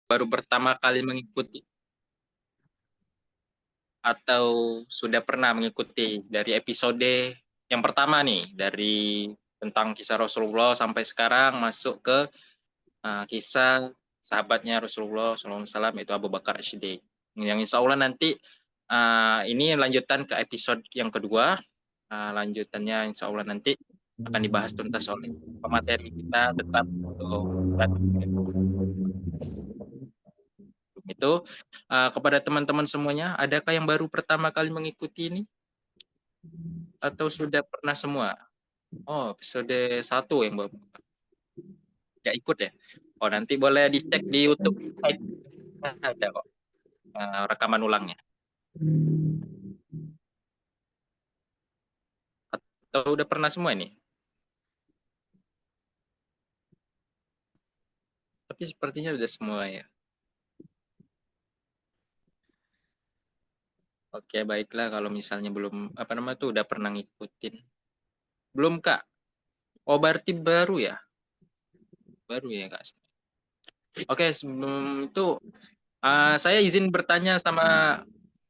baru pertama kali mengikuti atau sudah pernah mengikuti dari episode yang pertama nih, dari tentang kisah Rasulullah sampai sekarang masuk ke kisah sahabatnya Rasulullah SAW, yaitu Abu Bakar As-Siddiq. Yang insya Allah nanti ini lanjutan ke episode yang kedua. Lanjutannya insya Allah nanti akan dibahas tuntas oleh pemateri kita, tetap untuk itu. Kepada teman-teman semuanya, adakah yang baru pertama kali mengikuti ini atau sudah pernah semua? Oh, episode 1 yang baru nggak ikut ya. Oh, nanti boleh dicek di YouTube, ada kok rekaman ulangnya. Atau udah pernah semua ini? Tapi sepertinya udah semua ya. Oke, baiklah kalau misalnya belum tuh udah pernah ngikutin. Belum, Kak? Oh, berarti baru ya? Baru ya, Kak. Oke, sebelum itu saya izin bertanya sama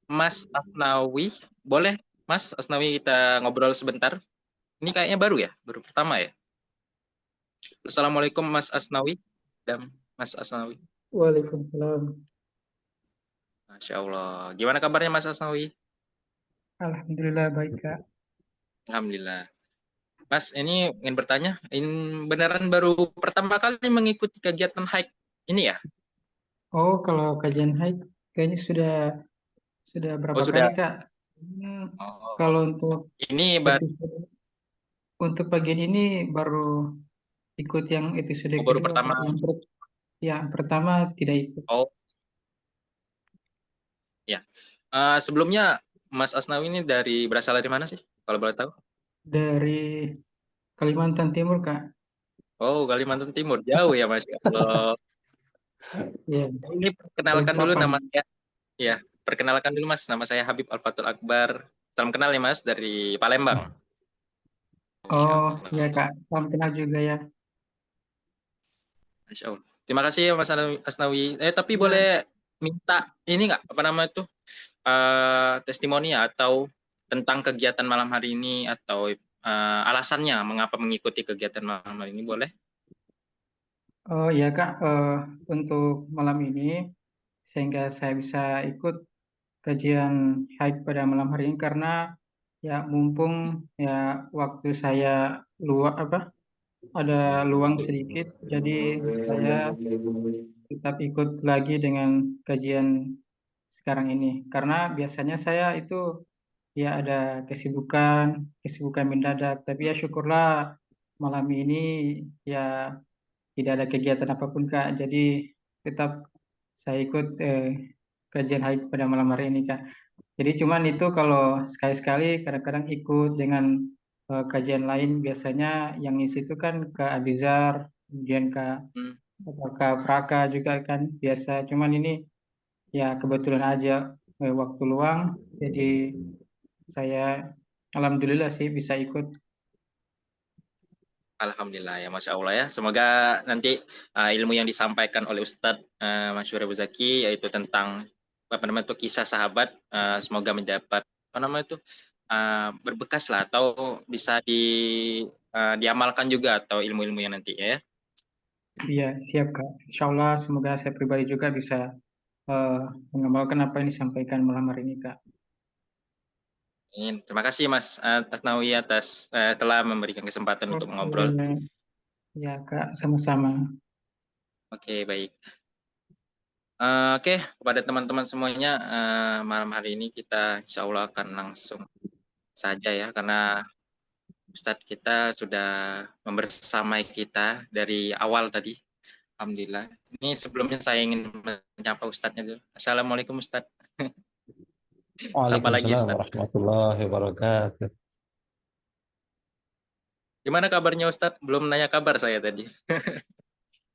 Mas Asnawi. Boleh, Mas Asnawi, kita ngobrol sebentar? Ini kayaknya baru ya? Baru pertama ya? Assalamualaikum Mas Asnawi dan Mas Asnawi. Waalaikumsalam. Masya Allah. Gimana kabarnya Mas Asnawi? Alhamdulillah baik, Kak. Alhamdulillah. Mas, ini ingin bertanya, ini beneran baru pertama kali mengikuti kegiatan hike ini ya? Oh, kalau kajian haid kayaknya sudah Oh, berapa kali, sudah. Kak? Hmm, Oh, kalau untuk ini baru, episode untuk bagian ini baru ikut yang episode oh, baru kedua, pertama. Kak. Yang pertama tidak ikut. Oh, ya. Sebelumnya Mas Asnawi ini berasal dari mana sih? Kalau boleh tahu? Dari Kalimantan Timur, Kak. Oh, Kalimantan Timur. Jauh ya, Mas. Allah. Iya, Ini perkenalkan dulu Balikpapan. nama saya. Ya, perkenalkan dulu Mas. Nama saya Habib Al-Fatul Akbar. Salam kenal ya Mas, dari Palembang. Masya Oh, iya, Allah. Kak. Salam kenal juga ya. Masya Allah. Terima kasih ya Mas Asnawi. Tapi Ya, boleh minta ini nggak, testimoni ya, atau tentang kegiatan malam hari ini, atau alasannya mengapa mengikuti kegiatan malam hari ini, boleh? oh iya, Kak. Untuk malam ini, sehingga saya bisa ikut kajian haid pada malam hari ini karena ya mumpung ya waktu saya luang ada luang sedikit, jadi saya tetap ikut lagi dengan kajian sekarang ini karena biasanya saya itu ya ada kesibukan kesibukan mendadak, tapi ya syukurlah malam ini ya tidak ada kegiatan apapun, Kak, jadi tetap saya ikut kajian haid pada malam hari ini, Kak. Jadi cuman itu kalau sekali-sekali kadang-kadang ikut dengan kajian lain, biasanya yang ngisi itu kan ke Abizar, kemudian ke Hmm, Praka juga kan biasa. Cuman ini ya kebetulan aja waktu luang, jadi saya alhamdulillah sih bisa ikut. Alhamdulillah ya, Masya Allah ya. Semoga nanti ilmu yang disampaikan oleh Ustadz Masyur Abu Zaki, yaitu tentang kisah sahabat, semoga mendapat berbekas lah, atau bisa diamalkan juga, atau ilmu-ilmu yang nanti ya. Iya, siap, Kak. Insya Allah semoga saya pribadi juga bisa eh, mengamalkan apa yang disampaikan malam hari ini, Kak. Terima kasih Mas Asnawi atas telah memberikan kesempatan untuk mengobrol. Oke, ya, Kak, sama-sama. Oke, baik. Oke, kepada teman-teman semuanya, malam hari ini kita insya Allah akan langsung saja ya, karena Ustadz kita sudah membersamai kita dari awal tadi. Alhamdulillah. Ini sebelumnya saya ingin menyapa Ustadznya dulu. Assalamualaikum Ustadz. Sapa lagi Waalaikumsalam Ustadz. warahmatullahi wabarakatuh. Gimana kabarnya Ustadz? Belum nanya kabar saya tadi.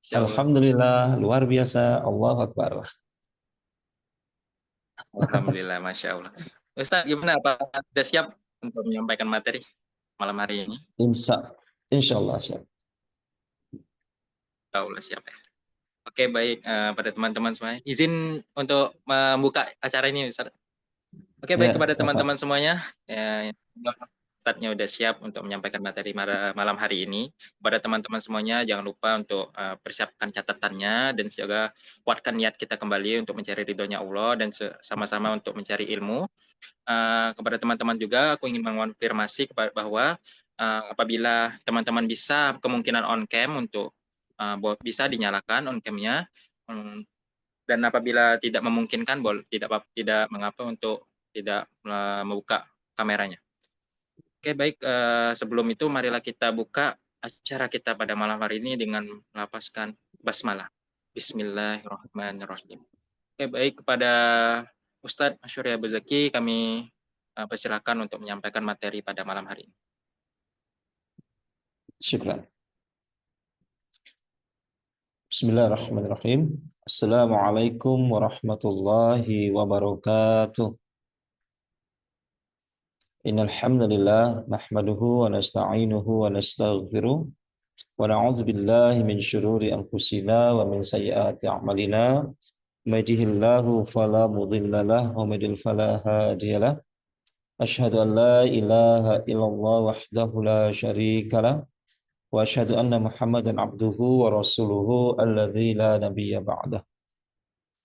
Insya Allah. Alhamdulillah, luar biasa. Allahu Akbar. Alhamdulillah, Masya Allah. Ustadz, gimana? Apa sudah siap untuk menyampaikan materi malam hari ini? Insya Allah siap. Insya Allah siap ya. Oke, baik pada teman-teman semuanya. Izin untuk membuka acara ini, Ustaz. Oke, baik Ya, kepada Bapak. teman-teman semuanya. Ya, Ustadznya udah siap untuk menyampaikan materi malam hari ini. Kepada teman-teman semuanya, jangan lupa untuk persiapkan catatannya dan juga kuatkan niat kita kembali untuk mencari ridhonya Allah dan sama-sama untuk mencari ilmu. Kepada teman-teman juga, aku ingin mengonfirmasi bahwa apabila teman-teman bisa kemungkinan on cam untuk bisa dinyalakan on cam-nya. Dan apabila tidak memungkinkan, tidak mengapa untuk tidak membuka kameranya. Oke, baik. Sebelum itu, marilah kita buka acara kita pada malam hari ini dengan melafazkan basmalah. Bismillahirrahmanirrahim. Oke, baik. Kepada Ustadz Asyuri Abu Zaki, kami persilakan untuk menyampaikan materi pada malam hari ini. Syukran. Bismillahirrahmanirrahim. Assalamualaikum warahmatullahi wabarakatuh. Innal hamdalillah nahmaduhu wa nasta'inuhu wa nastaghfiruh wa na'udzu billahi min syururi anfusina wa min sayyiati a'malina. May yahdihillahu fala mudilla lahu wa may yudlil fala hadiyalah. Asyhadu an la ilaha illallah wahdahu la syarika lah wa asyhadu anna Muhammadan abduhu wa rasuluhu alladzi la nabiyya ba'dah.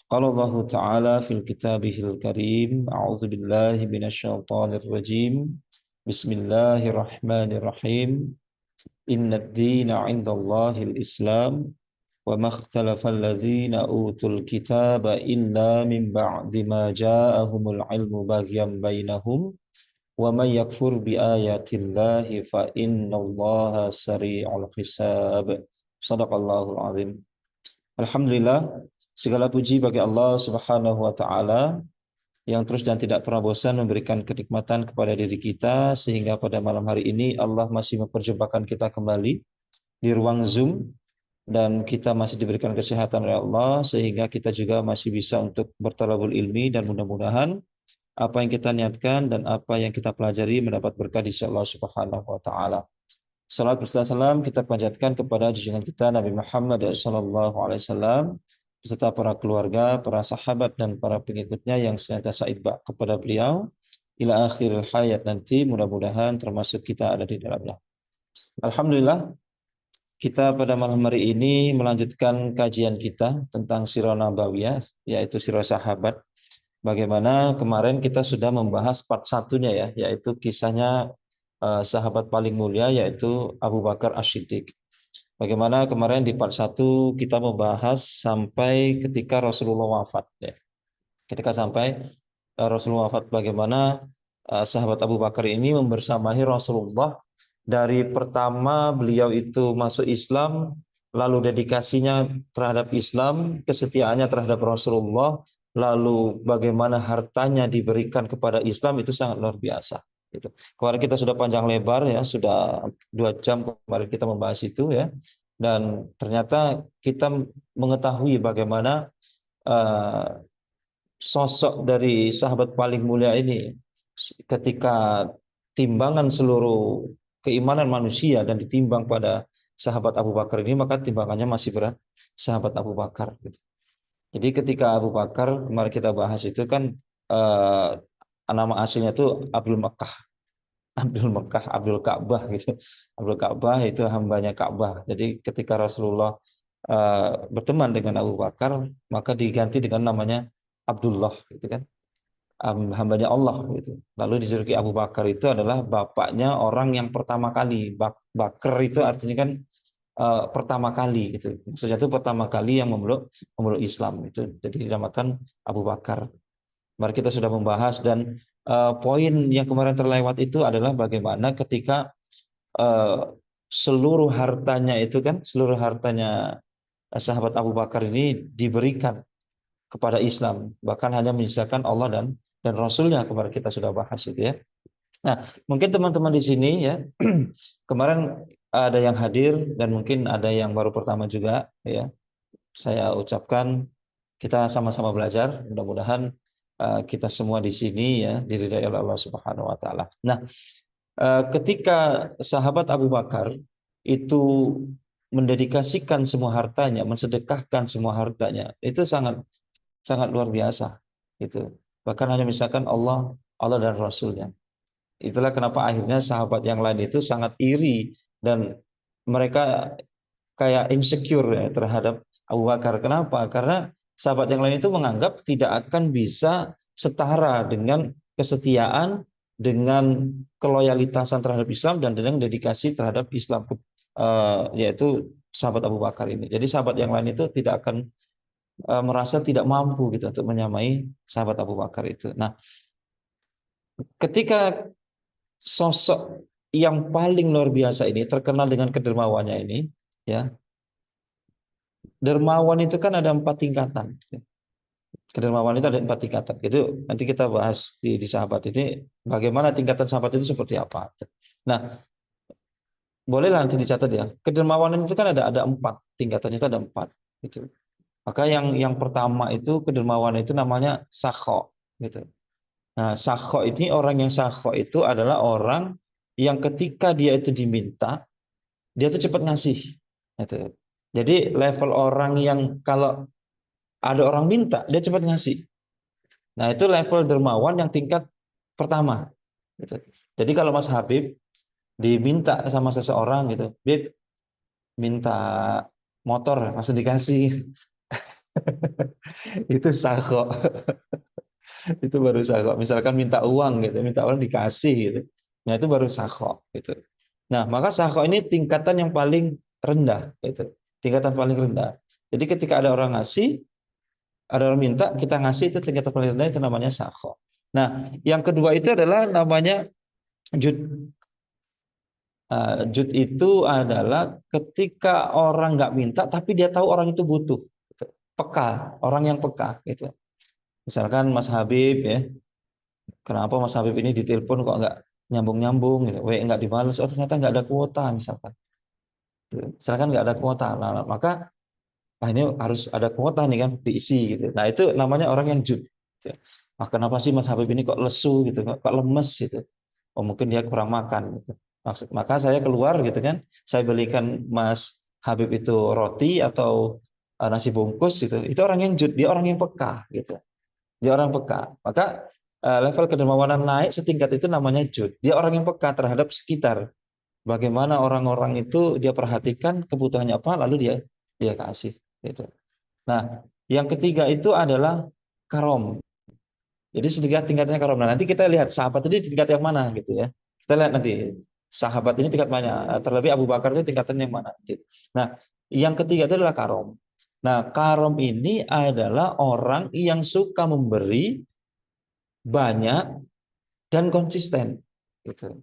Qala Allah Ta'ala fil kitabihil karim, a'udzu billahi minasyaitonir rajim. Bismillahirrahmanirrahim. Innad dina 'indallahil Islam wa ma ikhtalafal ladzina utul kitaba illa min ba'di ma ja'ahumul 'ilmu baghyan bainahum wa may yakfur bi ayatillahi fa innallaha sari'ul hisab. Shadaqallahul 'azim. Alhamdulillah, segala puji bagi Allah Subhanahu wa taala yang terus dan tidak pernah bosan memberikan kenikmatan kepada diri kita sehingga pada malam hari ini Allah masih memperjumpakan kita kembali di ruang Zoom dan kita masih diberikan kesehatan oleh Allah sehingga kita juga masih bisa untuk bertalabul ilmi dan mudah-mudahan apa yang kita niatkan dan apa yang kita pelajari mendapat berkah di sisi Allah Subhanahu wa taala. Salat beserta salam kita panjatkan kepada junjungan kita Nabi Muhammad SAW beserta para keluarga, para sahabat dan para pengikutnya yang senantiasa itba kepada beliau ila akhiril hayat nanti, mudah-mudahan termasuk kita ada di dalamnya. Alhamdulillah, kita pada malam hari ini melanjutkan kajian kita tentang Sirah Nabawiyah, yaitu Sirah Sahabat. Bagaimana kemarin kita sudah membahas part satunya ya, yaitu kisahnya sahabat paling mulia yaitu Abu Bakar As-Siddiq. Bagaimana kemarin di part 1 kita membahas sampai ketika Rasulullah wafat ya. Ketika sampai Rasulullah wafat, bagaimana sahabat Abu Bakar ini membersamai Rasulullah dari pertama beliau itu masuk Islam, lalu dedikasinya terhadap Islam, kesetiaannya terhadap Rasulullah, lalu bagaimana hartanya diberikan kepada Islam, itu sangat luar biasa. Gitu. Kemarin kita sudah panjang lebar ya, sudah 2 jam kemarin kita membahas itu ya, dan ternyata kita mengetahui bagaimana sosok dari sahabat paling mulia ini ketika timbangan seluruh keimanan manusia dan ditimbang pada sahabat Abu Bakar ini, maka timbangannya masih berat sahabat Abu Bakar. Gitu. Jadi ketika Abu Bakar kemarin kita bahas itu kan nama aslinya itu Abdul Makkah, Abdul Ka'bah gitu. Abdul Ka'bah itu hambanya Ka'bah. Jadi ketika Rasulullah berteman dengan Abu Bakar, maka diganti dengan namanya Abdullah, gitu kan, hambanya Allah gitu. Lalu dijuluki Abu Bakar itu adalah bapaknya orang yang pertama kali. Bakar itu artinya kan pertama kali gitu. Maksudnya itu pertama kali yang memeluk Islam itu. Jadi dinamakan Abu Bakar. Mari kita sudah membahas dan poin yang kemarin terlewat itu adalah bagaimana ketika seluruh hartanya sahabat Abu Bakar ini diberikan kepada Islam, bahkan hanya menyisakan Allah dan Rasulnya. Kemarin kita sudah bahas itu ya. Nah, mungkin teman-teman di sini ya kemarin ada yang hadir dan mungkin ada yang baru pertama juga ya. Saya ucapkan kita sama-sama belajar. Mudah-mudahan kita semua di sini ya diridai oleh Allah Subhanahu wa taala. Nah, ketika sahabat Abu Bakar itu mendedikasikan semua hartanya, mensedekahkan semua hartanya, itu sangat sangat luar biasa. Gitu. Bahkan hanya misalkan Allah dan Rasulnya. Itulah kenapa akhirnya sahabat yang lain itu sangat iri dan mereka kayak insecure ya, terhadap Abu Bakar. Kenapa? Karena sahabat yang lain itu menganggap tidak akan bisa setara dengan kesetiaan, dengan keloyalitasan terhadap Islam dan dengan dedikasi terhadap Islam, yaitu sahabat Abu Bakar ini. Jadi sahabat yang lain itu tidak akan merasa tidak mampu gitu untuk menyamai sahabat Abu Bakar itu. Nah, ketika sosok yang paling luar biasa ini terkenal dengan kedermawannya ini, ya, dermawan itu kan ada 4 tingkatan. Kedermawan itu ada 4 tingkatan. Itu nanti kita bahas di sahabat ini bagaimana tingkatan sahabat itu seperti apa. Nah, bolehlah nanti dicatat ya. Kedermawanan itu kan ada 4 tingkatannya, itu ada 4 gitu. Maka yang pertama itu kedermawanan itu namanya sakho gitu. Nah, sakho ini, orang yang sakho itu adalah orang yang ketika dia itu diminta, dia tuh cepat ngasih gitu. Jadi level orang yang kalau ada orang minta, dia cepat ngasih. Nah, itu level dermawan yang tingkat pertama gitu. Jadi kalau Mas Habib diminta sama seseorang gitu, Bib minta motor, langsung dikasih. Itu sakho. Itu baru sakho. Misalkan minta uang gitu, minta uang dikasih gitu. Nah, itu baru sakho gitu. Nah, maka sakho ini tingkatan yang paling rendah gitu. Tingkatan paling rendah. Jadi ketika ada orang ngasih, ada orang minta, kita ngasih, itu tingkatan paling rendah, itu namanya sakho. Nah, yang kedua itu adalah namanya jud. Jud itu adalah ketika orang nggak minta, tapi dia tahu orang itu butuh. Peka, orang yang peka gitu. Misalkan Mas Habib ya, kenapa Mas Habib ini ditelepon kok nggak nyambung-nyambung gitu, nggak dibalas, oh ternyata nggak ada kuota misalkan. Misalkan nggak ada kuota, nah, maka ini harus ada kuota nih kan diisi gitu. Nah, itu namanya orang yang jud. Gitu. Nah, kenapa sih Mas Habib ini kok lesu gitu, kok lemes gitu? Oh, mungkin dia kurang makan gitu. Maka saya keluar gitu kan, saya belikan Mas Habib itu roti atau nasi bungkus gitu. Itu orang yang jud, dia orang yang peka gitu. Dia orang peka. Maka level kedermawanan naik setingkat itu namanya jud. Dia orang yang peka terhadap sekitar. Bagaimana orang-orang itu dia perhatikan kebutuhannya apa, lalu dia kasih. Gitu. Nah, yang ketiga itu adalah karom. Jadi sedikit tingkatnya karom. Nah, nanti kita lihat sahabat ini tingkat yang mana gitu ya. Kita lihat nanti sahabat ini tingkat mana. Terlebih Abu Bakar itu tingkatan yang mana. Gitu. Nah, yang ketiga itu adalah karom. Nah, karom ini adalah orang yang suka memberi banyak dan konsisten. Gitu.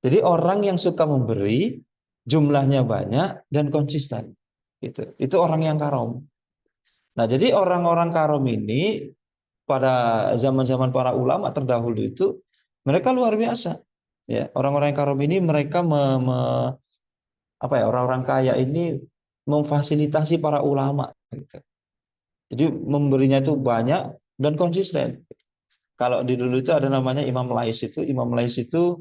Jadi orang yang suka memberi, jumlahnya banyak dan konsisten. Gitu. Itu orang yang karom. Nah, jadi orang-orang karom ini pada zaman-zaman para ulama terdahulu itu mereka luar biasa. Ya, orang-orang yang karom ini mereka orang-orang kaya ini memfasilitasi para ulama. Gitu. Jadi memberinya itu banyak dan konsisten. Kalau di dulu itu ada namanya Imam Lais itu. Imam Lais itu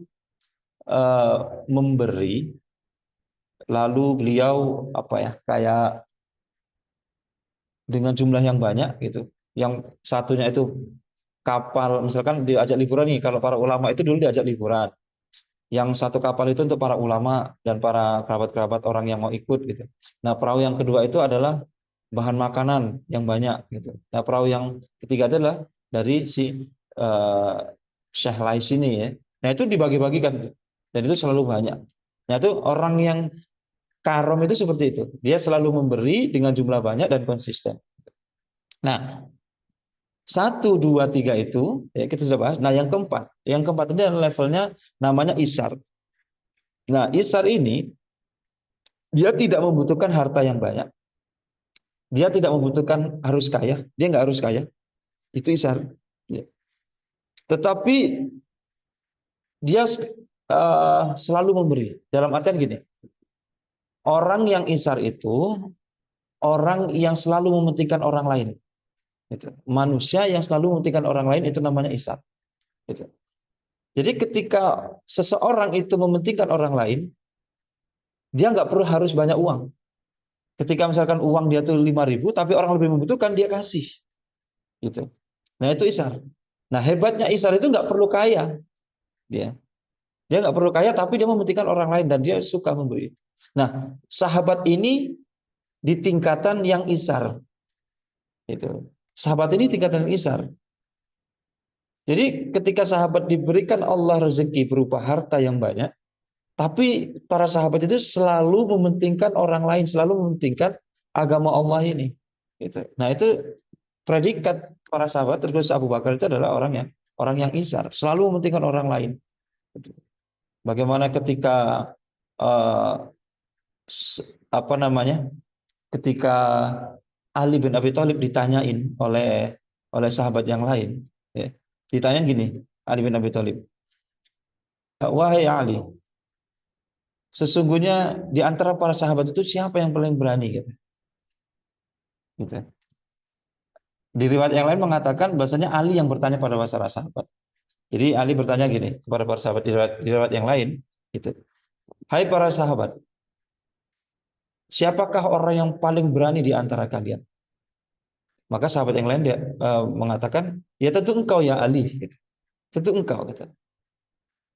memberi, lalu beliau kayak dengan jumlah yang banyak gitu. Yang satunya itu kapal, misalkan diajak liburan nih. Kalau para ulama itu dulu diajak liburan. Yang satu kapal itu untuk para ulama dan para kerabat-kerabat orang yang mau ikut gitu. Nah, perahu yang kedua itu adalah bahan makanan yang banyak gitu. Nah, perahu yang ketiga adalah dari si Syekh Lais ini ya. Nah, itu dibagi-bagikan dan itu selalu banyak. Nah, itu orang yang karom itu seperti itu. Dia selalu memberi dengan jumlah banyak dan konsisten. Nah, 1, 2, 3 itu ya kita sudah bahas. Nah, yang keempat ini adalah levelnya namanya isar. Nah, isar ini dia tidak membutuhkan harta yang banyak. Dia tidak membutuhkan harus kaya. Dia nggak harus kaya. Itu isar. Ya. Tetapi dia selalu memberi. Dalam artian gini, orang yang isar itu orang yang selalu mementingkan orang lain. Gitu. Manusia yang selalu mementingkan orang lain itu namanya isar. Gitu. Jadi ketika seseorang itu mementingkan orang lain, dia nggak perlu harus banyak uang. Ketika misalkan uang dia tuh 5.000, tapi orang lebih membutuhkan, dia kasih. Gitu. Nah itu isar. Nah hebatnya isar itu nggak perlu kaya. Dia nggak perlu kaya, tapi dia mementingkan orang lain dan dia suka memberi. Nah sahabat ini di tingkatan yang isar. Itu. Sahabat ini tingkatan yang isar. Jadi ketika sahabat diberikan Allah rezeki berupa harta yang banyak, tapi para sahabat itu selalu mementingkan orang lain, selalu mementingkan agama Allah ini. Gitu. Nah itu predikat para sahabat, terus Abu Bakar itu adalah orang yang isar, selalu mementingkan orang lain. Bagaimana ketika eh, apa namanya? Ketika Ali bin Abi Thalib ditanyain oleh sahabat yang lain, ya. Ditanyain gini, Ali bin Abi Thalib, wahai Ali, sesungguhnya di antara para sahabat itu siapa yang paling berani, gitu. Gitu. Di riwayat yang lain mengatakan bahasanya Ali yang bertanya pada para sahabat. Jadi Ali bertanya gini kepada para sahabat di riwayat yang lain, gitu. Hai para sahabat, siapakah orang yang paling berani di antara kalian? Maka sahabat yang lain dia mengatakan, ya tentu engkau ya Ali. Gitu. Tentu engkau. Gitu.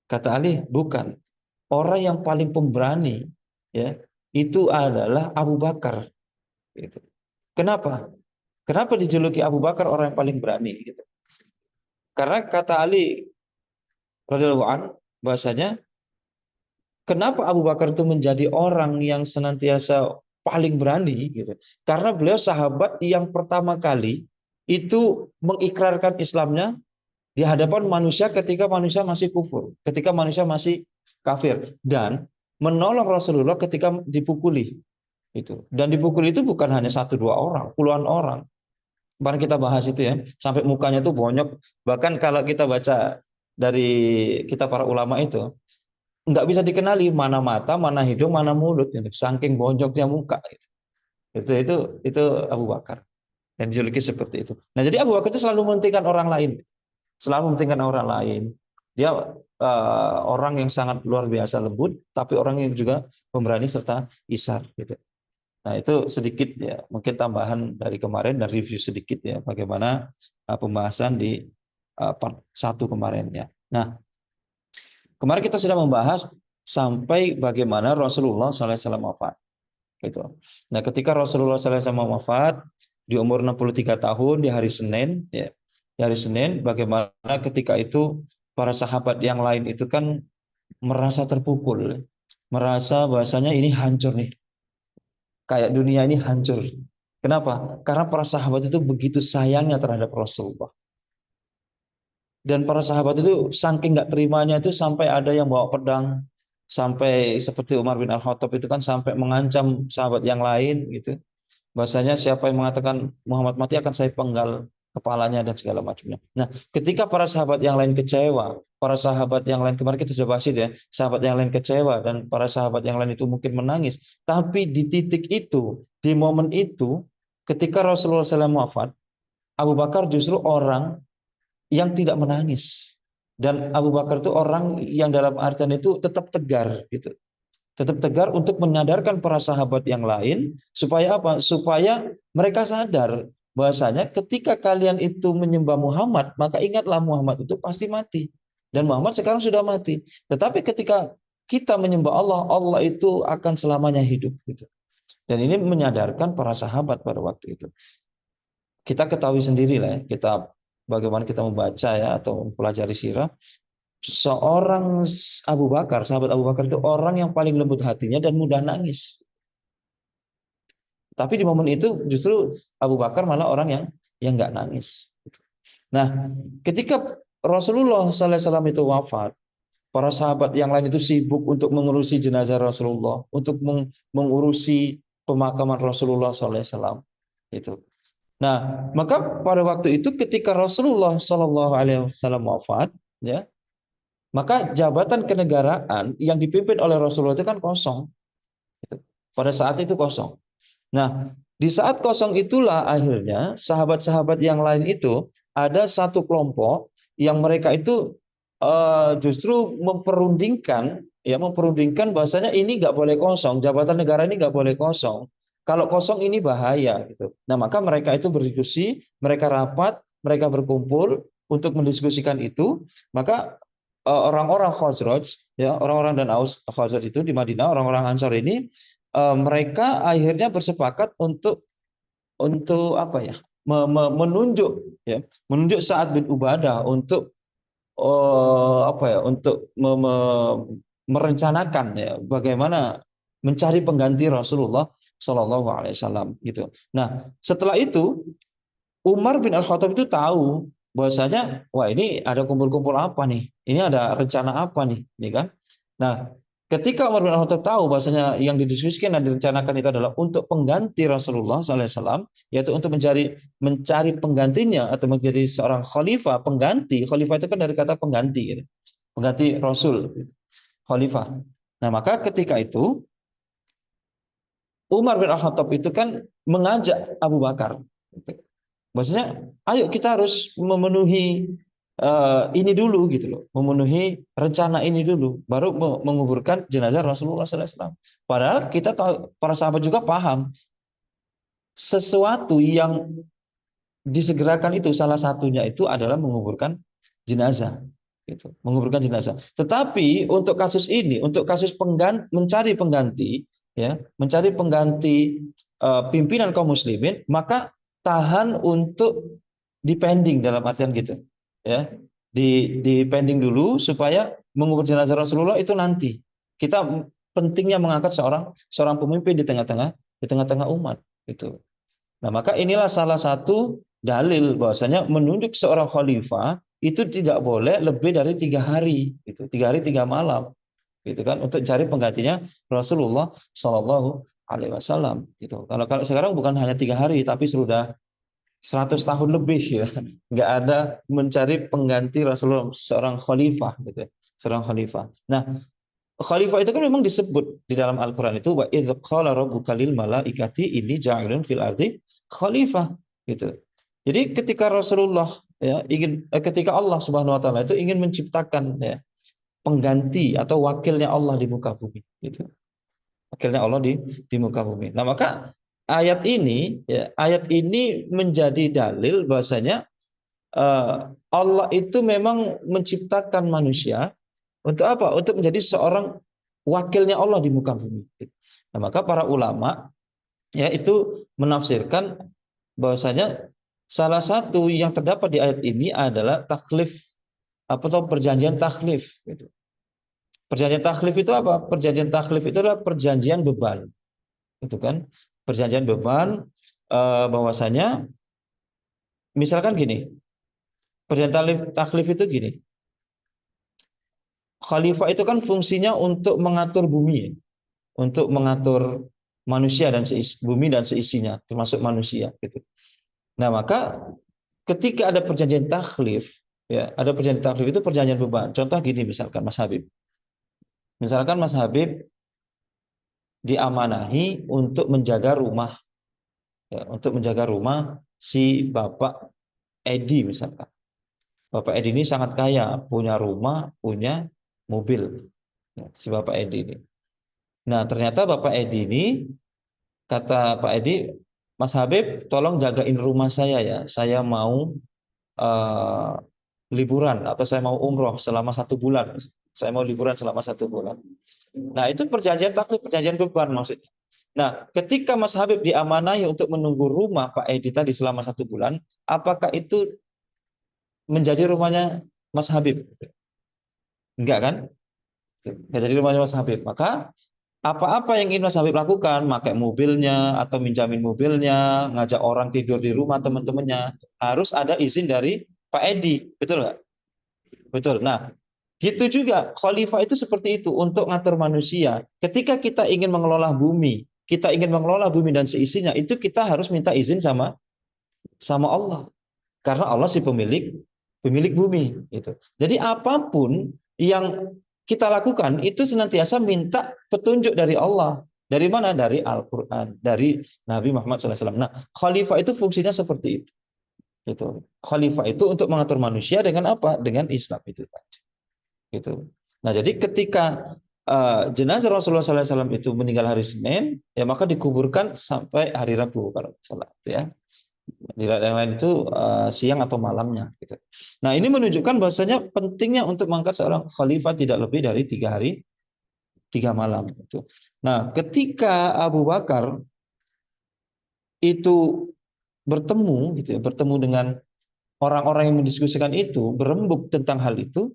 Kata Ali, bukan. Orang yang paling pemberani, ya, itu adalah Abu Bakar. Gitu. Kenapa? Kenapa dijuluki Abu Bakar orang yang paling berani? Gitu. Karena kata Ali radhiyallahu an, bahasanya, kenapa Abu Bakar itu menjadi orang yang senantiasa paling berani? Gitu. Karena beliau sahabat yang pertama kali itu mengikrarkan Islamnya di hadapan manusia ketika manusia masih kufur, ketika manusia masih kafir, dan menolong Rasulullah ketika dipukuli. Itu. Dan dipukul itu bukan hanya satu dua orang, puluhan orang. Kemarin kita bahas itu ya, sampai mukanya tuh bonyok. Bahkan kalau kita baca dari kita para ulama itu, nggak bisa dikenali mana mata, mana hidung, mana mulut. Gitu. Saking bonyoknya muka. Gitu. Itu Abu Bakar. Dan dijuluki seperti itu. Nah jadi Abu Bakar itu selalu mementingkan orang lain. Selalu mementingkan orang lain. Dia orang yang sangat luar biasa lembut, tapi orang yang juga pemberani serta isar. Gitu. Nah itu sedikit ya, mungkin tambahan dari kemarin dan review sedikit ya, bagaimana pembahasan di part 1 kemarin ya. Nah kemarin kita sudah membahas sampai bagaimana Rasulullah SAW wafat. Gitu. Nah ketika Rasulullah SAW wafat di umur 63 tahun di hari Senin, ya, di hari Senin, bagaimana ketika itu para sahabat yang lain itu kan merasa terpukul, merasa bahasanya ini hancur nih, kayak dunia ini hancur. Kenapa? Karena para sahabat itu begitu sayangnya terhadap Rasulullah. Dan para sahabat itu saking nggak terimanya itu sampai ada yang bawa pedang, sampai seperti Umar bin Al-Khattab itu kan sampai mengancam sahabat yang lain gitu. Bahasanya siapa yang mengatakan Muhammad mati akan saya penggal kepalanya dan segala macamnya. Nah, ketika para sahabat yang lain kecewa, para sahabat yang lain kemarin kita sudah bahas itu ya, sahabat yang lain kecewa dan para sahabat yang lain itu mungkin menangis. Tapi di titik itu, di momen itu, ketika Rasulullah SAW wafat, Abu Bakar justru orang yang tidak menangis. Dan Abu Bakar itu orang yang dalam artian itu tetap tegar gitu. Tetap tegar untuk menyadarkan para sahabat yang lain supaya apa? Supaya mereka sadar bahwasanya ketika kalian itu menyembah Muhammad, maka ingatlah Muhammad itu pasti mati. Dan Muhammad sekarang sudah mati. Tetapi ketika kita menyembah Allah, Allah itu akan selamanya hidup gitu. Dan ini menyadarkan para sahabat pada waktu itu. Kita ketahui sendiri lah ya, kita bagaimana kita membaca ya atau mempelajari sirah, seorang Abu Bakar, sahabat Abu Bakar itu orang yang paling lembut hatinya dan mudah nangis. Tapi di momen itu justru Abu Bakar malah orang yang nggak nangis. Nah, ketika Rasulullah SAW itu wafat, para sahabat yang lain itu sibuk untuk mengurusi jenazah Rasulullah, untuk mengurusi pemakaman Rasulullah SAW. Itu. Nah, maka pada waktu itu ketika Rasulullah SAW wafat, ya, maka jabatan kenegaraan yang dipimpin oleh Rasulullah itu kan kosong. Pada saat itu kosong. Nah, di saat kosong itulah akhirnya sahabat-sahabat yang lain itu ada satu kelompok yang mereka itu justru memperundingkan bahwasanya ini nggak boleh kosong, jabatan negara ini nggak boleh kosong. Kalau kosong ini bahaya gitu. Nah, maka mereka itu berdiskusi, mereka rapat, mereka berkumpul untuk mendiskusikan itu. Maka orang-orang Khazraj, ya, orang-orang dan Aus Khazraj itu di Madinah, orang-orang Ansar ini mereka akhirnya bersepakat untuk apa ya? Menunjuk ya, menunjuk Sa'ad bin Ubadah untuk apa ya? Untuk merencanakan ya bagaimana mencari pengganti Rasulullah Shallallahu Alaihi Wasallam gitu. Nah, setelah itu Umar bin Al-Khattab itu tahu bahwasanya wah ini ada kumpul-kumpul apa nih? Ini ada rencana apa nih? Ini kan. Nah, ketika Umar bin Al-Khattab tahu bahwasanya yang didiskusikan dan direncanakan itu adalah untuk pengganti Rasulullah SAW, yaitu untuk mencari penggantinya atau menjadi seorang khalifah, pengganti. Khalifah itu kan dari kata pengganti, gitu. Pengganti Rasul, khalifah. Nah, maka ketika itu Umar bin Al-Khattab itu kan mengajak Abu Bakar. Maksudnya, ayo kita harus memenuhi ini dulu gitu loh, memenuhi rencana ini dulu, baru menguburkan jenazah Rasulullah SAW. Padahal kita tahu, para sahabat juga paham sesuatu yang disegerakan itu salah satunya itu adalah menguburkan jenazah, gitu, menguburkan jenazah. Tetapi untuk kasus ini, untuk kasus mencari pengganti, ya, mencari pengganti pimpinan kaum muslimin, maka tahan untuk dipending dalam artian gitu, ya, di pending dulu supaya mengubur jenazah Rasulullah itu nanti. Kita pentingnya mengangkat seorang pemimpin di tengah-tengah umat, gitu. Nah, maka inilah salah satu dalil bahwasanya menunjuk seorang khalifah itu tidak boleh lebih dari 3 hari, gitu, 3 hari 3 malam, gitu kan, untuk cari penggantinya Rasulullah Shallallahu Alaihi Wasallam. Gitu. Kalau sekarang bukan hanya 3 hari, tapi sudah 100 tahun lebih, ya, nggak ada mencari pengganti Rasulullah seorang khalifah, gitu, seorang khalifah. Nah, khalifah itu kan memang disebut di dalam Al-Quran itu wa idz qala rabbuka lil malaikati inni ja'ilun fil ardi khalifah, gitu. Jadi ketika Rasulullah ya ketika Allah Subhanahu wa taala itu ingin menciptakan ya pengganti atau wakilnya Allah di muka bumi, gitu. Wakilnya Allah di muka bumi. Nah, maka ayat ini menjadi dalil bahwasanya Allah itu memang menciptakan manusia untuk apa? Untuk menjadi seorang wakilnya Allah di muka bumi. Nah, maka para ulama ya itu menafsirkan bahwasanya salah satu yang terdapat di ayat ini adalah taklif atau perjanjian taklif. Gitu. Perjanjian taklif itu apa? Perjanjian taklif itu adalah perjanjian beban, itu kan? Perjanjian beban bahwasanya misalkan gini, perjanjian taklif itu gini. Khalifah itu kan fungsinya untuk mengatur bumi, untuk mengatur manusia dan bumi dan seisinya, termasuk manusia. Gitu. Nah, maka ketika ada perjanjian taklif, ya, ada perjanjian taklif itu perjanjian beban. Contoh gini, misalkan Mas Habib. Misalkan Mas Habib diamanahi untuk menjaga rumah, ya, untuk menjaga rumah si Bapak Edi misalkan. Bapak Edi ini sangat kaya, punya rumah, punya mobil. Ya, si Bapak Edi ini. Nah, ternyata Bapak Edi ini, kata Pak Edi, Mas Habib, tolong jagain rumah saya ya. Saya mau uh, liburan atau saya mau umroh selama 1 bulan. Saya mau liburan selama 1 bulan. Nah, itu perjanjian taklif, perjanjian beban maksudnya. Nah, ketika Mas Habib diamanai untuk menunggu rumah Pak Edi tadi selama 1 bulan, apakah itu menjadi rumahnya Mas Habib? Enggak kan? Enggak jadi rumahnya Mas Habib. Maka apa-apa yang ingin Mas Habib lakukan, pakai mobilnya atau minjamin mobilnya, ngajak orang tidur di rumah teman-temannya, harus ada izin dari Pak Edi, betul nggak? Betul. Nah, gitu juga khalifah itu seperti itu untuk ngatur manusia. Ketika kita ingin mengelola bumi, kita ingin mengelola bumi dan seisinya, itu kita harus minta izin sama Allah. Karena Allah si pemilik bumi gitu. Jadi apapun yang kita lakukan itu senantiasa minta petunjuk dari Allah. Dari mana? Dari Al-Qur'an, dari Nabi Muhammad SAW. Nah, khalifah itu fungsinya seperti itu. Gitu. Khalifah itu untuk mengatur manusia dengan apa? Dengan Islam itu tadi. Gitu. Nah, jadi ketika jenazah Rasulullah SAW itu meninggal hari Senin, ya maka dikuburkan sampai hari Rabu kalau nggak salah, ya. Di yang lain itu siang atau malamnya, gitu. Nah, ini menunjukkan bahwasanya pentingnya untuk mengangkat seorang khalifah tidak lebih dari 3 hari 3 malam. Gitu. Nah, ketika Abu Bakar itu bertemu, gitu ya, bertemu dengan orang-orang yang mendiskusikan itu, berembuk tentang hal itu.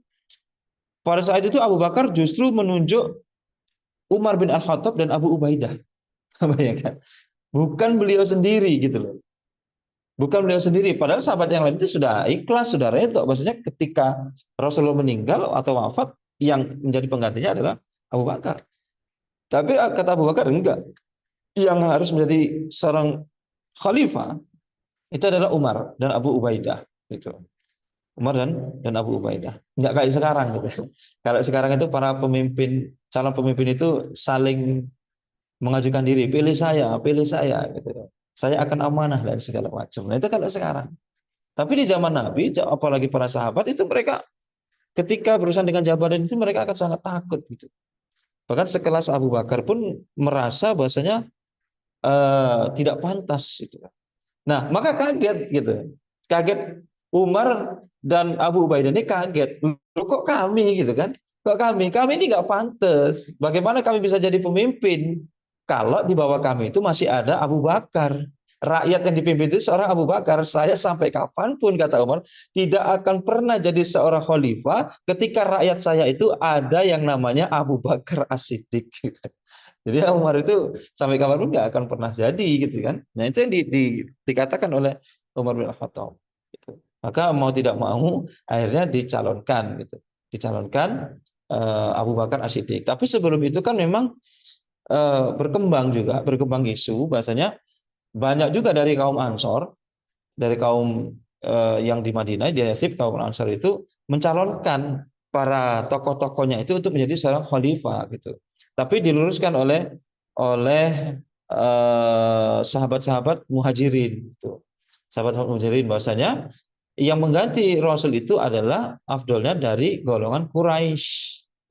Pada saat itu Abu Bakar justru menunjuk Umar bin Al-Khattab dan Abu Ubaidah. Bayangkan. Bukan beliau sendiri gitu loh. Bukan beliau sendiri. Padahal sahabat yang lain itu sudah ikhlas, sudah redho. Maksudnya ketika Rasulullah meninggal atau wafat, yang menjadi penggantinya adalah Abu Bakar. Tapi kata Abu Bakar, enggak. Yang harus menjadi seorang khalifah itu adalah Umar dan Abu Ubaidah. Gitu. Umar dan Abu Ubaidah. Enggak kayak sekarang gitu. Kalau sekarang itu para pemimpin, calon pemimpin itu saling mengajukan diri, pilih saya gitu. Saya akan amanah dan segala macam. Nah, itu kalau sekarang. Tapi di zaman Nabi, apalagi para sahabat itu mereka ketika berurusan dengan jabatan itu mereka akan sangat takut gitu. Bahkan sekelas Abu Bakar pun merasa bahwasanya tidak pantas gitu. Nah, maka kaget gitu. Kaget Umar dan Abu Ubaidah ini kaget. Loh, kok kami gitu kan? Kok kami? Kami ini nggak pantas. Bagaimana kami bisa jadi pemimpin kalau di bawah kami itu masih ada Abu Bakar? Rakyat yang dipimpin itu seorang Abu Bakar. Saya sampai kapanpun, kata Umar, tidak akan pernah jadi seorang khalifah ketika rakyat saya itu ada yang namanya Abu Bakar As-Siddiq. Jadi Umar itu sampai kapanpun nggak akan pernah jadi gitu kan. Nah, itu yang dikatakan oleh Umar bin Khattab. Gitu. Maka mau tidak mau akhirnya dicalonkan gitu. Dicalonkan Abu Bakar As-Siddiq. Tapi sebelum itu kan memang berkembang isu bahasanya banyak juga dari kaum Ansor, dari kaum yang di Madinah, di Yatsrib, kaum Ansor itu mencalonkan para tokoh-tokohnya itu untuk menjadi seorang khalifah gitu. Tapi diluruskan oleh sahabat-sahabat Muhajirin gitu. Sahabat-sahabat Muhajirin bahwasanya yang mengganti Rasul itu adalah afdolnya dari golongan Quraisy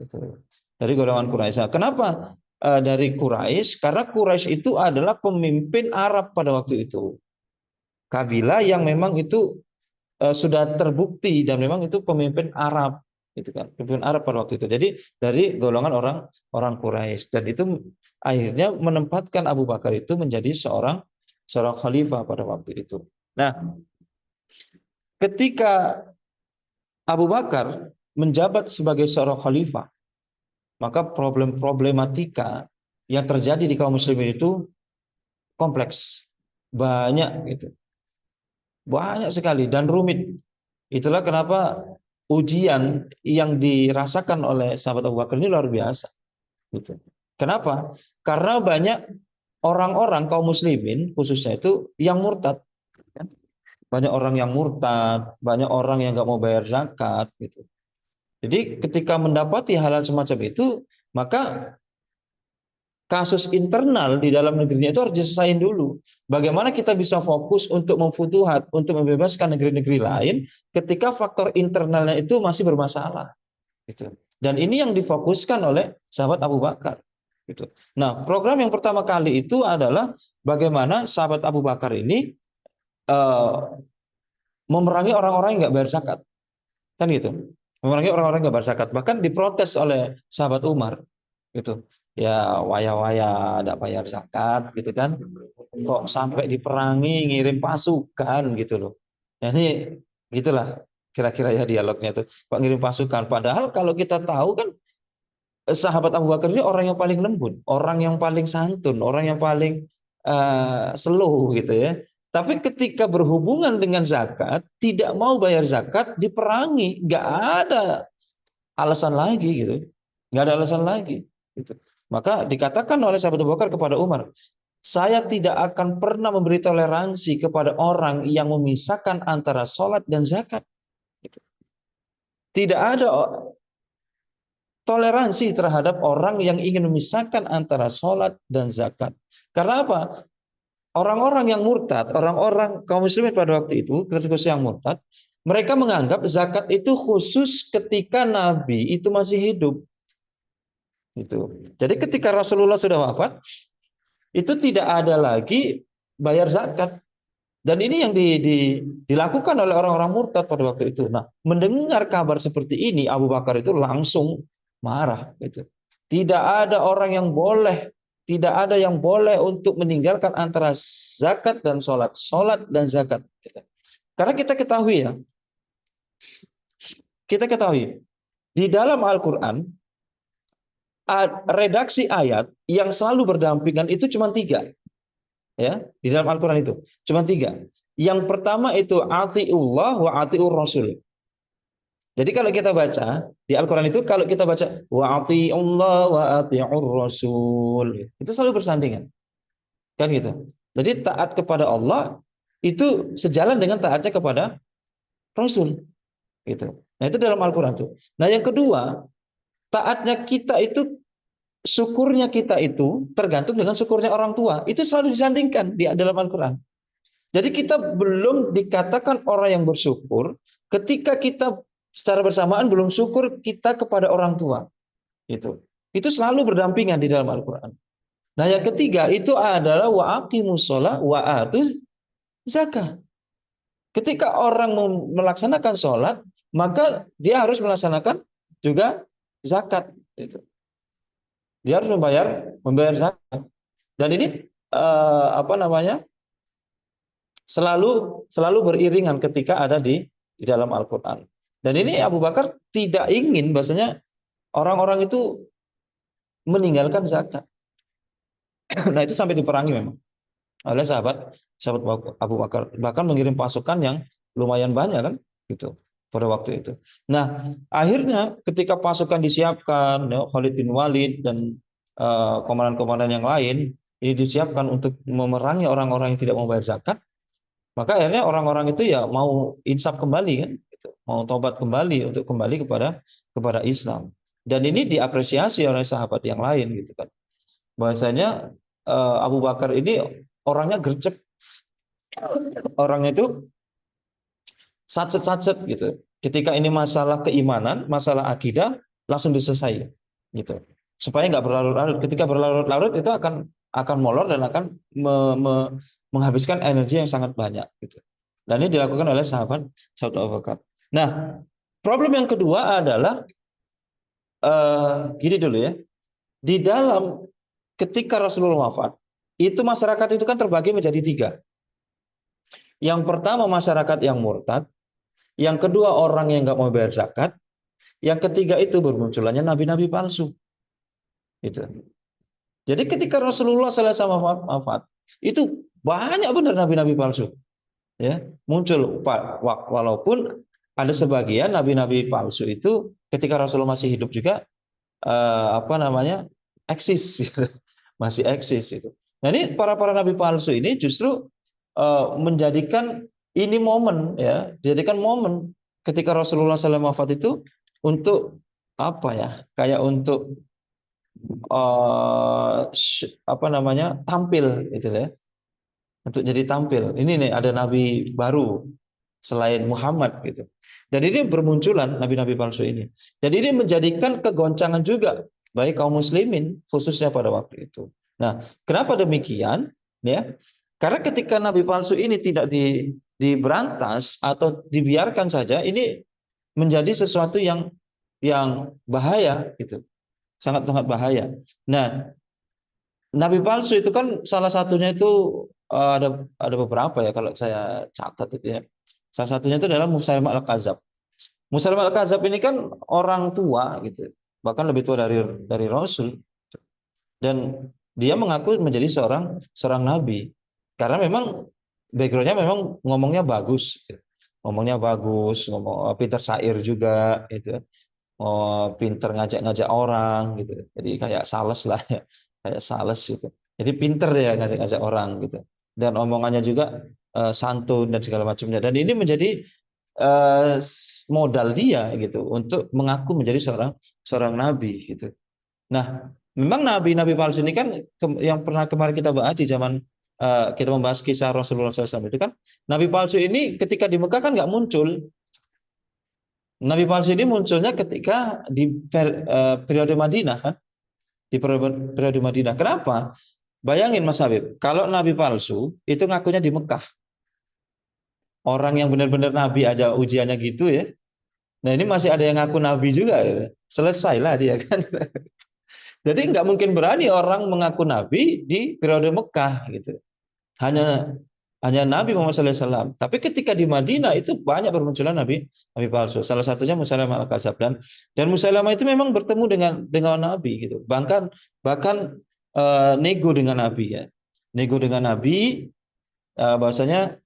gitu. Dari golongan Quraisy. Kenapa dari Quraisy? Karena Quraisy itu adalah pemimpin Arab pada waktu itu. Kabilah yang memang itu sudah terbukti dan memang itu pemimpin Arab, gitu kan, pemimpin Arab pada waktu itu. Jadi dari golongan orang Quraisy, dan itu akhirnya menempatkan Abu Bakar itu menjadi seorang khalifah pada waktu itu. Nah, ketika Abu Bakar menjabat sebagai seorang khalifah, maka problematika yang terjadi di kaum muslimin itu kompleks, banyak gitu. Banyak sekali dan rumit. Itulah kenapa ujian yang dirasakan oleh sahabat Abu Bakar ini luar biasa. Gitu. Kenapa? Karena banyak orang-orang kaum muslimin khususnya itu yang murtad. Banyak orang yang murtad, banyak orang yang nggak mau bayar zakat. Gitu. Jadi ketika mendapati hal-hal semacam itu, maka kasus internal di dalam negerinya itu harus diselesaikan dulu. Bagaimana kita bisa fokus untuk memfutuhat, untuk membebaskan negeri-negeri lain ketika faktor internalnya itu masih bermasalah. Gitu. Dan ini yang difokuskan oleh sahabat Abu Bakar. Gitu. Nah, program yang pertama kali itu adalah bagaimana sahabat Abu Bakar ini memerangi orang-orang yang nggak bayar zakat. Kan gitu. Memerangi orang-orang yang nggak bayar zakat. Bahkan diprotes oleh sahabat Umar. Gitu. Ya waya-waya ada bayar zakat gitu kan, kok sampai diperangi ngirim pasukan gitu loh. Ya, ini gitulah kira-kira ya dialognya tuh, kok ngirim pasukan, padahal kalau kita tahu kan sahabat Abu Bakar ini orang yang paling lembut, orang yang paling santun, orang yang paling slow gitu ya. Tapi ketika berhubungan dengan zakat, tidak mau bayar zakat, diperangi, nggak ada alasan lagi gitu, nggak ada alasan lagi gitu. Maka dikatakan oleh sahabat Abu Bakar kepada Umar, saya tidak akan pernah memberi toleransi kepada orang yang memisahkan antara sholat dan zakat. Tidak ada toleransi terhadap orang yang ingin memisahkan antara sholat dan zakat. Karena apa? Orang-orang yang murtad, orang-orang kaum muslimin pada waktu itu, khusus yang murtad, mereka menganggap zakat itu khusus ketika Nabi itu masih hidup. Itu. Jadi ketika Rasulullah sudah wafat, itu tidak ada lagi bayar zakat. Dan ini yang dilakukan oleh orang-orang murtad pada waktu itu. Nah, mendengar kabar seperti ini, Abu Bakar itu langsung marah. Gitu. Tidak ada yang boleh untuk meninggalkan antara zakat dan sholat. Sholat dan zakat. Gitu. Karena kita ketahui, di dalam Al-Quran, redaksi ayat yang selalu berdampingan itu cuma 3. Ya, di dalam Al-Quran itu cuma 3. Yang pertama itu atiullah wa atiur rasul. Jadi kalau kita baca di Al-Quran itu, kalau kita baca wa atiullah wa atiur rasul, itu selalu bersandingan, kan gitu. Jadi taat kepada Allah itu sejalan dengan taatnya kepada Rasul, gitu. Nah itu dalam Al-Quran tuh. Nah yang kedua, taatnya kita itu, syukurnya kita itu tergantung dengan syukurnya orang tua. Itu selalu disandingkan di dalam Al-Quran. Jadi kita belum dikatakan orang yang bersyukur ketika kita secara bersamaan belum syukur kita kepada orang tua. Itu selalu berdampingan di dalam Al-Quran. Nah yang ketiga itu adalah wa aqimus shalah wa atuz zakah. Ketika orang melaksanakan sholat, maka dia harus melaksanakan juga zakat. Dia harus membayar zakat. Dan ini selalu beriringan ketika ada di dalam Al-Quran. Dan ini Abu Bakar tidak ingin bahasanya orang-orang itu meninggalkan zakat. Nah itu sampai diperangi memang oleh sahabat Abu Bakar, bahkan mengirim pasukan yang lumayan banyak kan gitu pada waktu itu. Nah akhirnya ketika pasukan disiapkan, ya, Khalid bin Walid dan komandan-komandan yang lain ini disiapkan untuk memerangi orang-orang yang tidak mau bayar zakat, maka akhirnya orang-orang itu ya mau insaf kembali kan, gitu. Mau tobat kembali untuk kembali kepada Islam. Dan ini diapresiasi oleh sahabat yang lain gitu kan. Bahwasanya Abu Bakar ini orangnya gercep, orangnya itu satset gitu. Ketika ini masalah keimanan, masalah akidah, langsung diselesaikan gitu. Supaya nggak berlarut-larut. Ketika berlarut-larut itu akan molor dan akan menghabiskan energi yang sangat banyak gitu. Dan ini dilakukan oleh sahabat Abu Bakar. Nah, problem yang kedua adalah gini dulu ya. Di dalam ketika Rasulullah wafat, itu masyarakat itu kan terbagi menjadi 3. Yang pertama masyarakat yang murtad, yang kedua orang yang nggak mau bayar zakat, yang ketiga itu bermunculannya nabi-nabi palsu. Gitu. Jadi ketika Rasulullah SAW wafat, itu banyak benar nabi-nabi palsu. Ya, muncul walaupun ada sebagian nabi-nabi palsu itu ketika Rasulullah masih hidup juga eksis, masih eksis itu. Nah ini para nabi palsu ini justru menjadikan ini momen ya, jadikan momen ketika Rasulullah SAW wafat itu untuk kayak untuk tampil gitu ya, untuk jadi tampil. Ini nih ada nabi baru selain Muhammad gitu. Dan ini bermunculan nabi-nabi palsu ini. Jadi ini menjadikan kegoncangan juga bagi kaum muslimin khususnya pada waktu itu. Nah, kenapa demikian? Ya, karena ketika nabi palsu ini tidak diberantas atau dibiarkan saja, ini menjadi sesuatu yang bahaya gitu, sangat bahaya. Nah, nabi palsu itu kan salah satunya itu ada beberapa ya kalau saya catat itu ya. Salah satunya itu adalah Musailamah Al-Kadzab. Musailamah Al-Kadzab ini kan orang tua gitu, bahkan lebih tua dari Rasul, dan dia mengaku menjadi seorang nabi karena memang backgroundnya memang ngomongnya bagus, gitu. Ngomongnya bagus, pinter syair juga, gitu. Pinter ngajak-ngajak orang, gitu. Jadi kayak sales lah ya, kayak sales gitu. Jadi pinter ya ngajak-ngajak orang gitu. Dan omongannya juga santun dan segala macamnya. Dan ini menjadi modal dia gitu untuk mengaku menjadi seorang nabi gitu. Nah, memang nabi-nabi palsu ini kan yang pernah kemarin kita bahas di zaman kita membahas kisah Rasulullah SAW itu kan, nabi palsu ini ketika di Mekah kan nggak muncul. Nabi palsu ini munculnya ketika di periode Madinah kan. di periode Madinah. Kenapa? Bayangin Mas Habib, kalau nabi palsu itu ngakunya di Mekah. Orang yang benar-benar nabi aja ujiannya gitu ya. Nah ini masih ada yang ngaku nabi juga, gitu. Selesailah dia kan. Jadi nggak mungkin berani orang mengaku nabi di periode Mekah gitu. Hanya hanya Nabi Muhammad SAW. Tapi ketika di Madinah itu banyak bermunculan nabi palsu. Salah satunya Musailamah al-Kadzab, dan Musailamah itu memang bertemu dengan Nabi gitu. Bahkan nego dengan Nabi ya. Nego dengan Nabi, bahasanya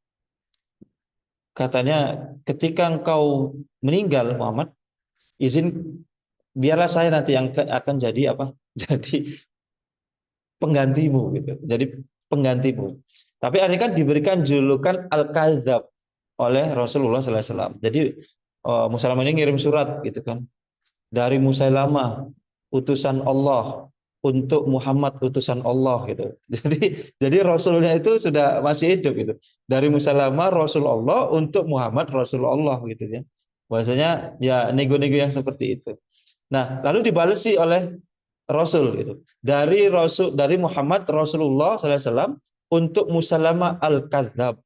katanya ketika engkau meninggal Muhammad, izin biarlah saya nanti yang akan jadi apa? Jadi penggantimu gitu. Jadi penggantimu. Tapi ini kan diberikan julukan Al-Kadzab oleh Rasulullah SAW. Jadi Musailamah ini ngirim surat gitu kan. Dari Musailamah utusan Allah untuk Muhammad utusan Allah gitu. Jadi Rasulnya itu sudah masih hidup gitu. Dari Musailamah Rasulullah untuk Muhammad Rasulullah gitu ya. Bahwasanya ya nego-nego yang seperti itu. Nah, lalu dibalesi oleh Rasul gitu. Dari Muhammad Rasulullah SAW untuk Musailamah al-Kadzab.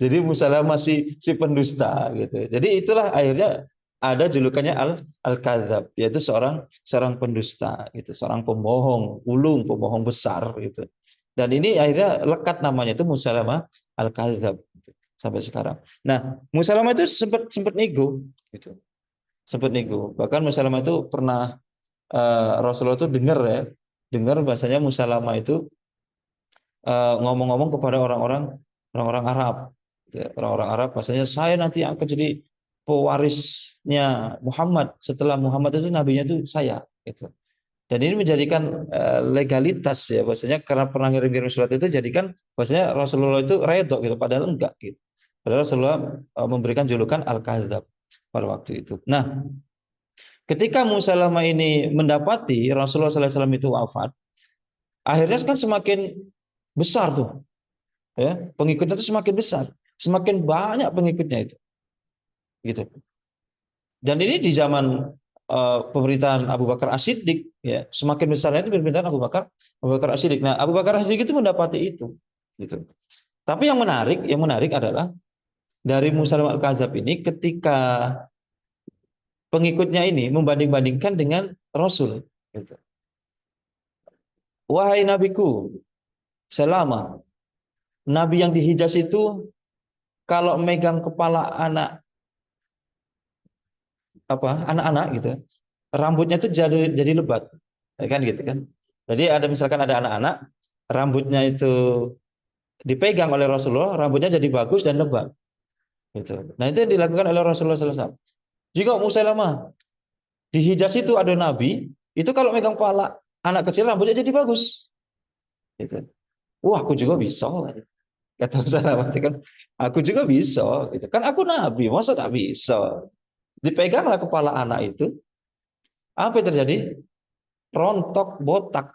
Jadi Musailamah si pendusta gitu. Jadi itulah akhirnya ada julukannya al-Kadzab, yaitu seorang pendusta gitu, seorang pembohong, ulung, pembohong besar gitu. Dan ini akhirnya lekat namanya itu Musailamah al-Kadzab gitu, sampai sekarang. Nah, Musailamah itu sempat nego gitu. Sempat nego. Bahkan Musailamah itu pernah Rasulullah itu dengar bahasanya Musailamah itu ngomong-ngomong kepada orang-orang Arab, orang-orang Arab bahasanya saya nanti akan jadi pewarisnya Muhammad, setelah Muhammad itu nabinya itu saya gitu. Dan ini menjadikan legalitas ya, bahasanya karena pernah ngirim-ngirim surat itu jadikan bahasanya Rasulullah itu redho gitu, padahal enggak gitu. Padahal Rasulullah memberikan julukan Al-Kadzab pada waktu itu. Nah, ketika Musailamah ini mendapati Rasulullah SAW itu wafat, akhirnya kan semakin besar tuh, ya pengikutnya itu semakin besar, semakin banyak pengikutnya itu, gitu. Dan ini di zaman pemerintahan Abu Bakar As-Siddiq, ya semakin besarnya itu pemerintahan Abu Bakar As-Siddiq. Nah, Abu Bakar As-Siddiq itu mendapati itu, gitu. Tapi yang menarik adalah dari Musailamah al-Kadzab ini ketika pengikutnya ini membanding-bandingkan dengan Rasul, gitu. Wahai nabiku, selama nabi yang di Hijaz itu kalau megang kepala anak-anak gitu, rambutnya itu jadi lebat, ya kan gitu kan. Jadi misalkan ada anak-anak, rambutnya itu dipegang oleh Rasulullah, rambutnya jadi bagus dan lebat, gitu. Nah itu yang dilakukan oleh Rasulullah SAW. Jika Musailamah di Hijaz itu ada nabi, itu kalau megang kepala anak kecil rambutnya jadi bagus, gitu. Wah, aku juga bisa, kata Musailamah kan. Aku juga bisa, gitu. Kan aku nabi, masa tak bisa? Dipeganglah kepala anak itu, apa yang terjadi? Rontok, botak,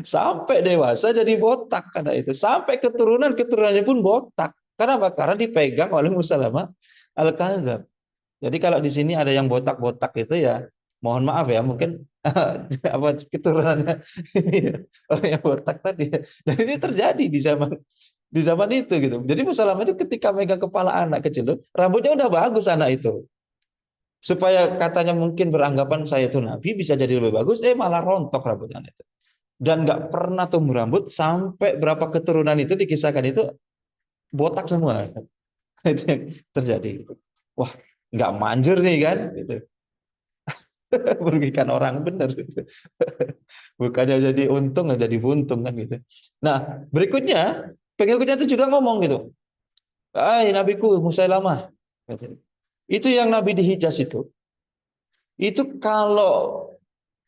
sampai dewasa jadi botak karena itu, sampai keturunannya pun botak. Kenapa? Karena dipegang oleh Musailamah al-Kadzab. Jadi kalau di sini ada yang botak-botak itu ya, mohon maaf ya, mungkin apa keturunannya orang yang botak tadi. Dan ini terjadi di zaman itu gitu. Jadi Musailamah itu ketika megang kepala anak kecil, rambutnya udah bagus anak itu. Supaya katanya mungkin beranggapan saya itu nabi bisa jadi lebih bagus, malah rontok rambutnya itu. Dan nggak pernah tumbuh rambut sampai berapa keturunan itu dikisahkan itu botak semua. Itu yang terjadi. Wah, nggak manjur nih kan? Gitu. Merugikan orang bener. Bukannya jadi untung, jadi buntung kan gitu. Nah, berikutnya pengikutnya itu juga ngomong gitu. Nabiku Musailamah. Gitu. Itu yang nabi di Hijaz itu kalau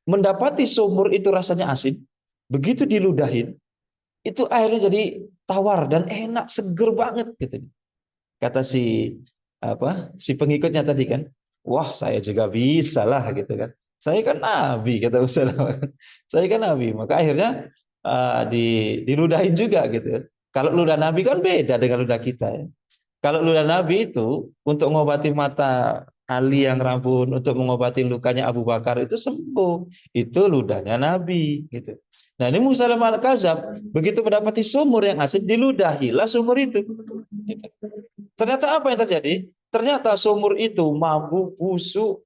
mendapati sumur itu rasanya asin, begitu diludahin, itu airnya jadi tawar dan enak, seger banget gitu. Kata si pengikutnya tadi kan, wah saya juga bisa lah gitu kan. Saya kan nabi kata Musailamah. Saya kan nabi, maka akhirnya diludahin juga gitu. Kalau ludah nabi kan beda dengan ludah kita ya. Kalau ludah nabi itu untuk mengobati mata Ali yang rabun untuk mengobati lukanya Abu Bakar itu sembuh. Itu ludahnya Nabi gitu. Nah, ini Musalamah al-Kadzab begitu mendapati sumur yang asin diludahilah sumur itu. Gitu. Ternyata apa yang terjadi? Ternyata sumur itu mabuk, busuk,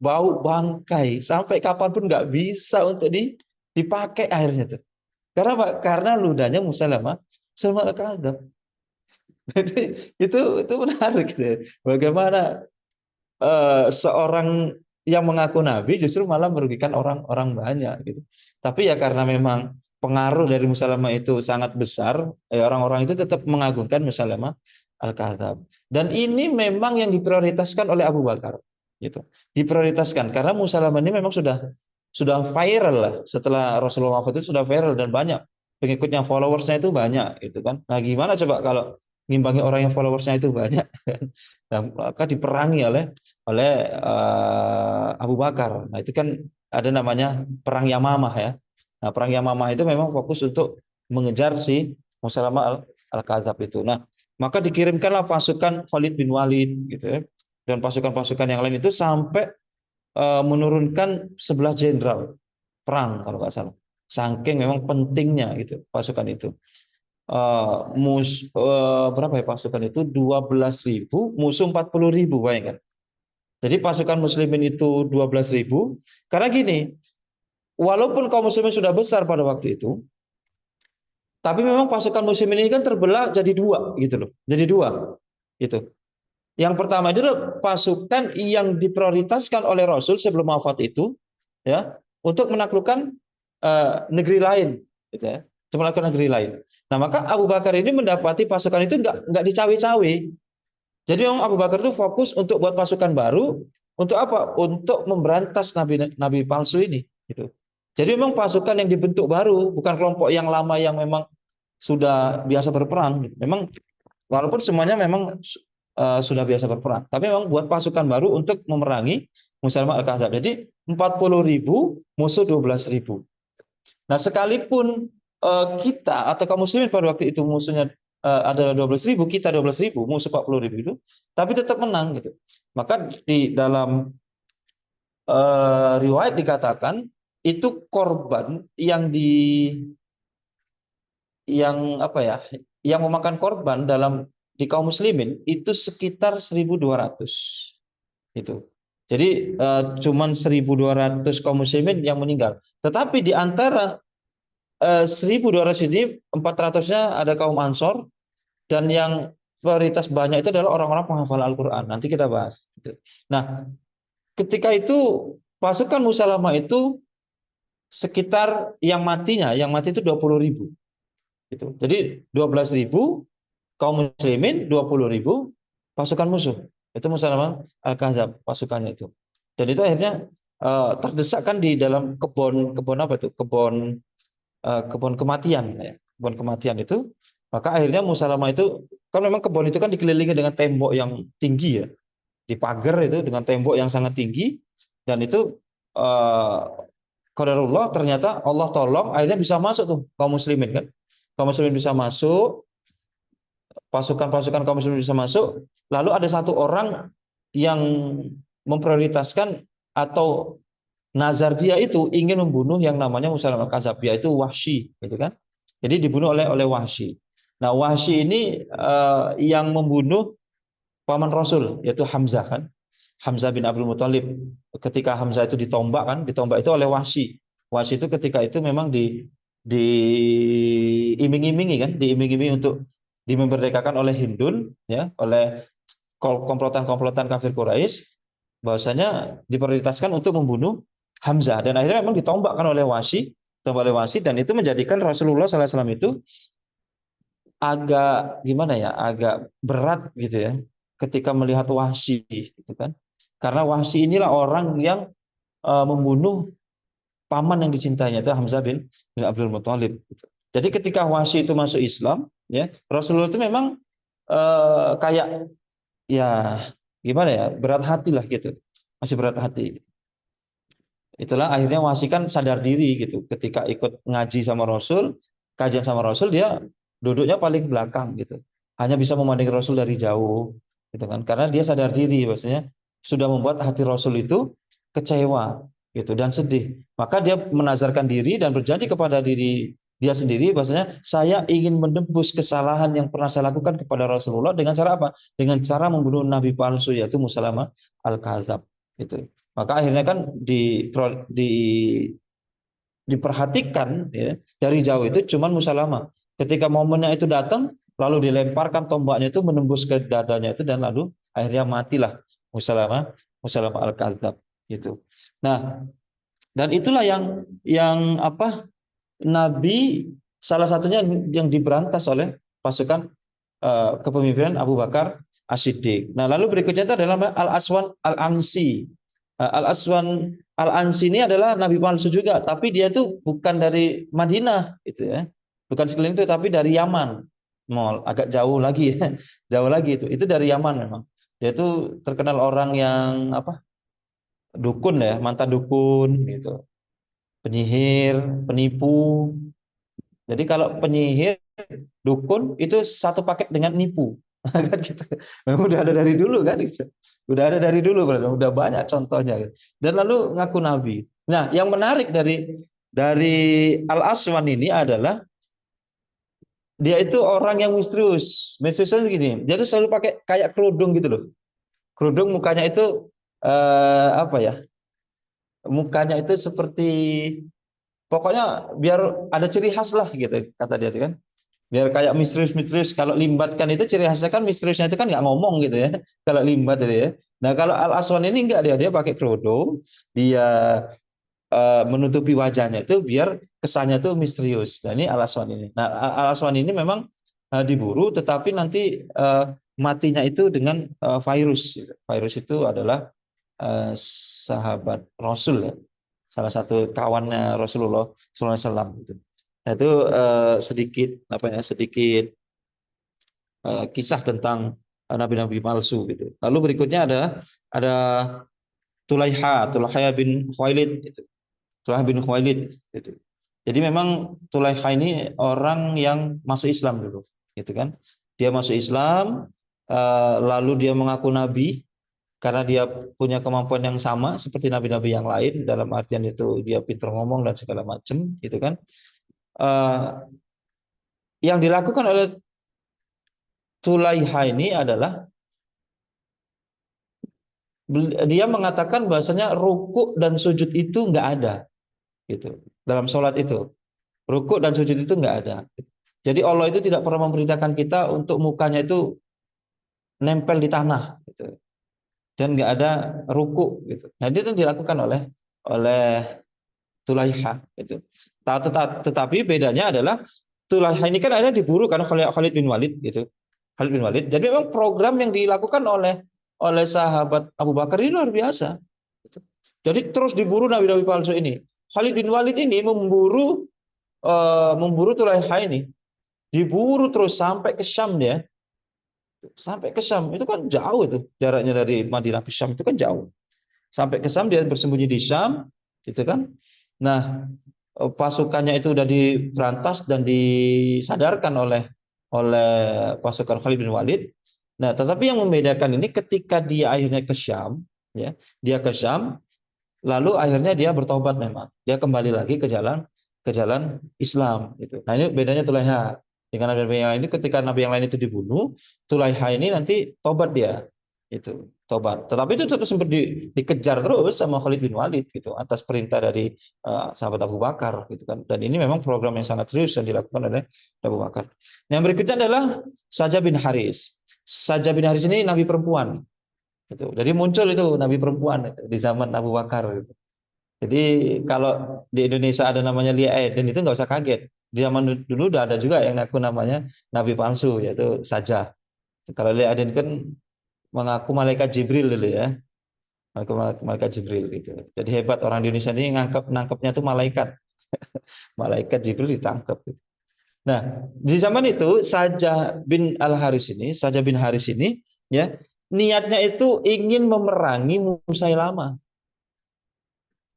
bau bangkai sampai kapanpun nggak bisa untuk dipakai airnya tuh. Karena apa? Karena ludahnya Musalamah al-Kadzab. Jadi itu menarik gitu ya. Bagaimana seorang yang mengaku nabi justru malah merugikan orang-orang banyak gitu. Tapi ya karena memang pengaruh dari Musalamah itu sangat besar, orang-orang itu tetap mengagungkan Musalamah al-Kadzab. Dan ini memang yang diprioritaskan oleh Abu Bakar, gitu. Diprioritaskan karena Musalamah ini memang sudah viral lah setelah Rasulullah wafat itu sudah viral dan banyak pengikutnya, followersnya itu banyak, gitu kan. Nah, gimana coba kalau ngimbangi orang yang followersnya itu banyak, dan maka diperangi oleh Abu Bakar. Nah, itu kan ada namanya perang Yamamah ya. Nah, perang Yamamah itu memang fokus untuk mengejar si Musalamah al-Kadzab itu. Nah, maka dikirimkanlah pasukan Khalid bin Walid gitu ya. Dan pasukan-pasukan yang lain itu sampai menurunkan 11 jenderal perang kalau nggak salah. Saking memang pentingnya gitu pasukan itu. Berapa ya pasukan itu? 12.000, musuh 40.000, bayangkan. Jadi pasukan muslimin itu 12.000. Karena gini, walaupun kaum muslimin sudah besar pada waktu itu, tapi memang pasukan muslimin ini kan terbelah jadi dua gitu loh. Jadi dua gitu. Yang pertama itu adalah pasukan yang diprioritaskan oleh Rasul sebelum wafat itu, ya, untuk menaklukkan negeri lain, gitu ya, untuk menaklukkan negeri lain. Nah, maka Abu Bakar ini mendapati pasukan itu nggak dicawe-cawe. Jadi Om Abu Bakar itu fokus untuk buat pasukan baru, untuk apa? Untuk memberantas nabi palsu ini, gitu. Jadi memang pasukan yang dibentuk baru, bukan kelompok yang lama yang memang sudah biasa berperang. Gitu. Memang walaupun semuanya memang sudah biasa berperang, tapi memang buat pasukan baru untuk memerangi Musalamah al-Kadzab. Jadi 40.000 musuh 12.000. Nah, sekalipun kita atau kaum muslimin pada waktu itu musuhnya adalah 12.000, kita 12.000, musuh 40.000 itu, tapi tetap menang gitu. Maka di dalam riwayat dikatakan itu korban yang apa ya, yang memakan korban di kaum muslimin itu sekitar 1.200 itu. Jadi cuman 1.200 kaum muslimin yang meninggal. Tetapi di antara 1.200 ini 400-nya ada kaum Ansor, dan yang prioritas banyak itu adalah orang-orang penghafal Al-Quran. Nanti kita bahas. Nah, ketika itu pasukan Musalamah itu sekitar yang mati itu 20.000. Gitu. Jadi 12.000 kaum muslimin, 20.000 pasukan musuh. Itu Musalamah al-Kadzab pasukannya itu. Dan itu akhirnya terdesak kan di dalam kebun apa itu? Kebun kematian ya. Kebun kematian itu, maka akhirnya Musalamah itu kan memang kebun itu kan dikelilingi dengan tembok yang tinggi ya. Dipagar itu dengan tembok yang sangat tinggi, dan itu qadarullah ternyata Allah tolong akhirnya bisa masuk tuh kaum muslimin kan. Kaum muslimin bisa masuk, pasukan-pasukan kaum muslimin bisa masuk, lalu ada satu orang yang memprioritaskan atau nazar dia itu ingin membunuh yang namanya Musalamah al-Kadzab, yaitu Wahsy, gitu kan. Jadi dibunuh oleh Wahsy. Nah, Wahsy ini yang membunuh paman Rasul, yaitu Hamzah kan. Hamzah bin Abdul Muthalib. Ketika Hamzah itu ditombak kan, ditombak itu oleh Wahsy. Wahsy itu ketika itu memang diiming-imingi kan, diiming-imingi untuk dimerdekakan oleh Hindun, ya, oleh komplotan-komplotan kafir Quraisy, bahwasanya diprioritaskan untuk membunuh Hamzah, dan akhirnya memang ditombakkan oleh Wahsy, dan itu menjadikan Rasulullah SAW itu agak gimana ya, agak berat gitu ya, ketika melihat Wahsy, gitu kan, karena Wahsy inilah orang yang membunuh paman yang dicintainya, itu Hamzah bin Abdul Muthalib. Jadi ketika Wahsy itu masuk Islam, ya Rasulullah itu memang kayak ya gimana ya, berat hati lah gitu, masih berat hati. Itulah akhirnya Wahsy kan sadar diri gitu, ketika ikut ngaji sama Rasul, kajian sama Rasul, dia duduknya paling belakang gitu, hanya bisa memandang Rasul dari jauh gitu kan, karena dia sadar diri bahwasanya sudah membuat hati Rasul itu kecewa gitu dan sedih. Maka dia menazarkan diri dan berjanji kepada diri dia sendiri bahwasanya saya ingin menebus kesalahan yang pernah saya lakukan kepada Rasulullah dengan cara apa? Dengan cara membunuh nabi palsu yaitu Musalamah al-Kadzab itu. Maka akhirnya kan diperhatikan ya, dari jauh itu cuman Musalamah. Ketika momennya itu datang, lalu dilemparkan tombaknya itu menembus ke dadanya itu dan lalu akhirnya matilah Musalamah al-Kadzab gitu. Nah, dan itulah yang apa Nabi salah satunya yang diberantas oleh pasukan kepemimpinan Abu Bakar As-Siddiq. Nah, lalu berikutnya itu adalah Al-Aswan Al-Ansi. Al-Aswan Al-Ansi ini adalah nabi palsu juga, tapi dia itu bukan dari Madinah gitu ya. Bukan sekeliling itu tapi dari Yaman. Mau agak jauh lagi ya. Jauh lagi itu. Itu dari Yaman memang. Dia itu terkenal orang yang apa? Dukun ya, mantan dukun gitu. Penyihir, penipu. Jadi kalau penyihir, dukun itu satu paket dengan nipu. Kan gitu. Memang udah ada dari dulu kan gitu. Udah ada dari dulu, udah banyak contohnya. Dan lalu ngaku nabi. Nah, yang menarik dari Al-Aswan ini adalah dia itu orang yang misterius. Misteriusnya gini, dia tuh selalu pakai kayak kerudung gitu loh. Kerudung mukanya itu apa ya? Mukanya itu seperti pokoknya biar ada ciri khas lah gitu kata dia tuh kan. Biar kayak misterius-misterius. Kalau Limbat kan itu ciri khasnya kan misteriusnya itu kan nggak ngomong gitu ya. Kalau Limbat itu ya. Nah kalau Al Aswan ini enggak, dia pakai kerudung, dia menutupi wajahnya itu biar kesannya tuh misterius. Nah ini Al Aswan ini. Nah Al Aswan ini memang diburu, tetapi nanti matinya itu dengan virus. Virus itu adalah sahabat Rasul ya, salah satu kawannya Rasulullah SAW. Nah itu sedikit apa ya, sedikit kisah tentang nabi-nabi palsu gitu. Lalu berikutnya ada Tulaiha bin Khuwailid gitu. Tulaiha bin Khuwailid gitu. Jadi memang Tulaiha ini orang yang masuk Islam dulu, gitu kan? Dia masuk Islam, lalu dia mengaku nabi karena dia punya kemampuan yang sama seperti nabi-nabi yang lain, dalam artian itu dia pintar ngomong dan segala macam, gitu kan? Yang dilakukan oleh Tulaiha ini adalah dia mengatakan bahasanya rukuk dan sujud itu nggak ada, gitu. Dalam sholat itu rukuk dan sujud itu nggak ada. Jadi Allah itu tidak pernah memerintahkan kita untuk mukanya itu nempel di tanah, gitu. Dan nggak ada rukuk, gitu. Nah itu dilakukan oleh Tulaiha, gitu. Tetapi bedanya adalah Tulaiha ini kan ada diburu karena Khalid bin Walid, gitu. Khalid bin Walid. Jadi memang program yang dilakukan oleh sahabat Abu Bakar ini luar biasa. Jadi terus diburu nabi-nabi palsu ini. Khalid bin Walid ini memburu Tulaiha ini, diburu terus sampai ke Syam dia. Sampai ke Syam itu kan jauh itu jaraknya dari Madinah ke Syam itu kan jauh. Sampai ke Syam dia bersembunyi di Syam, gitu kan. Nah, pasukannya itu udah diberantas dan disadarkan oleh pasukan Khalid bin Walid. Nah, tetapi yang membedakan ini ketika dia akhirnya ke Syam, ya, dia ke Syam, lalu akhirnya dia bertobat memang. Dia kembali lagi ke jalan Islam gitu. Nah, ini bedanya Tulaiha dengan nabi yang lain. Ini ketika nabi yang lain itu dibunuh, Tulaiha ini nanti tobat dia. Itu, tobat. Tetapi itu terus sempat dikejar terus sama Khalid bin Walid gitu atas perintah dari sahabat Abu Bakar gitu kan. Dan ini memang program yang sangat serius yang dilakukan oleh Abu Bakar. Yang berikutnya adalah Saja bin Haris. Saja bin Haris ini nabi perempuan. Gitu. Jadi muncul itu nabi perempuan di zaman Abu Bakar. Gitu. Jadi kalau di Indonesia ada namanya Lia Eden itu nggak usah kaget. Di zaman dulu udah ada juga yang ngaku namanya nabi palsu yaitu Saja. Kalau Lia Eden kan mengaku malaikat Jibril dulu ya. Malaikat Jibril gitu. Jadi hebat orang Indonesia ini nangkepnya tuh malaikat. Malaikat Jibril ditangkap. Gitu. Nah, di zaman itu Saja bin Haris ini ya, niatnya itu ingin memerangi Musailamah.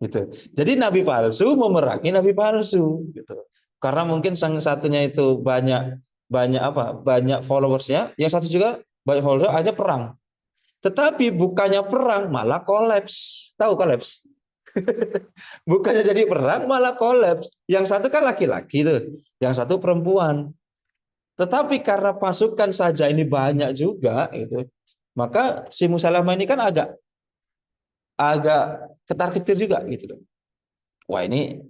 Gitu. Jadi nabi palsu memerangi nabi palsu gitu. Karena mungkin sang satunya itu banyak banyak followersnya, yang satu juga banyak follower aja perang. Tetapi bukannya perang malah kolaps. Tahu kolaps? Bukannya jadi perang malah kolaps. Yang satu kan laki-laki tuh, yang satu perempuan. Tetapi karena pasukan saja ini banyak juga itu, maka si Musalamah ini kan agak agak ketar-ketir juga gitu loh. Wah, ini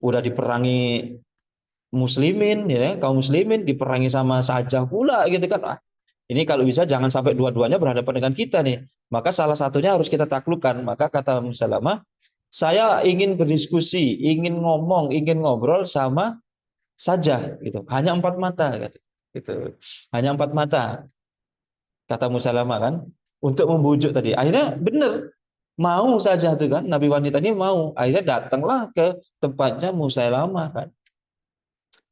udah diperangi muslimin ya, kaum muslimin diperangi sama Sajah pula gitu kan. Ah, ini kalau bisa jangan sampai dua-duanya berhadapan dengan kita nih. Maka salah satunya harus kita taklukkan. Maka kata Musalamah, saya ingin berdiskusi, ingin ngomong, ingin ngobrol sama Sajah gitu. Hanya 4 mata gitu. Gitu. Hanya 4 mata kata Musalamah kan untuk membujuk tadi. Akhirnya benar mau saja tuh kan Nabi wanita ini mau. Akhirnya datanglah ke tempatnya Musalamah kan.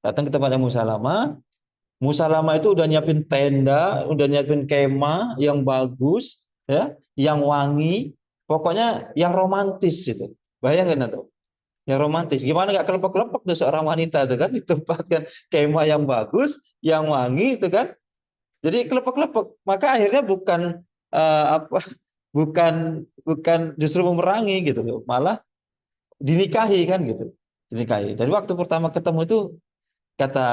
Datang ke tempatnya Musalamah. Musalamah itu udah nyiapin tenda, udah nyiapin kemah yang bagus, ya, yang wangi, pokoknya yang romantis itu. Bayangin tuh, yang romantis. Gimana nggak kelepek-kelepek tuh seorang wanita tuh kan ditempatkan kemah yang bagus, yang wangi itu kan. Jadi kelepek-kelepek. Maka akhirnya bukan apa, bukan bukan justru memerangi gitu loh, malah dinikahi kan gitu, dinikahi. Dari waktu pertama ketemu itu kata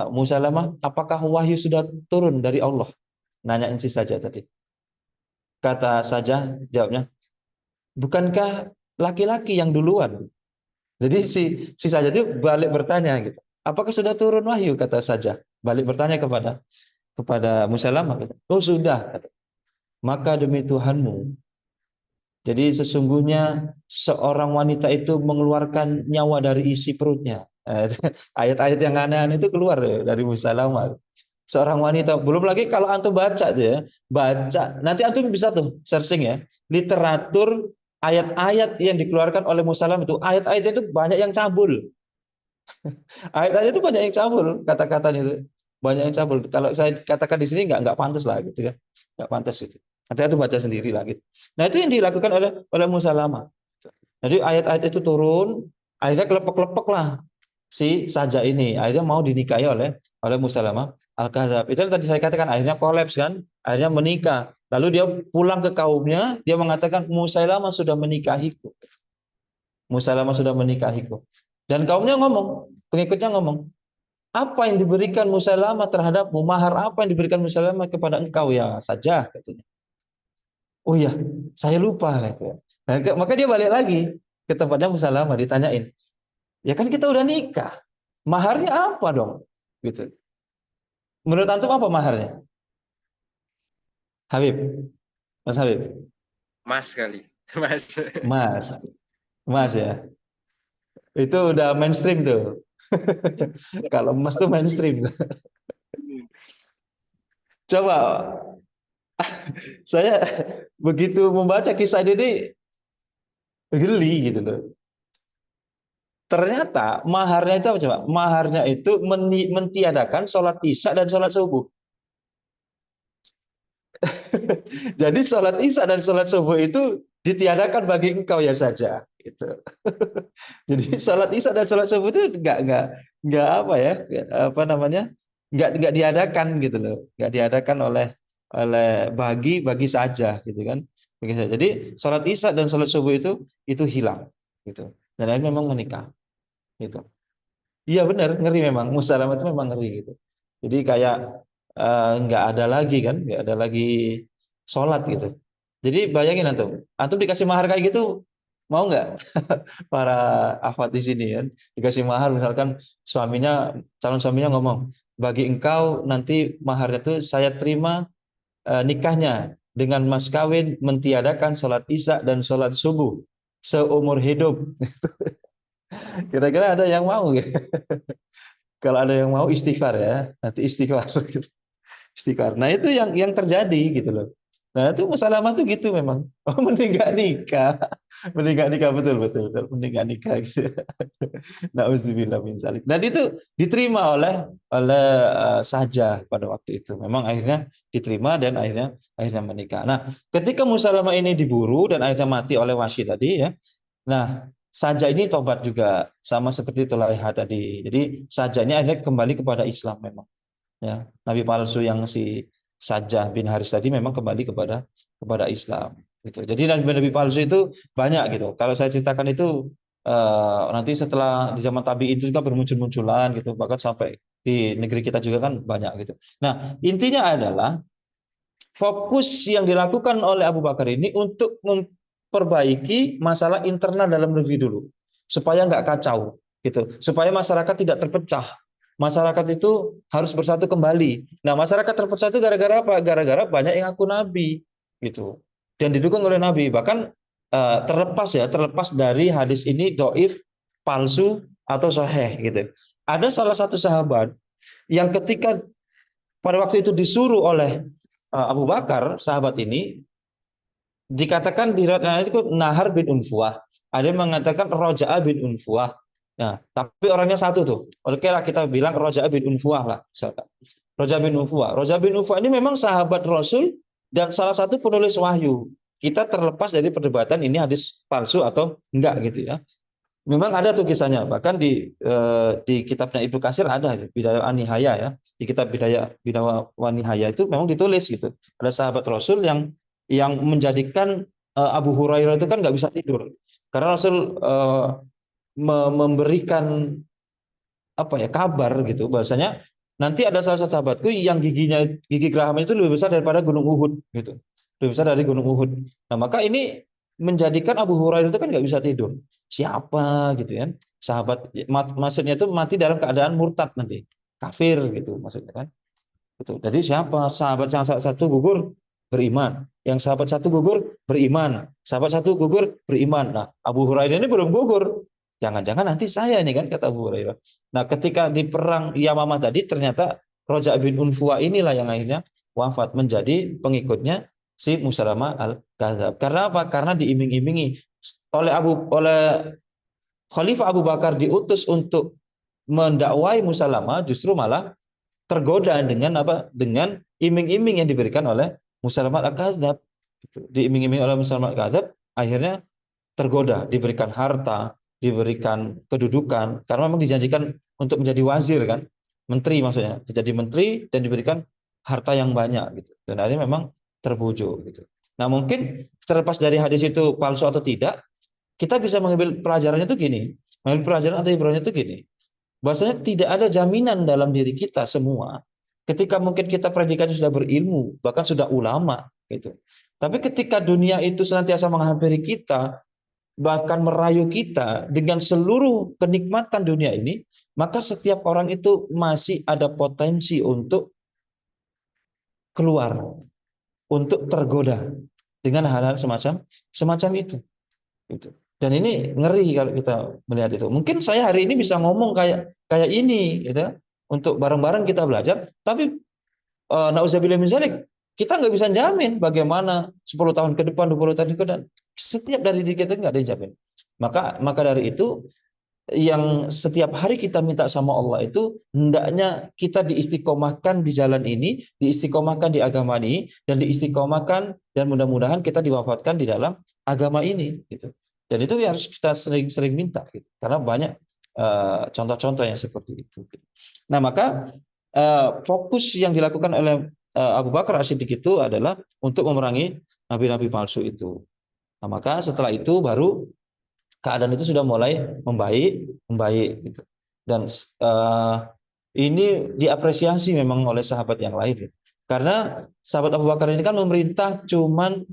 Musalamah, apakah wahyu sudah turun dari Allah? Nanyain si Sajah tadi. Kata Sajah, jawabnya, bukankah laki-laki yang duluan? Jadi si Sajah itu balik bertanya gitu. Apakah sudah turun wahyu? Kata Sajah. Balik bertanya kepada Musalamah. Gitu. Oh sudah. Kata. Maka demi Tuhanmu. Jadi sesungguhnya seorang wanita itu mengeluarkan nyawa dari isi perutnya. Ayat-ayat yang aneh-aneh itu keluar dari Musalamah. Seorang wanita, belum lagi kalau antum baca tuh ya, baca nanti antum bisa tuh searching ya, literatur ayat-ayat yang dikeluarkan oleh Musalam itu ayat-ayat itu banyak yang cabul. Ayat-ayat itu banyak yang cabul, kata-katanya itu banyak yang cabul. Kalau saya katakan di sini nggak pantas lah gitu ya, nggak pantas gitu. Nanti itu baca sendiri lah gitu. Nah itu yang dilakukan oleh Musalamah. Jadi ayat-ayat itu turun, akhirnya kelepek-kelepek lah si Saja ini. Akhirnya mau dinikahi oleh Musalamah Al-Kadzab. Itu yang tadi saya katakan akhirnya kolaps kan, akhirnya menikah. Lalu dia pulang ke kaumnya, dia mengatakan Musalamah sudah menikahiku. Musalamah sudah menikahiku. Dan kaumnya ngomong, pengikutnya ngomong, apa yang diberikan Musalamah terhadapmu? Mahar apa yang diberikan Musalamah kepada engkau ya Saja katanya. Oh iya, saya lupa gitu. Nah, maka dia balik lagi ke tempatnya Musalamah ditanyain. Ya kan kita udah nikah. Maharnya apa dong? Gitu. Menurut antum apa maharnya? Habib, Mas Habib. Mas kali. Mas. Mas, Mas ya. Itu udah mainstream tuh. Kalau emas tuh mainstream. Coba saya begitu membaca kisah ini geli gitu loh. Ternyata maharnya itu apa coba? Maharnya itu mentiadakan sholat isya dan sholat subuh. Jadi sholat isya dan sholat subuh itu ditiadakan bagi engkau ya saja. Gitu. Jadi sholat isya dan sholat subuh itu nggak apa ya, apa namanya, nggak diadakan gitu loh, nggak diadakan oleh bagi saja gitu kan. Bagi saja. Jadi sholat isya dan sholat subuh itu hilang gitu. Dan akhirnya memang menikah gitu. Iya benar, ngeri memang. Musalamah itu memang ngeri gitu. Jadi kayak nggak ada lagi kan, nggak ada lagi sholat gitu. Jadi bayangin antum dikasih mahar kayak gitu, mau nggak? Para akhwat di sini kan, dikasih mahar misalkan calon suaminya ngomong, bagi engkau nanti maharnya itu saya terima nikahnya dengan mas kawin mentiadakan sholat isya dan sholat subuh seumur hidup. Kira-kira ada yang mau gitu? Kalau ada yang mau istighfar ya, nanti istighfar. Istighfar. Nah itu yang terjadi gitu loh. Nah itu Musalamah tuh gitu memang. Oh mending gak nikah, mending gak nikah betul betul betul, mending gak nikah gitu. Nauzubillah min dzalik. Dan itu diterima oleh Sajah pada waktu itu. Memang akhirnya diterima dan akhirnya menikah. Nah ketika Musalamah ini diburu dan akhirnya mati oleh Wahsy tadi ya. Nah Sajah ini tobat juga sama seperti Tulaiha tadi. Jadi Sajah ini akhirnya kembali kepada Islam memang. Ya, nabi palsu yang si Sajjah bin Haris tadi memang kembali kepada Islam gitu. Jadi nabi-nabi palsu itu banyak gitu. Kalau saya ceritakan itu nanti setelah di zaman tabi'in itu juga bermunculan gitu, bahkan sampai di negeri kita juga kan banyak gitu. Nah, intinya adalah fokus yang dilakukan oleh Abu Bakar ini untuk memperbaiki masalah internal dalam negeri dulu, supaya nggak kacau, gitu, supaya masyarakat tidak terpecah. Masyarakat itu harus bersatu kembali. Nah, masyarakat terpecah itu gara-gara apa? Gara-gara banyak yang ngaku nabi, gitu, dan didukung oleh nabi. Bahkan terlepas dari hadis ini doif, palsu atau sahih, gitu. Ada salah satu sahabat yang ketika pada waktu itu disuruh oleh Abu Bakar, sahabat ini, dikatakan di riwayat itu Nahar bin Unfuah. Ada yang mengatakan Roja'a bin Unfuah. Nah, tapi orangnya satu tuh. Oke lah kita bilang Roja'a bin Unfuah lah. Roja'a bin Unfuah. Roja'a bin Unfuah ini memang sahabat Rasul dan salah satu penulis wahyu. Kita terlepas dari perdebatan ini hadis palsu atau enggak gitu ya. Memang ada tuh kisahnya, bahkan di kitabnya Ibnu Katsir ada Bidayah wan Nihaya ya. Di kitab Bidayah wan Nihaya itu memang ditulis gitu. Ada sahabat Rasul yang menjadikan Abu Hurairah itu kan nggak bisa tidur. Karena Rasul memberikan apa ya kabar gitu bahwasanya nanti ada salah satu sahabatku yang gigi geraham itu lebih besar daripada Gunung Uhud gitu. Lebih besar dari Gunung Uhud. Nah, maka ini menjadikan Abu Hurairah itu kan nggak bisa tidur. Siapa gitu ya? Sahabat maksudnya itu mati dalam keadaan murtad nanti. Kafir gitu maksudnya kan. Gitu. Jadi siapa sahabat yang satu gugur beriman, yang sahabat satu gugur beriman, sahabat satu gugur beriman. Nah, Abu Hurairah ini belum gugur. Jangan-jangan nanti saya ini kan kata Abu Hurairah. Nah, ketika di perang Yamamah tadi ternyata Roja' bin Unfuwa inilah yang akhirnya wafat menjadi pengikutnya si Musalamah al-Kadzab. Karena apa? Karena diiming-imingi oleh Khalifah Abu Bakar diutus untuk mendakwai Musalamah, justru malah tergoda dengan apa? Dengan iming-iming yang diberikan oleh Musalamah al-Kadzab. Diiming-iming oleh Musalamah al-Kadzab, akhirnya tergoda, diberikan harta, diberikan kedudukan, karena memang dijanjikan untuk menjadi wazir kan, menteri maksudnya, menjadi menteri dan diberikan harta yang banyak gitu. Dan akhirnya memang terbujuk gitu. Nah, mungkin terlepas dari hadis itu palsu atau tidak, kita bisa mengambil pelajarannya itu gini. Mengambil pelajaran atau ibrahnya itu gini. Bahwasanya tidak ada jaminan dalam diri kita semua. Ketika mungkin kita predikatnya sudah berilmu, bahkan sudah ulama gitu. Tapi ketika dunia itu senantiasa menghampiri kita, bahkan merayu kita dengan seluruh kenikmatan dunia ini, maka setiap orang itu masih ada potensi untuk keluar, untuk tergoda dengan hal-hal semacam itu. Gitu. Dan ini ngeri kalau kita melihat itu. Mungkin saya hari ini bisa ngomong kayak ini, gitu, untuk bareng-bareng kita belajar. Tapi nauzubillah min dzalik, kita nggak bisa jamin bagaimana 10 tahun ke depan, 20 tahun ke depan. Setiap dari diri kita nggak ada yang jamin. Maka dari itu yang setiap hari kita minta sama Allah itu hendaknya kita diistiqomahkan di jalan ini, diistiqomahkan di agama ini, dan diistiqomahkan dan mudah-mudahan kita diwafatkan di dalam agama ini gitu. Dan itu harus kita sering-sering minta gitu. Karena banyak contoh-contoh yang seperti itu gitu. Nah, maka fokus yang dilakukan oleh Abu Bakar As-Siddiq itu adalah untuk memerangi nabi-nabi palsu itu. Nah, maka setelah itu baru keadaan itu sudah mulai membaik gitu. Dan ini diapresiasi memang oleh sahabat yang lain. Karena sahabat Abu Bakar ini kan memerintah cuman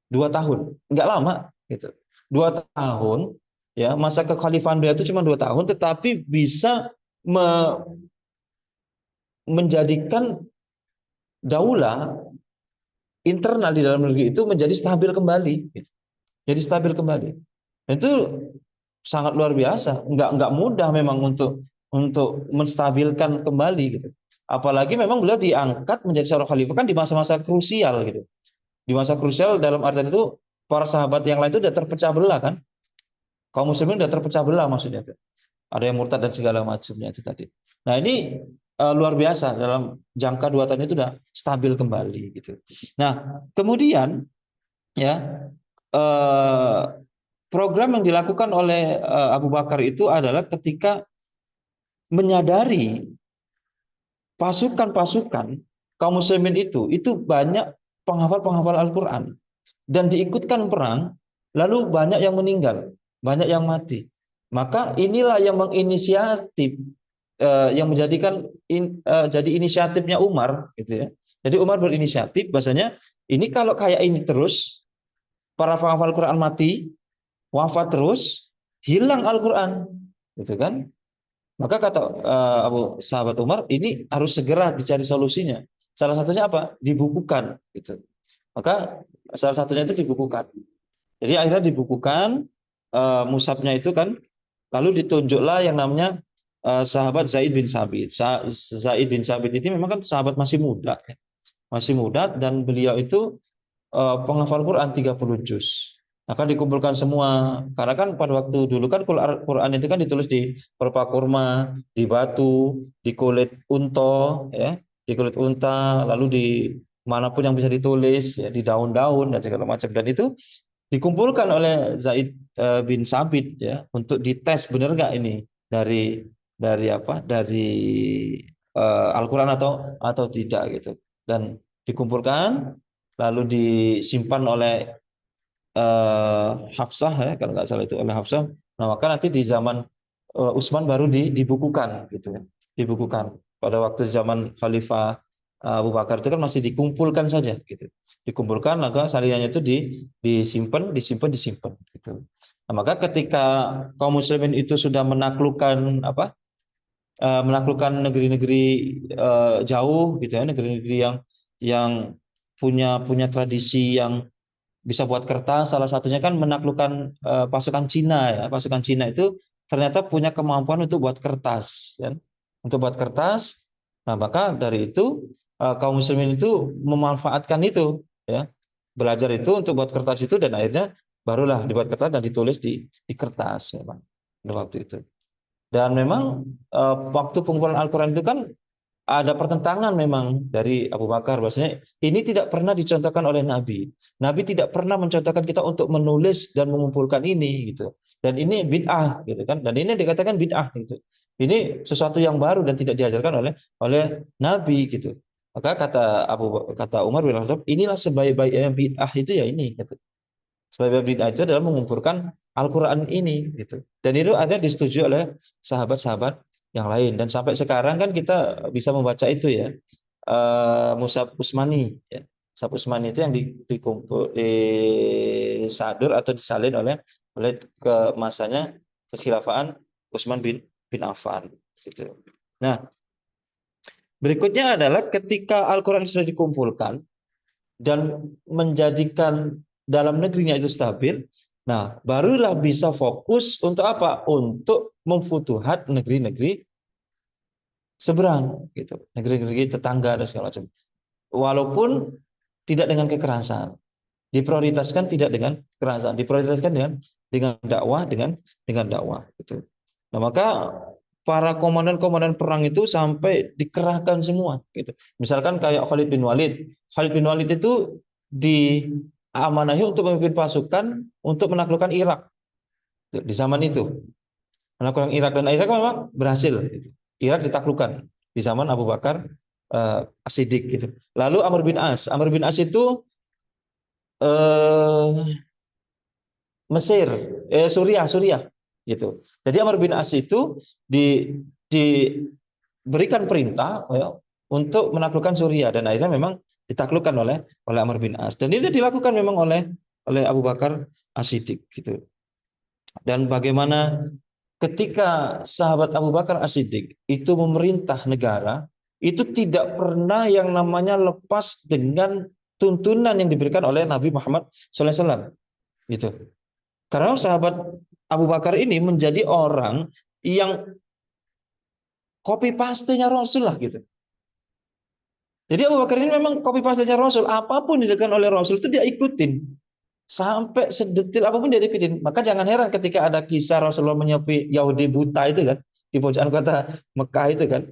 2 tahun, nggak lama gitu. 2 tahun ya, masa kekhalifahan beliau itu cuma 2 tahun, tetapi bisa menjadikan daulah internal di dalam negeri itu menjadi stabil kembali gitu. Jadi stabil kembali. Dan itu sangat luar biasa, nggak mudah memang untuk menstabilkan kembali gitu. Apalagi memang beliau diangkat menjadi seorang khalifah kan di masa-masa krusial gitu. Di masa krusial dalam artian itu para sahabat yang lain itu sudah terpecah belah kan. Kaum muslimin sudah terpecah belah maksudnya. Ada yang murtad dan segala macamnya itu tadi. Nah, ini luar biasa dalam jangka 2 tahun itu sudah stabil kembali gitu. Nah, kemudian ya program yang dilakukan oleh Abu Bakar itu adalah ketika menyadari pasukan-pasukan kaum muslimin itu banyak penghafal-penghafal Al-Quran dan diikutkan perang, lalu banyak yang meninggal, banyak yang mati. Maka inilah yang menginisiatif, yang menjadikan jadi inisiatifnya Umar, gitu ya. Jadi Umar berinisiatif, bahasanya ini kalau kayak ini terus, para penghafal Quran mati, wafat terus, hilang Al-Quran, gitu kan? Maka kata sahabat Umar, ini harus segera dicari solusinya. Salah satunya apa? Dibukukan, gitu. Maka salah satunya itu dibukukan. Jadi akhirnya dibukukan mushafnya itu kan, lalu ditunjuklah yang namanya sahabat Zaid bin Sabit. Zaid bin Sabit ini memang kan sahabat masih muda, ya. Masih muda, dan beliau itu penghafal Quran 30 juz. Maka dikumpulkan semua. Karena kan pada waktu dulu kan Quran itu kan ditulis di pelepah kurma, di batu, di kulit unta, ya, di kulit unta, lalu di manapun yang bisa ditulis, ya, di daun-daun dan segala macam. Dan itu dikumpulkan oleh Zaid bin Sabit, ya, untuk dites benar nggak ini dari apa? Dari Al-Quran atau tidak, gitu. Dan dikumpulkan lalu disimpan oleh Hafsah, ya, kalau nggak salah itu oleh Hafsah. Nah, maka nanti di zaman Utsman baru dibukukan, gitu ya. Dibukukan. Pada waktu zaman Khalifah Abu Bakar itu kan masih dikumpulkan saja, gitu. Dikumpulkan, maka salinannya itu disimpan, gitu. Nah, maka ketika kaum muslimin itu sudah menaklukkan menaklukkan negeri-negeri jauh, gitu ya, negeri-negeri yang punya tradisi yang bisa buat kertas. Salah satunya kan menaklukkan pasukan Cina, ya. Pasukan Cina itu ternyata punya kemampuan untuk buat kertas, ya. Untuk buat kertas. Nah, maka dari itu kaum muslimin itu memanfaatkan itu, ya. Belajar itu untuk buat kertas itu, dan akhirnya barulah dibuat kertas dan ditulis di kertas, memang pada waktu itu. Dan memang waktu pengumpulan Al-Quran itu kan ada pertentangan memang dari Abu Bakar, bahwasanya ini tidak pernah dicontohkan oleh Nabi. Nabi tidak pernah mencontohkan kita untuk menulis dan mengumpulkan ini, gitu. Dan ini bid'ah, gitu kan. Dan ini dikatakan bid'ah, gitu. Ini sesuatu yang baru dan tidak diajarkan oleh Nabi, gitu. Maka kata Umar bin Khattab, inilah sebaik-baiknya bid'ah itu, ya ini, gitu. Sebaik bid'ah itu adalah mengumpulkan Al-Quran ini, gitu. Dan itu ada disetujui oleh sahabat-sahabat yang lain. Dan sampai sekarang kan kita bisa membaca itu, ya, Mushaf Utsmani, ya. Mushaf Utsmani itu yang dikumpul, disadur atau disalin oleh ke masanya kekhilafaan Utsman bin Affan, gitu. Nah, berikutnya adalah ketika Al-Quran sudah dikumpulkan dan menjadikan dalam negerinya itu stabil, nah barulah bisa fokus untuk apa? Untuk memfutuhat negeri-negeri seberang, gitu, negeri-negeri tetangga dan segala macam. Walaupun tidak dengan kekerasan, diprioritaskan tidak dengan kekerasan, diprioritaskan dengan dakwah, dengan dakwah, gitu. Nah, maka para komandan-komandan perang itu sampai dikerahkan semua, gitu. Misalkan kayak Khalid bin Walid. Khalid bin Walid itu diamanahi untuk memimpin pasukan untuk menaklukkan Irak, gitu, di zaman itu. Menaklukkan Irak, dan Irak memang berhasil, gitu. Irak ditaklukkan di zaman Abu Bakar As-Siddiq, gitu. Lalu Amr bin As itu Mesir, Suriah, gitu. Jadi Amr bin As itu diberikan perintah, ya, untuk menaklukkan Suriah, dan akhirnya memang ditaklukkan oleh Amr bin As, dan itu dilakukan memang oleh Abu Bakar As-Siddiq, gitu. Dan bagaimana ketika sahabat Abu Bakar As-Siddiq itu memerintah negara, itu tidak pernah yang namanya lepas dengan tuntunan yang diberikan oleh Nabi Muhammad SAW, gitu. Karena sahabat Abu Bakar ini menjadi orang yang copy paste-nya Rasul lah, gitu. Jadi Abu Bakar ini memang copy paste-nya Rasul. Apapun dilakukan oleh Rasul itu dia ikutin. Sampai sedetil apapun dia ikutin. Maka jangan heran ketika ada kisah Rasulullah menyepi Yahudi buta itu kan, di pojokan kota Mekah itu kan.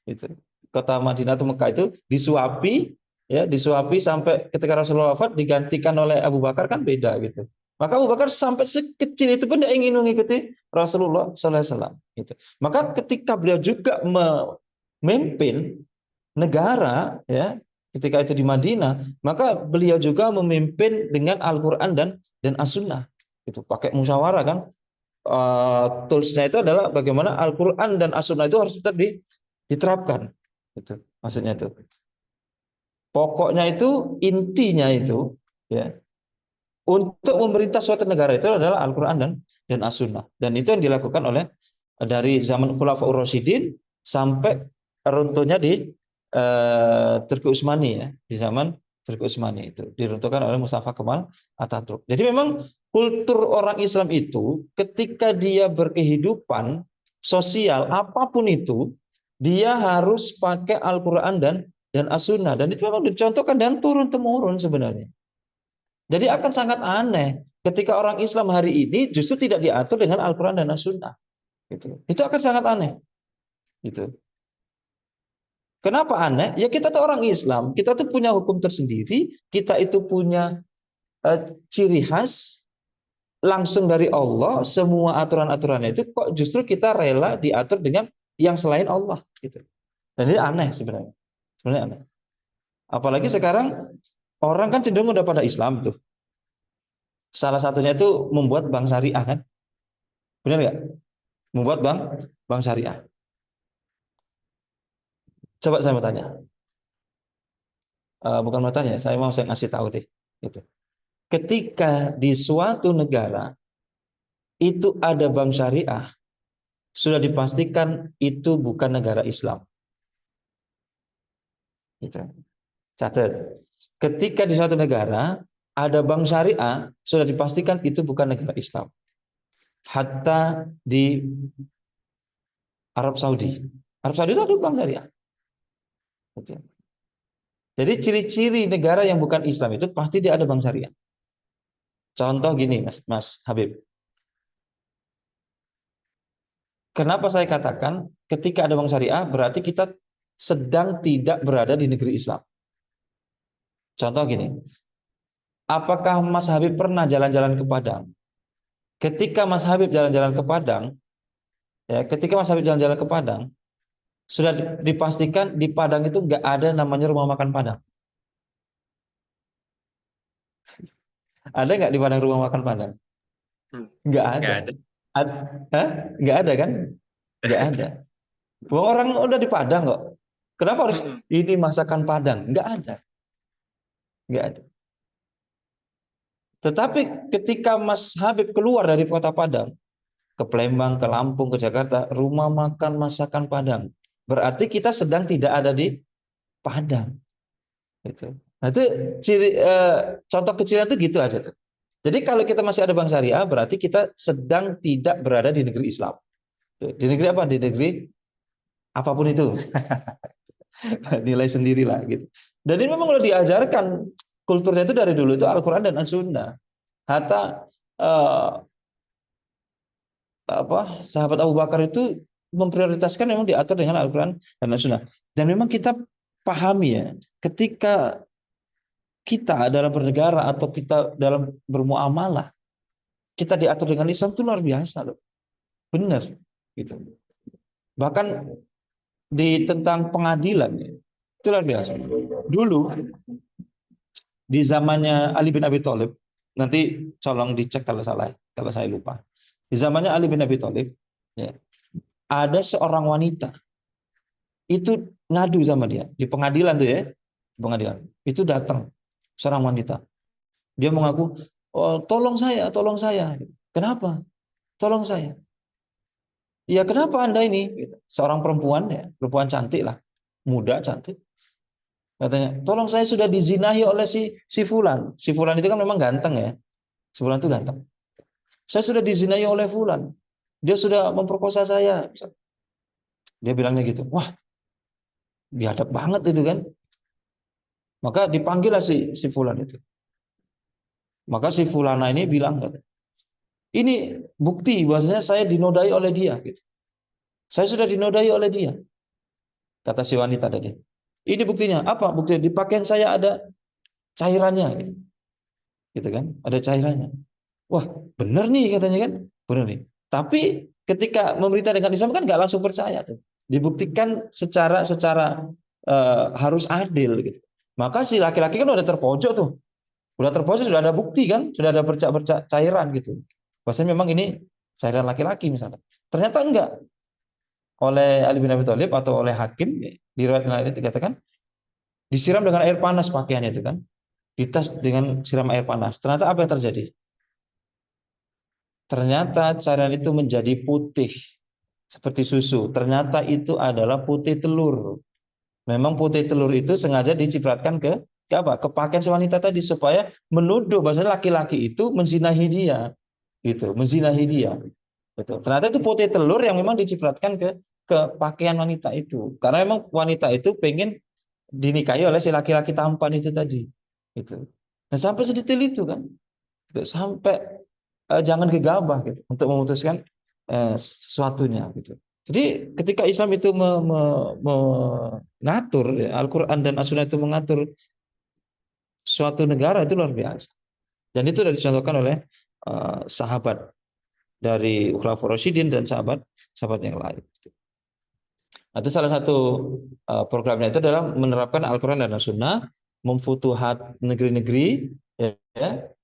Itu. Kota Madinah atau Mekah itu disuapi, ya, disuapi sampai ketika Rasulullah wafat digantikan oleh Abu Bakar, kan beda, gitu. Maka Abu Bakar sampai sekecil itu pun dia ingin mengikuti Rasulullah SAW. Gitu. Maka ketika beliau juga memimpin negara, ya, ketika itu di Madinah, maka beliau juga memimpin dengan Al-Qur'an dan As-Sunnah. Itu pakai musyawarah kan. Toolsnya itu adalah bagaimana Al-Qur'an dan As-Sunnah itu harus tetap diterapkan. Itu maksudnya itu. Pokoknya itu intinya itu ya untuk memerintah suatu negara itu adalah Al-Qur'an dan As-Sunnah. Dan itu yang dilakukan oleh dari zaman Khulafaur Rasyidin sampai runtuhnya di Turki Utsmani ya, di zaman Turki Utsmani itu diruntuhkan oleh Mustafa Kemal Atatürk. Jadi memang kultur orang Islam itu ketika dia berkehidupan sosial apapun itu dia harus pakai Al-Qur'an dan As-Sunnah, dan itu memang dicontohkan dan turun temurun sebenarnya. Jadi akan sangat aneh ketika orang Islam hari ini justru tidak diatur dengan Al-Qur'an dan As-Sunnah. Gitu. Itu akan sangat aneh. Gitu. Kenapa aneh? Ya kita tuh orang Islam, kita tuh punya hukum tersendiri, kita itu punya ciri khas langsung dari Allah, semua aturan-aturannya itu kok justru kita rela diatur dengan yang selain Allah. Gitu. Dan ini aneh sebenarnya. Sebenarnya aneh. Apalagi sekarang orang kan cenderung udah pada Islam tuh. Salah satunya itu membuat bank syariah kan. Benar nggak? Membuat bank syariah. Coba saya mau tanya. Bukan mau tanya, saya ngasih tahu deh. Gitu. Ketika di suatu negara itu ada bank syariah, sudah dipastikan itu bukan negara Islam. Gitu. Catat. Ketika di suatu negara ada bank syariah, sudah dipastikan itu bukan negara Islam. Hatta di Arab Saudi. Arab Saudi itu ada bank syariah. Gitu. Jadi ciri-ciri negara yang bukan Islam itu pasti dia ada bank syariah. Contoh gini, Mas Habib. Kenapa saya katakan ketika ada bank syariah berarti kita sedang tidak berada di negeri Islam. Contoh gini, apakah Mas Habib pernah jalan-jalan ke Padang? Ketika Mas Habib jalan-jalan ke Padang, sudah dipastikan di Padang itu nggak ada namanya rumah makan Padang. Ada nggak di Padang rumah makan Padang? Nggak ada. Nggak ada. Hah? Nggak ada kan? Nggak ada. Orang udah di Padang kok. Kenapa harus ini masakan Padang? Nggak ada. Nggak ada. Tetapi ketika Mas Habib keluar dari kota Padang, ke Palembang, ke Lampung, ke Jakarta, rumah makan masakan Padang. Berarti kita sedang tidak ada di Padang. Gitu. Nah, itu contoh kecilnya itu gitu aja tuh. Jadi kalau kita masih ada bank syariah, berarti kita sedang tidak berada di negeri Islam. Di negeri apa? Di negeri apapun itu. Nilai sendirilah gitu. Dan ini memang udah diajarkan kulturnya itu dari dulu itu Al-Qur'an dan As-Sunnah. Hatta sahabat Abu Bakar itu memprioritaskan memang diatur dengan Al-Qur'an dan As-Sunnah. Dan memang kita pahami ya, ketika kita dalam bernegara atau kita dalam bermuamalah, kita diatur dengan Islam itu luar biasa loh. Benar gitu. Bahkan di tentang pengadilan itu luar biasa. Dulu di zamannya Ali bin Abi Thalib, nanti tolong dicek kalau salah, kalau saya lupa. Di zamannya Ali bin Abi Thalib, ya, ada seorang wanita itu ngadu sama dia di pengadilan tuh ya, pengadilan. Itu datang seorang wanita. Dia mengaku, oh, tolong saya. Kenapa? Tolong saya. Ya kenapa Anda ini? Seorang perempuan ya, perempuan cantik lah, muda cantik. Katanya, tolong saya sudah dizinahi oleh si Fulan. Si Fulan itu kan memang ganteng ya. Si Fulan itu ganteng. Saya sudah dizinahi oleh Fulan. Dia sudah memperkosa saya. Dia bilangnya gitu. Wah, biadab banget itu kan. Maka dipanggil lah si Fulan itu. Maka si Fulana ini bilang, ini bukti bahwasanya saya dinodai oleh dia. Gitu. Saya sudah dinodai oleh dia. Kata si wanita tadi. Ini buktinya. Apa buktinya? Di pakaian saya ada cairannya. Gitu kan? Ada cairannya. Wah, benar nih katanya kan. Benar nih. Tapi ketika memerintah dengan Islam kan nggak langsung percaya tuh. Dibuktikan secara harus adil gitu. Maka si laki-laki kan udah terpojok tuh. Udah terpojok, sudah ada bukti kan, sudah ada bercak-bercak cairan gitu. Bahwasanya memang ini cairan laki-laki misalnya. Ternyata enggak. Oleh Ali bin Abi Thalib atau oleh hakim di riwayat lain dikatakan disiram dengan air panas pakaiannya itu kan. Ditas dengan siram air panas. Ternyata apa yang terjadi? Ternyata cairan itu menjadi putih seperti susu. Ternyata itu adalah putih telur. Memang putih telur itu sengaja dicipratkan ke apa? Ke pakaian si wanita tadi supaya menuduh bahwa laki-laki itu menzinahi dia, gitu, menzinahi dia. Betul. Ternyata itu putih telur yang memang dicipratkan ke pakaian wanita itu. Karena memang wanita itu pengen dinikahi oleh si laki-laki tampan itu tadi. Gitu. Nah, sampai sedetail itu kan. Gitu. Sampai jangan gegabah gitu untuk memutuskan sesuatunya gitu. Jadi ketika Islam itu mengatur, ya, Al-Quran dan As-Sunnah itu mengatur suatu negara itu luar biasa. Dan itu sudah dicontohkan oleh sahabat dari Khulafaur Rasyidin dan sahabat yang lain. Nah, itu salah satu programnya itu adalah menerapkan Al-Quran dan As-Sunnah, memfutuhat negeri-negeri, ya,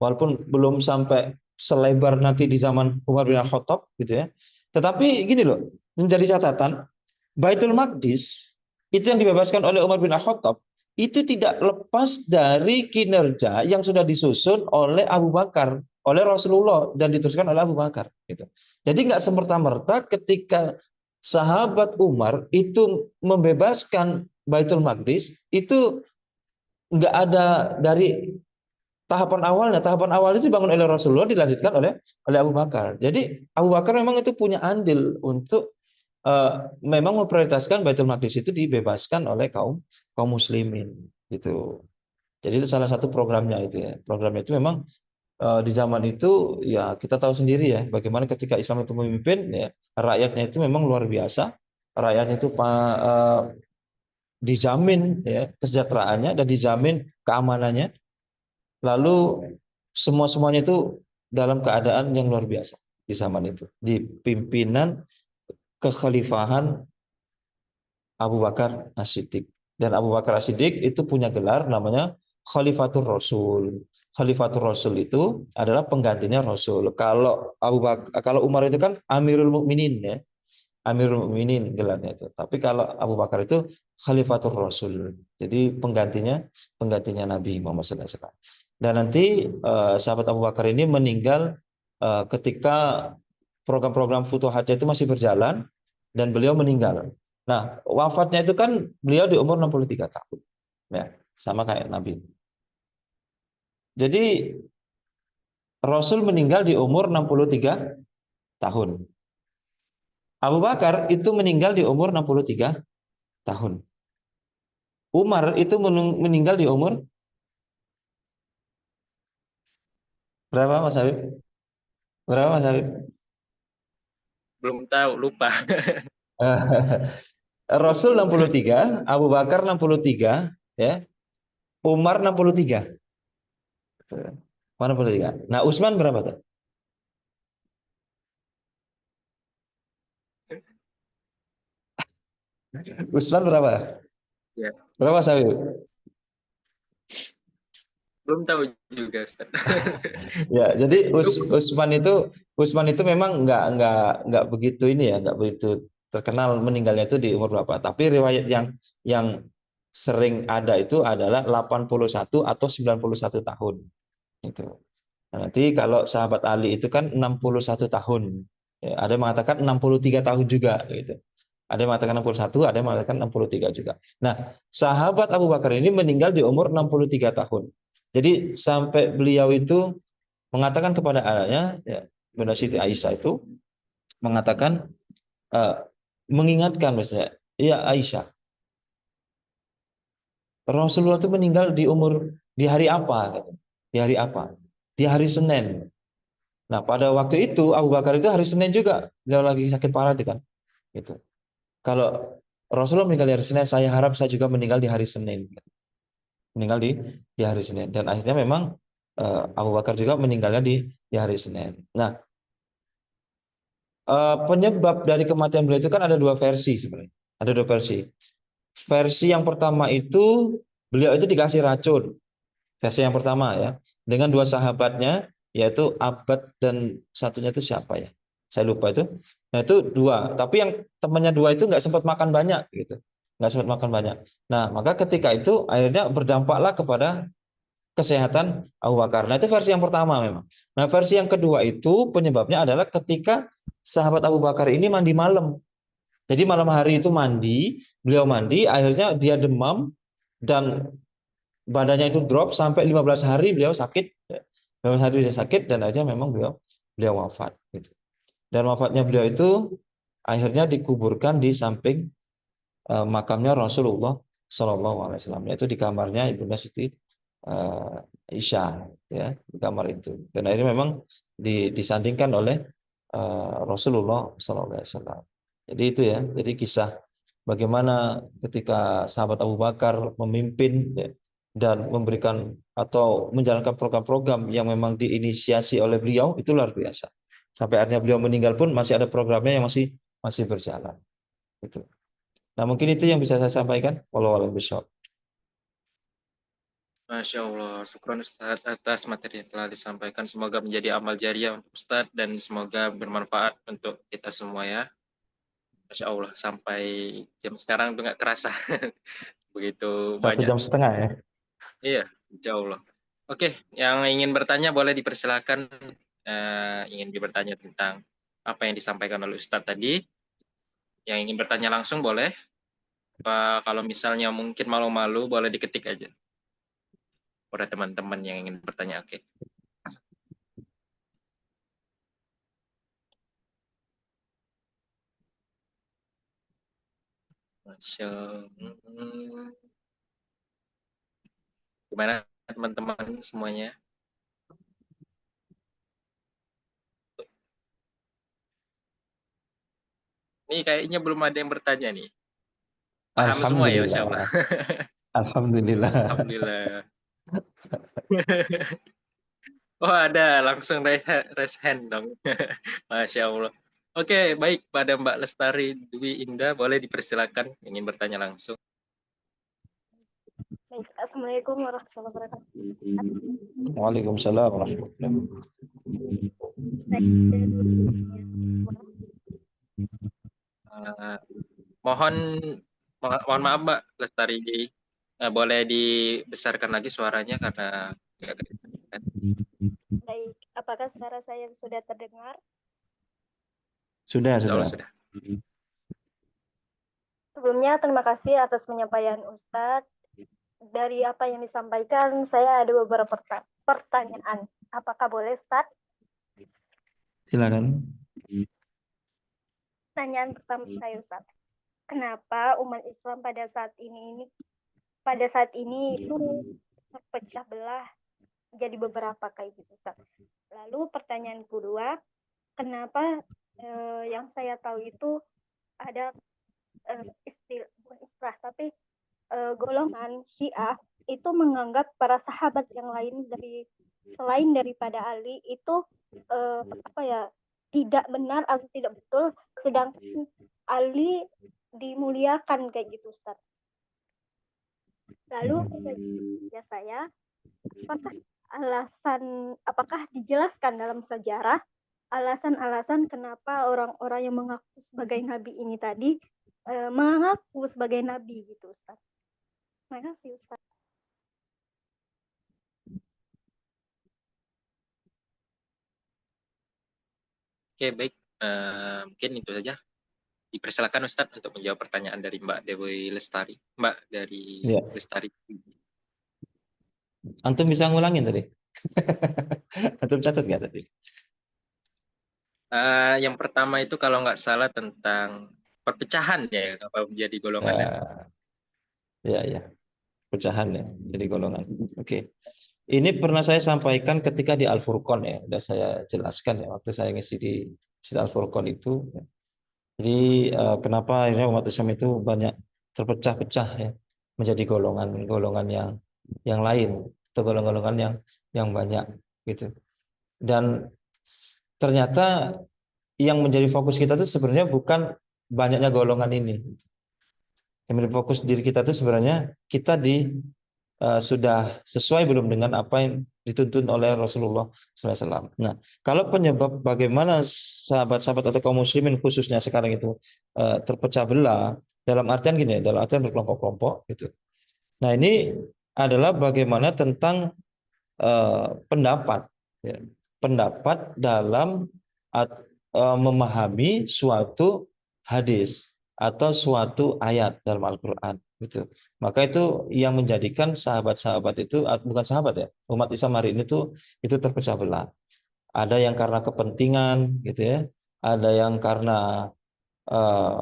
walaupun belum sampai selebar nanti di zaman Umar bin Khattab, gitu ya. Tetapi gini loh, menjadi catatan, Baitul Maqdis itu yang dibebaskan oleh Umar bin Khattab itu tidak lepas dari kinerja yang sudah disusun oleh Abu Bakar, oleh Rasulullah dan diteruskan oleh Abu Bakar. Gitu. Jadi nggak semerta-merta ketika sahabat Umar itu membebaskan Baitul Maqdis itu nggak ada dari tahapan awalnya. Tahapan awal itu dibangun oleh Rasulullah, dilanjutkan oleh Abu Bakar. Jadi Abu Bakar memang itu punya andil untuk memang memprioritaskan Baitul Maqdis itu dibebaskan oleh kaum kaum muslimin gitu. Jadi itu salah satu programnya itu ya. Programnya itu memang di zaman itu ya kita tahu sendiri ya bagaimana ketika Islam itu memimpin ya rakyatnya itu memang luar biasa. Rakyatnya itu dijamin ya kesejahteraannya dan dijamin keamanannya. Lalu semuanya itu dalam keadaan yang luar biasa di zaman itu. Di pimpinan kekhalifahan Abu Bakar As-Siddiq. Dan Abu Bakar As-Siddiq itu punya gelar namanya Khalifatul Rasul. Khalifatul Rasul itu adalah penggantinya Rasul. Kalau Umar itu kan Amirul Mukminin ya. Amirul Mukminin gelarnya itu. Tapi kalau Abu Bakar itu Khalifatul Rasul. Jadi penggantinya Nabi Muhammad SAW. Dan nanti sahabat Abu Bakar ini meninggal ketika program-program Futuhatnya itu masih berjalan dan beliau meninggal. Nah, wafatnya itu kan beliau di umur 63 tahun. Ya, sama kayak Nabi. Jadi Rasul meninggal di umur 63 tahun. Abu Bakar itu meninggal di umur 63 tahun. Umar itu meninggal di umur berapa Mas Habib? Berapa Mas Habib? Belum tahu, lupa. Rasul 63, Abu Bakar 63, ya. Umar 63. Mana 63. Nah, Utsman berapa tuh? Utsman berapa? Ya, Berapa Habib? belum tahu juga, Ustaz. Ya, jadi Utsman itu memang nggak begitu ini ya, nggak begitu terkenal meninggalnya itu di umur berapa. Tapi riwayat yang sering ada itu adalah 81 atau 91 tahun. Itu. Nah, nanti kalau sahabat Ali itu kan 61 tahun. Ya, ada yang mengatakan 63 tahun juga gitu. Ada yang mengatakan 61, ada yang mengatakan 63 juga. Nah, sahabat Abu Bakar ini meninggal di umur 63 tahun. Jadi sampai beliau itu mengatakan kepada anaknya, ya, Bunda Siti Aisyah itu mengatakan, mengingatkan misalnya, ya Aisyah, Rasulullah itu meninggal di hari apa? Di hari apa? Di hari Senin. Nah, pada waktu itu Abu Bakar itu hari Senin juga, beliau lagi sakit parah itu kan. Gitu. Kalau Rasulullah meninggal di hari Senin, saya harap saya juga meninggal di hari Senin. Meninggal di hari Senin. Dan akhirnya memang Abu Bakar juga meninggalnya di hari Senin. Nah, penyebab dari kematian beliau itu kan ada dua versi sebenarnya. Ada dua versi. Versi yang pertama itu beliau itu dikasih racun. Versi yang pertama ya, dengan dua sahabatnya, yaitu Abbad dan satunya itu siapa ya? Saya lupa itu. Nah itu dua, tapi yang temannya dua itu nggak sempat makan banyak gitu, nggak sempat makan banyak. Nah maka ketika itu akhirnya berdampaklah kepada kesehatan Abu Bakar. Nah itu versi yang pertama memang. Nah versi yang kedua itu penyebabnya adalah ketika sahabat Abu Bakar ini mandi malam. Jadi malam hari itu mandi, beliau mandi, akhirnya dia demam dan badannya itu drop sampai 15 hari beliau sakit. 15 hari dia sakit dan akhirnya memang beliau wafat gitu. Dan wafatnya beliau itu akhirnya dikuburkan di samping makamnya Rasulullah Shallallahu Alaihi Wasallam, yaitu di kamarnya Ibunda Siti Isya, ya, di kamar itu. Dan akhirnya memang disandingkan oleh Rasulullah Shallallahu Alaihi Wasallam. Jadi itu ya, jadi kisah bagaimana ketika sahabat Abu Bakar memimpin, ya, dan memberikan atau menjalankan program-program yang memang diinisiasi oleh beliau itu luar biasa. Sampai akhirnya beliau meninggal pun masih ada programnya yang masih berjalan. Gitu. Nah mungkin itu yang bisa saya sampaikan. Wallahu a'lam bishawab. Masya Allah, syukron Ustadz atas materi yang telah disampaikan. Semoga menjadi amal jariah untuk Ustadz dan semoga bermanfaat untuk kita semua ya. Masya Allah, sampai jam sekarang tuh nggak kerasa. Begitu 1,5 banyak. jam ya. Iya, Insya Allah. Oke, yang ingin bertanya boleh dipersilakan. Ingin bertanya tentang apa yang disampaikan oleh Ustadz tadi. Yang ingin bertanya langsung boleh. Kalau misalnya mungkin malu-malu boleh diketik aja. Oleh teman-teman yang ingin bertanya. Oke. Masya Gimana teman-teman semuanya? Ini kayaknya belum ada yang bertanya nih. Paham semua ya, Masya Allah. Alhamdulillah. Alhamdulillah. Alhamdulillah. Oh ada, langsung raise hand dong. Masya Allah. Oke, baik. Pada Mbak Lestari Dwi Indah, boleh dipersilakan ingin bertanya langsung. Baik, Assalamualaikum warahmatullahi wabarakatuh. Waalaikumsalam warahmatullahi Mohon maaf Mbak Lestari, boleh dibesarkan lagi suaranya karena nggak kedengaran. Baik, apakah suara saya sudah terdengar? Sudah. Sebelumnya terima kasih atas penyampaian Ustadz. Dari apa yang disampaikan, saya ada beberapa pertanyaan. Apakah boleh, Ustadz? Silakan. Pertanyaan pertama saya, Ustadz. Kenapa umat Islam pada saat ini itu terpecah belah jadi beberapa kayak gitu, Ustadz. Lalu pertanyaan kedua, kenapa yang saya tahu itu ada istilah tapi golongan Syiah itu menganggap para sahabat yang lain selain daripada Ali itu tidak benar atau tidak betul, sedangkan Ali dimuliakan kayak gitu, Ustaz. Lalu ya saya, apakah dijelaskan dalam sejarah alasan-alasan kenapa orang-orang yang mengaku sebagai nabi ini tadi mengaku sebagai nabi gitu, Ustaz. Terima kasih, Ustaz. Oke, baik. Mungkin itu saja. Dipersilakan Ustadz untuk menjawab pertanyaan dari Mbak Dewi Lestari. Mbak dari Lestari. Antum bisa ngulangin tadi? Antum catat nggak tadi? Yang pertama itu kalau nggak salah tentang perpecahan ya, apa menjadi golongan. Ya. Pecahan ya, jadi golongan. Oke. Ini pernah saya sampaikan ketika di Al-Furqan ya, sudah saya jelaskan ya waktu saya ngisi di Al-Furqan itu. Jadi kenapa akhirnya umat Islam itu banyak terpecah-pecah ya menjadi golongan-golongan yang lain atau golongan-golongan yang banyak gitu. Dan ternyata yang menjadi fokus kita itu sebenarnya bukan banyaknya golongan ini. Yang menjadi fokus diri kita itu sebenarnya kita sudah sesuai belum dengan apa yang dituntun oleh Rasulullah SAW. Nah, kalau penyebab bagaimana sahabat-sahabat atau kaum muslimin khususnya sekarang itu terpecah belah, dalam artian gini, dalam artian berkelompok-kelompok gitu. Nah, ini adalah bagaimana tentang pendapat, ya. Pendapat dalam memahami suatu hadis atau suatu ayat dalam Al-Quran gitu. Maka itu yang menjadikan sahabat-sahabat itu, bukan sahabat ya, umat Islam hari ini tuh itu terpecah belah. Ada yang karena kepentingan gitu ya, ada yang karena eh,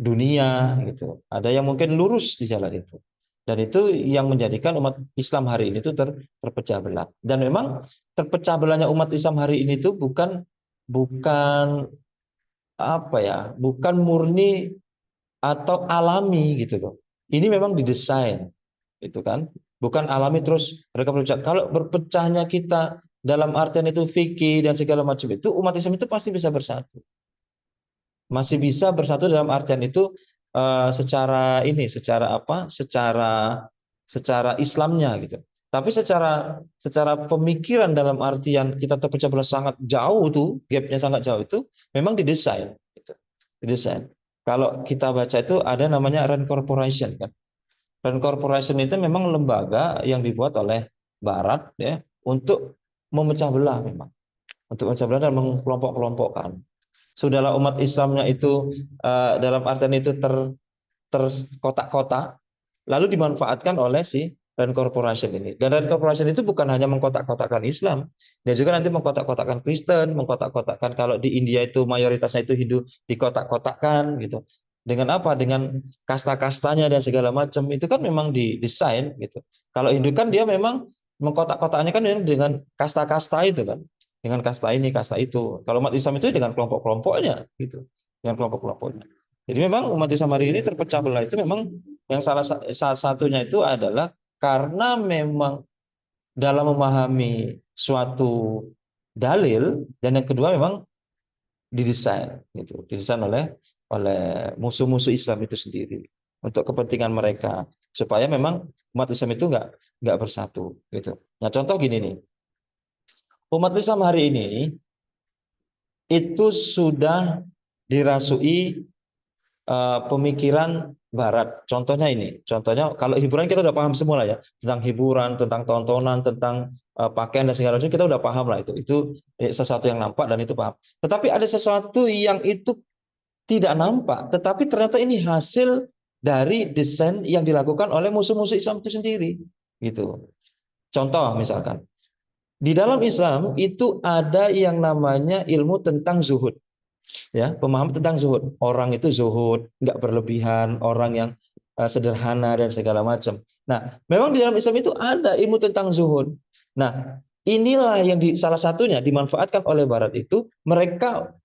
dunia gitu, ada yang mungkin lurus di jalan itu. Dan itu yang menjadikan umat Islam hari ini tuh terpecah belah. Dan memang terpecah belahnya umat Islam hari ini tuh bukan bukan apa ya, bukan murni atau alami gitu loh. Ini memang didesain, itu kan, bukan alami terus mereka berpecah. Kalau berpecahnya kita dalam artian itu fikih dan segala macam itu, umat Islam itu pasti bisa bersatu, masih bisa bersatu dalam artian itu secara ini, secara apa, secara Islamnya gitu. Tapi secara pemikiran dalam artian kita terpecah belah sangat jauh tuh, gapnya sangat jauh itu memang didesain. Gitu. Didesain. Kalau kita baca itu ada namanya Rand Corporation kan. Rand Corporation itu memang lembaga yang dibuat oleh Barat ya untuk memecah belah memang, untuk memecah belah dan mengkelompok-kelompokkan. Sudahlah umat Islamnya itu dalam artian itu terkotak-kotak, lalu dimanfaatkan oleh si Rand Corporation ini. Dan Rand Corporation itu bukan hanya mengkotak-kotakkan Islam, dia juga nanti mengkotak-kotakkan Kristen, mengkotak-kotakkan kalau di India itu mayoritasnya itu Hindu, dikotak-kotakkan gitu. Dengan apa? Dengan kasta-kastanya dan segala macam itu kan memang didesain gitu. Kalau Hindu kan dia memang mengkotak-kotaknya kan dengan kasta-kasta itu kan, dengan kasta ini, kasta itu. Kalau umat Islam itu dengan kelompok-kelompoknya gitu, dengan kelompok-kelompoknya. Jadi memang umat Islam hari ini terpecah belah itu memang yang salah satunya itu adalah karena memang dalam memahami suatu dalil, dan yang kedua memang didesain gitu, didesain oleh musuh-musuh Islam itu sendiri untuk kepentingan mereka supaya memang umat Islam itu nggak bersatu gitu. Nah, contoh gini nih. Umat Islam hari ini itu sudah dirasui pemikiran Barat. Contohnya ini, contohnya kalau hiburan kita udah paham semua lah ya, tentang hiburan, tentang tontonan, tentang pakaian dan segala macam kita udah paham lah itu sesuatu yang nampak dan itu paham. Tetapi ada sesuatu yang itu tidak nampak, tetapi ternyata ini hasil dari desain yang dilakukan oleh musuh-musuh Islam itu sendiri, gitu. Contoh misalkan, di dalam Islam itu ada yang namanya ilmu tentang zuhud. Ya, pemahaman tentang zuhud. Orang itu zuhud, nggak berlebihan, orang yang sederhana dan segala macam. Nah, memang di dalam Islam itu ada ilmu tentang zuhud. Nah, inilah yang salah satunya dimanfaatkan oleh Barat itu, mereka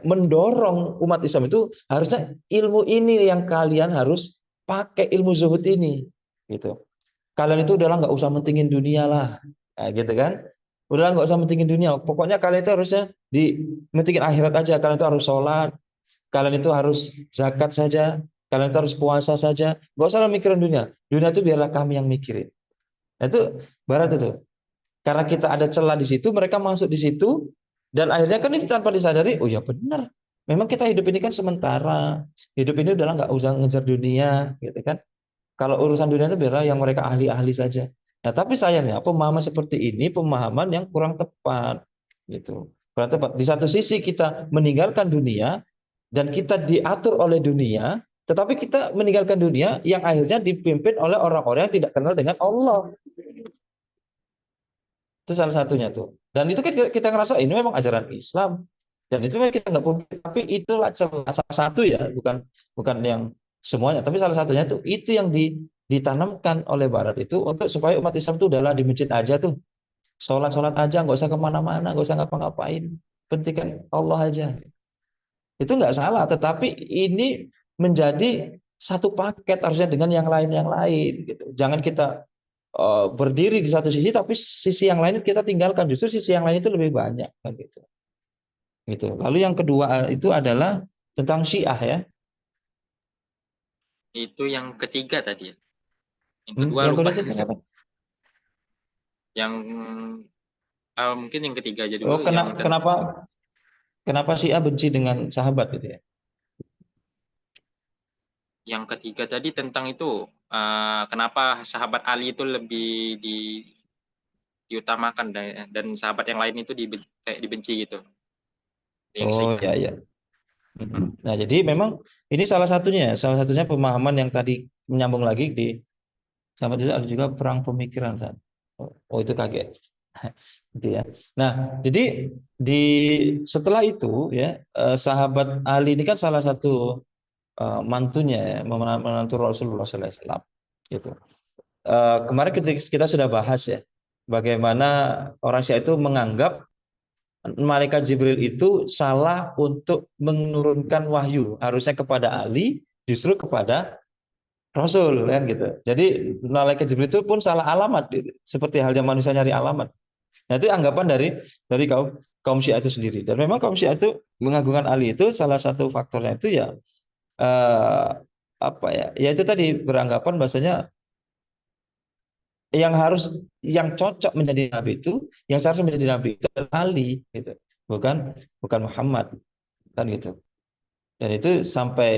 mendorong umat Islam itu harusnya ilmu ini yang kalian harus pakai, ilmu zuhud ini, gitu. Kalian itu udahlah nggak usah mentingin dunia lah, nah, gitu kan? Udahlah nggak usah mentingin dunia. Pokoknya kalian itu harusnya mentingin akhirat aja. Kalian itu harus sholat, kalian itu harus zakat saja, kalian itu harus puasa saja. Nggak usah mikirin dunia. Dunia itu biarlah kami yang mikirin. Nah, itu Barat itu. Karena kita ada celah di situ, mereka masuk di situ, dan akhirnya kan ini tanpa disadari, oh ya benar. Memang kita hidup ini kan sementara. Hidup ini udahlah nggak usah ngejar dunia, gitu kan? Kalau urusan dunia itu biarlah yang mereka ahli-ahli saja. Nah, tapi sayangnya pemahaman seperti ini pemahaman yang kurang tepat, gitu. Kurang tepat. Di satu sisi kita meninggalkan dunia dan kita diatur oleh dunia, tetapi kita meninggalkan dunia yang akhirnya dipimpin oleh orang-orang yang tidak kenal dengan Allah. Itu salah satunya tuh. Dan itu kan kita ngerasa ini memang ajaran Islam. Dan itu memang kita nggak boleh. Tapi itulah salah satu ya, bukan yang semuanya. Tapi salah satunya tuh itu yang ditanamkan oleh Barat itu untuk supaya umat Islam itu udahlah di masjid aja tuh. Sholat aja, nggak usah kemana-mana, nggak usah ngapa-ngapain. Pentingkan Allah aja. Itu nggak salah, tetapi ini menjadi satu paket harusnya dengan yang lain gitu. Jangan kita berdiri di satu sisi tapi sisi yang lain kita tinggalkan, justru sisi yang lain itu lebih banyak kan gitu. Gitu. Lalu yang kedua itu adalah tentang Syiah ya. Itu yang ketiga tadi ya. Yang kedua Yang lupa. kedua tadi apa? Yang mungkin yang ketiga aja Oh, dulu, yang kenapa si A benci dengan sahabat gitu ya? yang ketiga tadi tentang itu, kenapa sahabat Ali itu lebih diutamakan dan sahabat yang lain itu kayak dibenci gitu. Yang Oh seingat. ya ya. Nah, jadi memang ini salah satunya pemahaman yang tadi menyambung lagi di sahabat itu ada juga perang pemikiran kan. Oh, itu kaget. Gitu ya. Nah, jadi di setelah itu ya sahabat Ali ini kan salah satu mantunya ya, menantu Rasulullah SAW. Gitu. Kemarin kita sudah bahas ya bagaimana orang Syiah itu menganggap malaikat Jibril itu salah untuk menurunkan wahyu, harusnya kepada Ali, justru kepada Rasul kan gitu. Jadi malaikat Jibril itu pun salah alamat, gitu. Seperti halnya manusia nyari alamat. Nah, itu anggapan dari kaum kaum Syiah itu sendiri. Dan memang kaum Syiah itu mengagungkan Ali itu salah satu faktornya itu ya eh, apa ya? Ya itu tadi beranggapan bahasanya yang cocok menjadi nabi itu, yang seharusnya menjadi nabi itu adalah Ali gitu. Bukan Muhammad kan gitu. Dan itu sampai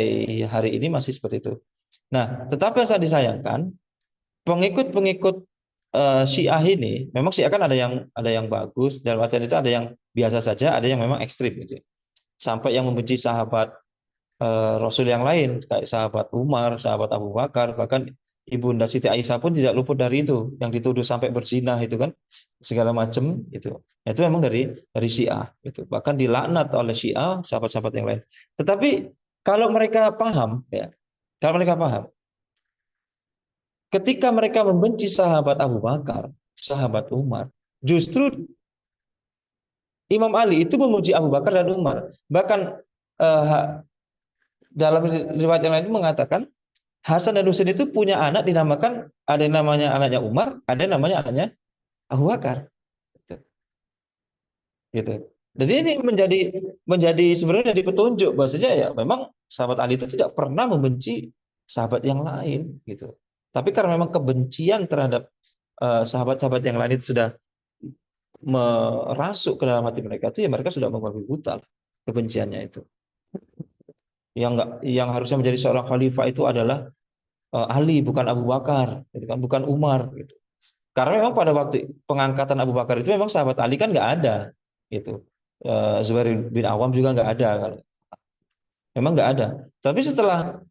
hari ini masih seperti itu. Nah, tetapi yang saya disayangkan, pengikut-pengikut Syiah ini, memang Syiah kan ada yang bagus, dalam artian itu ada yang biasa saja, ada yang memang ekstrim gitu. Sampai yang membenci sahabat Rasul yang lain, kayak sahabat Umar, sahabat Abu Bakar, bahkan Ibunda Siti Aisyah pun tidak luput dari itu, yang dituduh sampai berzina itu kan, segala macam itu. Nah, itu memang dari Syiah itu. Bahkan dilaknat oleh Syiah sahabat-sahabat yang lain. Tetapi kalau mereka paham ya, kalau mereka paham, ketika mereka membenci sahabat Abu Bakar, sahabat Umar, justru Imam Ali itu memuji Abu Bakar dan Umar. Bahkan eh, dalam riwayat yang lain itu mengatakan Hasan dan Husain itu punya anak dinamakan, ada yang namanya anaknya Umar, ada yang namanya anaknya Abu Bakar. Gitu. Jadi ini menjadi sebenarnya jadi petunjuk bahwasanya ya memang sahabat Ali itu tidak pernah membenci sahabat yang lain gitu. Tapi karena memang kebencian terhadap sahabat-sahabat yang lain itu sudah merasuk ke dalam hati mereka, itu ya mereka sudah membabi buta kebenciannya itu. Yang harusnya menjadi seorang khalifah itu adalah Ali, bukan Abu Bakar, gitu kan, bukan Umar gitu. Karena memang pada waktu pengangkatan Abu Bakar itu memang sahabat Ali kan nggak ada, gitu. Zubair bin Awam juga nggak ada, kan. Memang nggak ada. Tapi setelah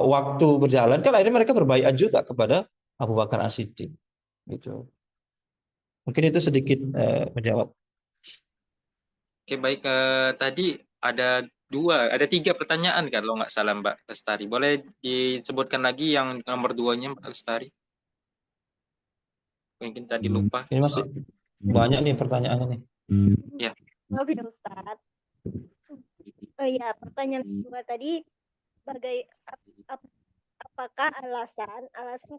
waktu berjalan kan akhirnya mereka berbaiat juga kepada Abu Bakar As-Siddiq, gitu. Mungkin itu sedikit menjawab. Oke, baik. Tadi ada tiga pertanyaan kalau nggak salah Mbak Lestari. Boleh disebutkan lagi yang nomor 2-nya Mbak Lestari? Mungkin tadi lupa. Ini masih banyak nih pertanyaannya nih. Ya. Maaf ya Ustadz. Oh iya, pertanyaan kedua tadi apakah alasan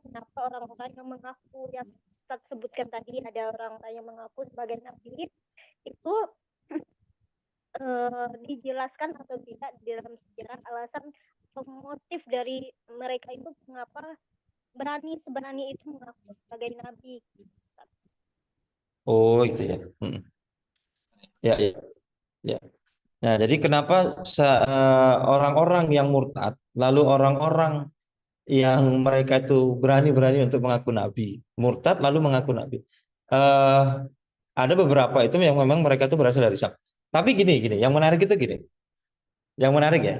kenapa orang-orang yang mengaku yang Ustadz sebutkan tadi ada orang-orang yang mengaku sebagai nabi itu dijelaskan atau tidak di dalam sejarah alasan motif dari mereka itu mengapa sebenarnya itu mengaku sebagai nabi. Oh, itu ya. Ya, ya, ya. Nah, jadi kenapa orang-orang yang murtad, lalu orang-orang yang mereka itu berani-berani untuk mengaku nabi, murtad lalu mengaku nabi. Eh, ada beberapa itu yang memang mereka itu berasal dari Syam. Tapi gini, yang menarik itu gini. Yang menarik ya,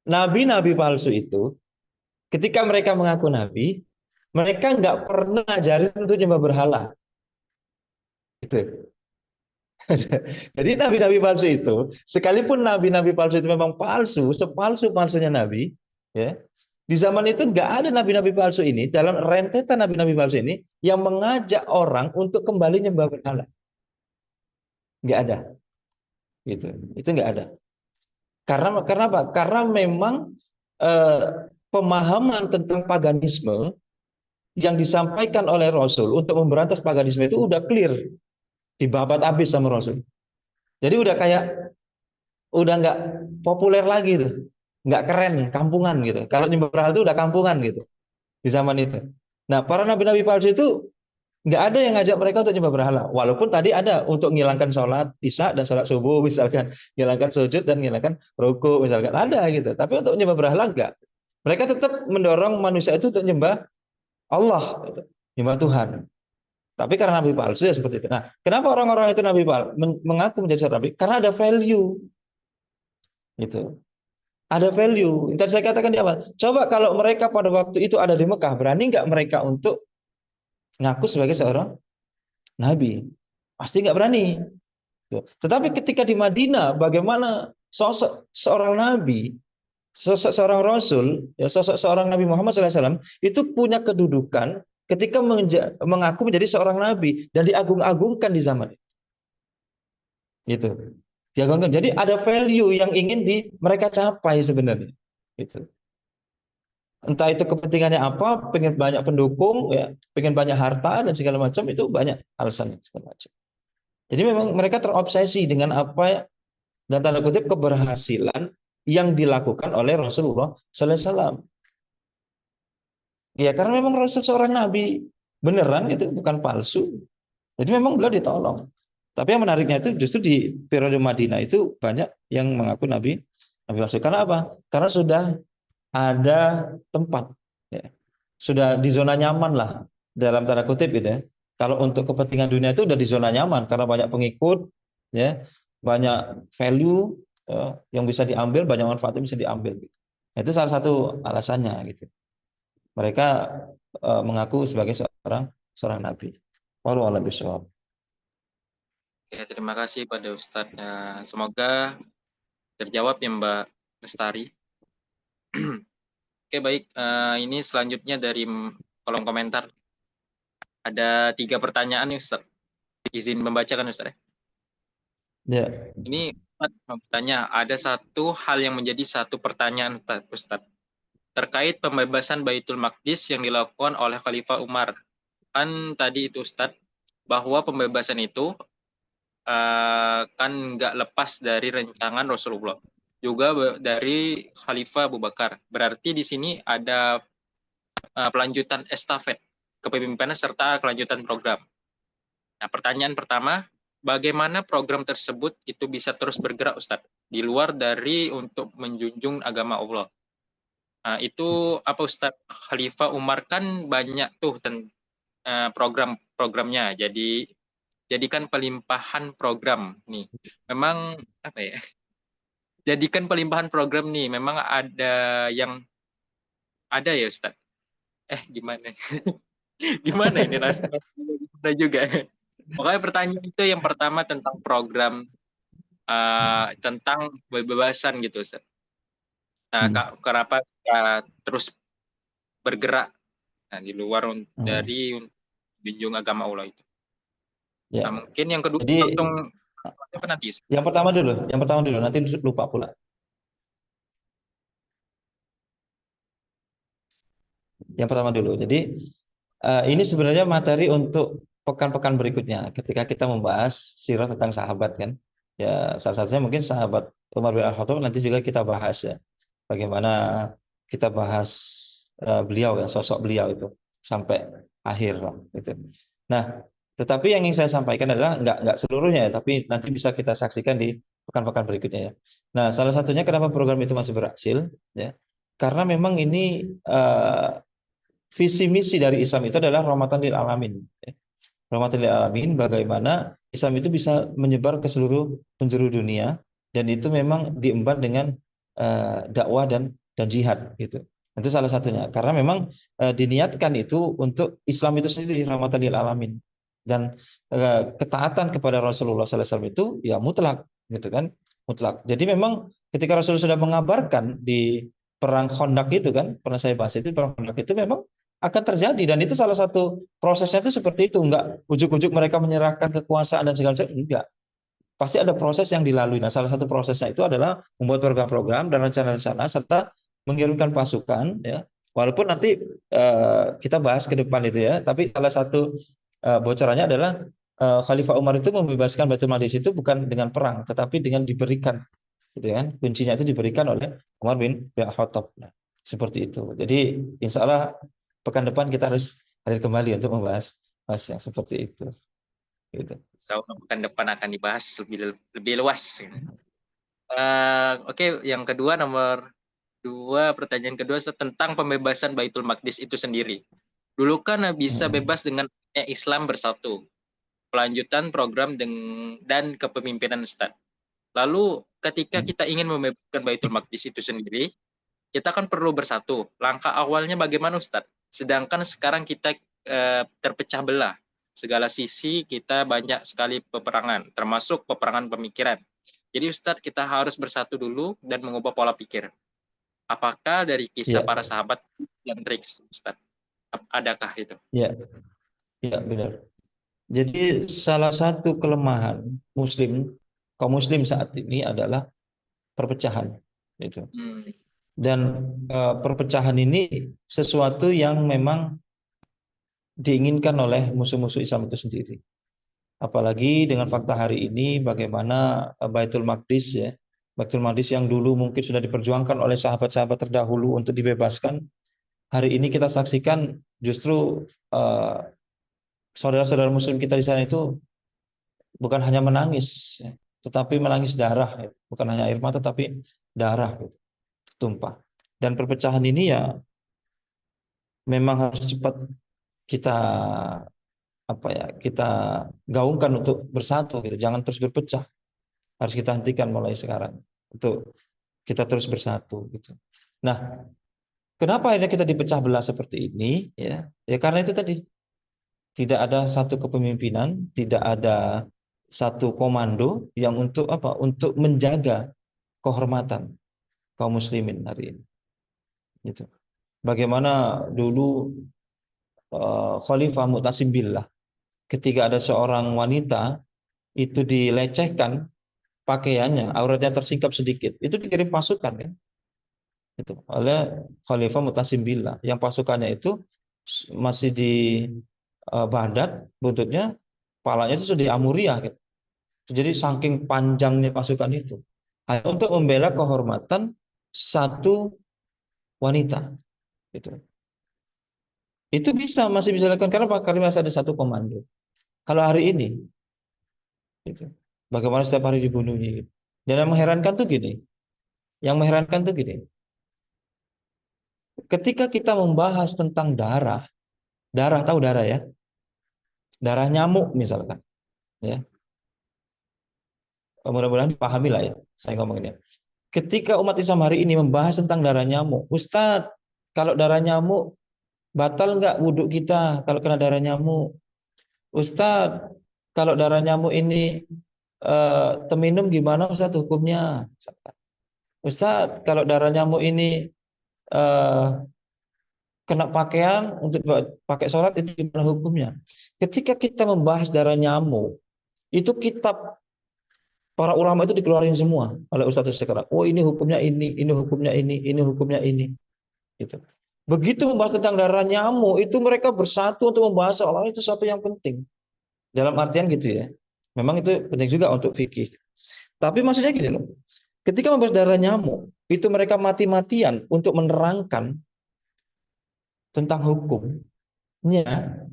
nabi-nabi palsu itu ketika mereka mengaku nabi, mereka nggak pernah ngajarin untuk nyembah berhala. Gitu. Jadi nabi-nabi palsu itu, sekalipun nabi-nabi palsu itu memang palsu, sepalsu-palsunya nabi, ya, di zaman itu nggak ada nabi-nabi palsu ini, dalam rentetan nabi-nabi palsu ini, yang mengajak orang untuk kembali nyembah berhala. Nggak ada. Gitu. Itu nggak ada. Karena apa? Karena memang eh, pemahaman tentang paganisme yang disampaikan oleh Rasul untuk memberantas paganisme itu udah clear, dibabat habis sama Rasul. Jadi udah nggak populer lagi tuh, nggak keren, kampungan gitu. Kalau nyembah berhala itu udah kampungan gitu di zaman itu. Nah, para nabi-nabi palsu itu nggak ada yang ngajak mereka untuk nyembah berhala. Walaupun tadi ada untuk menghilangkan sholat isya dan sholat subuh misalkan, menghilangkan sujud dan menghilangkan ruku misalkan ada gitu. Tapi untuk nyembah berhala enggak. Mereka tetap mendorong manusia itu untuk nyembah Allah, gitu. Nyembah Tuhan. Tapi karena nabi palsu ya seperti itu. Nah, kenapa orang-orang itu nabi palsu mengaku menjadi seorang nabi? Karena ada value, gitu. Ada value. Tadi saya katakan di awal. Coba kalau mereka pada waktu itu ada di Mekah, berani nggak mereka untuk ngaku sebagai seorang nabi? Pasti nggak berani. Tuh. Tetapi ketika di Madinah, bagaimana sosok seorang nabi, sosok seorang rasul, ya sosok seorang Nabi Muhammad SAW itu punya kedudukan ketika mengaku menjadi seorang nabi dan diagung-agungkan di zaman itu. Gitu. Diagungkan. Jadi ada value yang ingin mereka capai sebenarnya. Gitu. Entah itu kepentingannya apa, pengen banyak pendukung, ya, pengen banyak harta dan segala macam, itu banyak alasan segala macam. Jadi memang mereka terobsesi dengan apa dan tanda kutip keberhasilan yang dilakukan oleh Rasulullah Sallallahu Alaihi Wasallam. Ya karena memang Rasul seorang nabi beneran itu bukan palsu. Jadi memang beliau ditolong. Tapi yang menariknya itu justru di periode Madinah itu banyak yang mengaku nabi palsu. Karena apa? Karena sudah ada tempat, ya. Sudah di zona nyaman lah dalam tanda kutip gitu ya. Kalau untuk kepentingan dunia itu udah di zona nyaman karena banyak pengikut, ya, banyak value, yang bisa diambil, banyak manfaat yang bisa diambil. Gitu. Nah, itu salah satu alasannya gitu. Mereka mengaku sebagai seorang nabi. Wallahu a'lam bishawab. Oke, terima kasih pada Ustadz. Semoga terjawab ya Mbak Lestari. Oke, baik. Ini selanjutnya dari kolom komentar. Ada 3 pertanyaan nih Ustadz. Izin membacakan Ustadz. Ya. Ini Ustadz mau bertanya, ada satu hal yang menjadi satu pertanyaan Ustadz. Terkait pembebasan Baitul Maqdis yang dilakukan oleh Khalifah Umar. Kan tadi itu Ustadz, bahwa pembebasan itu kan nggak lepas dari rencangan Rasulullah. Juga dari Khalifah Abu Bakar. Berarti di sini ada pelanjutan estafet kepemimpinan serta kelanjutan program. Nah, pertanyaan pertama, bagaimana program tersebut itu bisa terus bergerak, Ustadz, di luar dari untuk menjunjung agama Allah? Nah, itu apa Ustadz? Khalifah Umar kan banyak tuh program-programnya. Jadikan pelimpahan program nih. Memang apa ya? Jadikan pelimpahan program nih. Memang ada ya Ustadz. Gimana? Gimana ini rasanya juga. Pokoknya pertanyaan itu yang pertama tentang program tentang kebebasan gitu Ustaz. Kenapa kita terus bergerak di luar dari junjung agama Allah itu. Ya. Nah, mungkin yang kedua Jadi, apa nanti? yang pertama dulu, nanti lupa pula. Yang pertama dulu. Jadi ini sebenarnya materi untuk pekan-pekan berikutnya ketika kita membahas sirah tentang sahabat kan. Ya salah satunya mungkin sahabat Umar bin Al-Khattab, nanti juga kita bahas ya. Bagaimana kita bahas beliau ya, sosok beliau itu sampai akhir gitu. Nah, tetapi yang ingin saya sampaikan adalah nggak seluruhnya ya, tapi nanti bisa kita saksikan di pekan-pekan berikutnya ya. Nah, salah satunya kenapa program itu masih berhasil ya. Karena memang ini visi misi dari Islam itu adalah rahmatan lil alamin. Rahmatan lil alamin, bagaimana Islam itu bisa menyebar ke seluruh penjuru dunia, dan itu memang diemban dengan dakwah dan jihad gitu. Itu salah satunya. Karena memang diniatkan itu untuk Islam itu sendiri rahmatan lil alamin, dan ketaatan kepada Rasulullah SAW itu ya mutlak gitu kan, mutlak. Jadi memang ketika Rasulullah sudah mengabarkan di perang Khandaq itu kan, pernah saya bahas itu, perang Khandaq itu memang akan terjadi, dan itu salah satu prosesnya itu seperti itu, enggak ujuk-ujuk mereka menyerahkan kekuasaan dan segala macam, enggak, pasti ada proses yang dilalui. Nah, salah satu prosesnya itu adalah membuat program-program dan rencana-rencana serta mengirimkan pasukan ya, walaupun nanti kita bahas ke depan itu ya, tapi salah satu bocorannya adalah Khalifah Umar itu membebaskan Baitul Maqdis itu bukan dengan perang, tetapi dengan diberikan, gitu kan, kuncinya itu diberikan oleh Umar bin Khattab. Nah, seperti itu. Jadi insya Allah pekan depan kita harus hadir kembali untuk membahas yang seperti itu. Gitu. So, pekan depan akan dibahas lebih luas. Oke, yang kedua nomor 2, pertanyaan kedua tentang pembebasan Baitul Maqdis itu sendiri. Dulu kan bisa bebas dengan Islam bersatu. Pelanjutan program dan kepemimpinan Ustaz. Lalu ketika kita ingin membebaskan Baitul Maqdis itu sendiri, kita kan perlu bersatu. Langkah awalnya bagaimana Ustaz? Sedangkan sekarang kita terpecah belah. Segala sisi kita banyak sekali peperangan, termasuk peperangan pemikiran. Jadi Ustadz, kita harus bersatu dulu dan mengubah pola pikir. Apakah dari kisah Ya, para sahabat dan trik Ustadz? Adakah itu? ya, benar. Jadi salah satu kelemahan kaum muslim saat ini adalah perpecahan. Gitu. Dan perpecahan ini sesuatu yang memang diinginkan oleh musuh-musuh Islam itu sendiri. Apalagi dengan fakta hari ini bagaimana Baitul Maqdis yang dulu mungkin sudah diperjuangkan oleh sahabat-sahabat terdahulu untuk dibebaskan, hari ini kita saksikan justru saudara-saudara muslim kita di sana itu bukan hanya menangis, tetapi menangis darah, bukan hanya air mata tapi darah tumpah. Dan perpecahan ini ya memang harus cepat kita kita gaungkan untuk bersatu gitu. Jangan terus berpecah. Harus kita hentikan mulai sekarang untuk kita terus bersatu gitu. Nah, kenapa akhirnya kita dipecah belah seperti ini ya? Ya karena itu tadi tidak ada satu kepemimpinan, tidak ada satu komando yang untuk apa? Untuk menjaga kehormatan kaum muslimin hari ini. Gitu. Bagaimana dulu Khalifah Mu'tasim Billah ketika ada seorang wanita itu dilecehkan pakaiannya, auratnya tersingkap sedikit, itu dikirim pasukan kan, itu oleh Khalifah Mu'tasim Billah, yang pasukannya itu masih di Baghdad, buntutnya, kepalanya itu sudah di Amuriah gitu. Jadi saking panjangnya pasukan itu, hanya untuk membela kehormatan satu wanita, gitu. Itu masih bisa dilakukan karena masih ada satu komando. Kalau hari ini, gitu, bagaimana setiap hari dibunuhnya? Gitu. Dan yang mengherankan tuh gini, ketika kita membahas tentang darah tahu darah ya, darah nyamuk misalkan, ya, mudah-mudahan dipahami lah ya, saya ngomongin ya. Ketika umat Islam hari ini membahas tentang darah nyamuk, Ustadz, kalau darah nyamuk batal nggak wudhu kita kalau kena darah nyamuk? Ustadz, kalau darah nyamuk ini teminum gimana Ustadz hukumnya? Ustadz, kalau darah nyamuk ini kena pakaian untuk pakai sholat itu gimana hukumnya? Ketika kita membahas darah nyamuk, itu kitab para ulama itu dikeluarin semua oleh Ustadz sekarang. Oh ini hukumnya ini hukumnya ini hukumnya ini. Gitu. Begitu membahas tentang darah nyamuk, itu mereka bersatu untuk membahas seolah itu satu yang penting. Dalam artian gitu ya. Memang itu penting juga untuk fikih. Tapi maksudnya gini loh. Ketika membahas darah nyamuk, itu mereka mati-matian untuk menerangkan tentang hukumnya.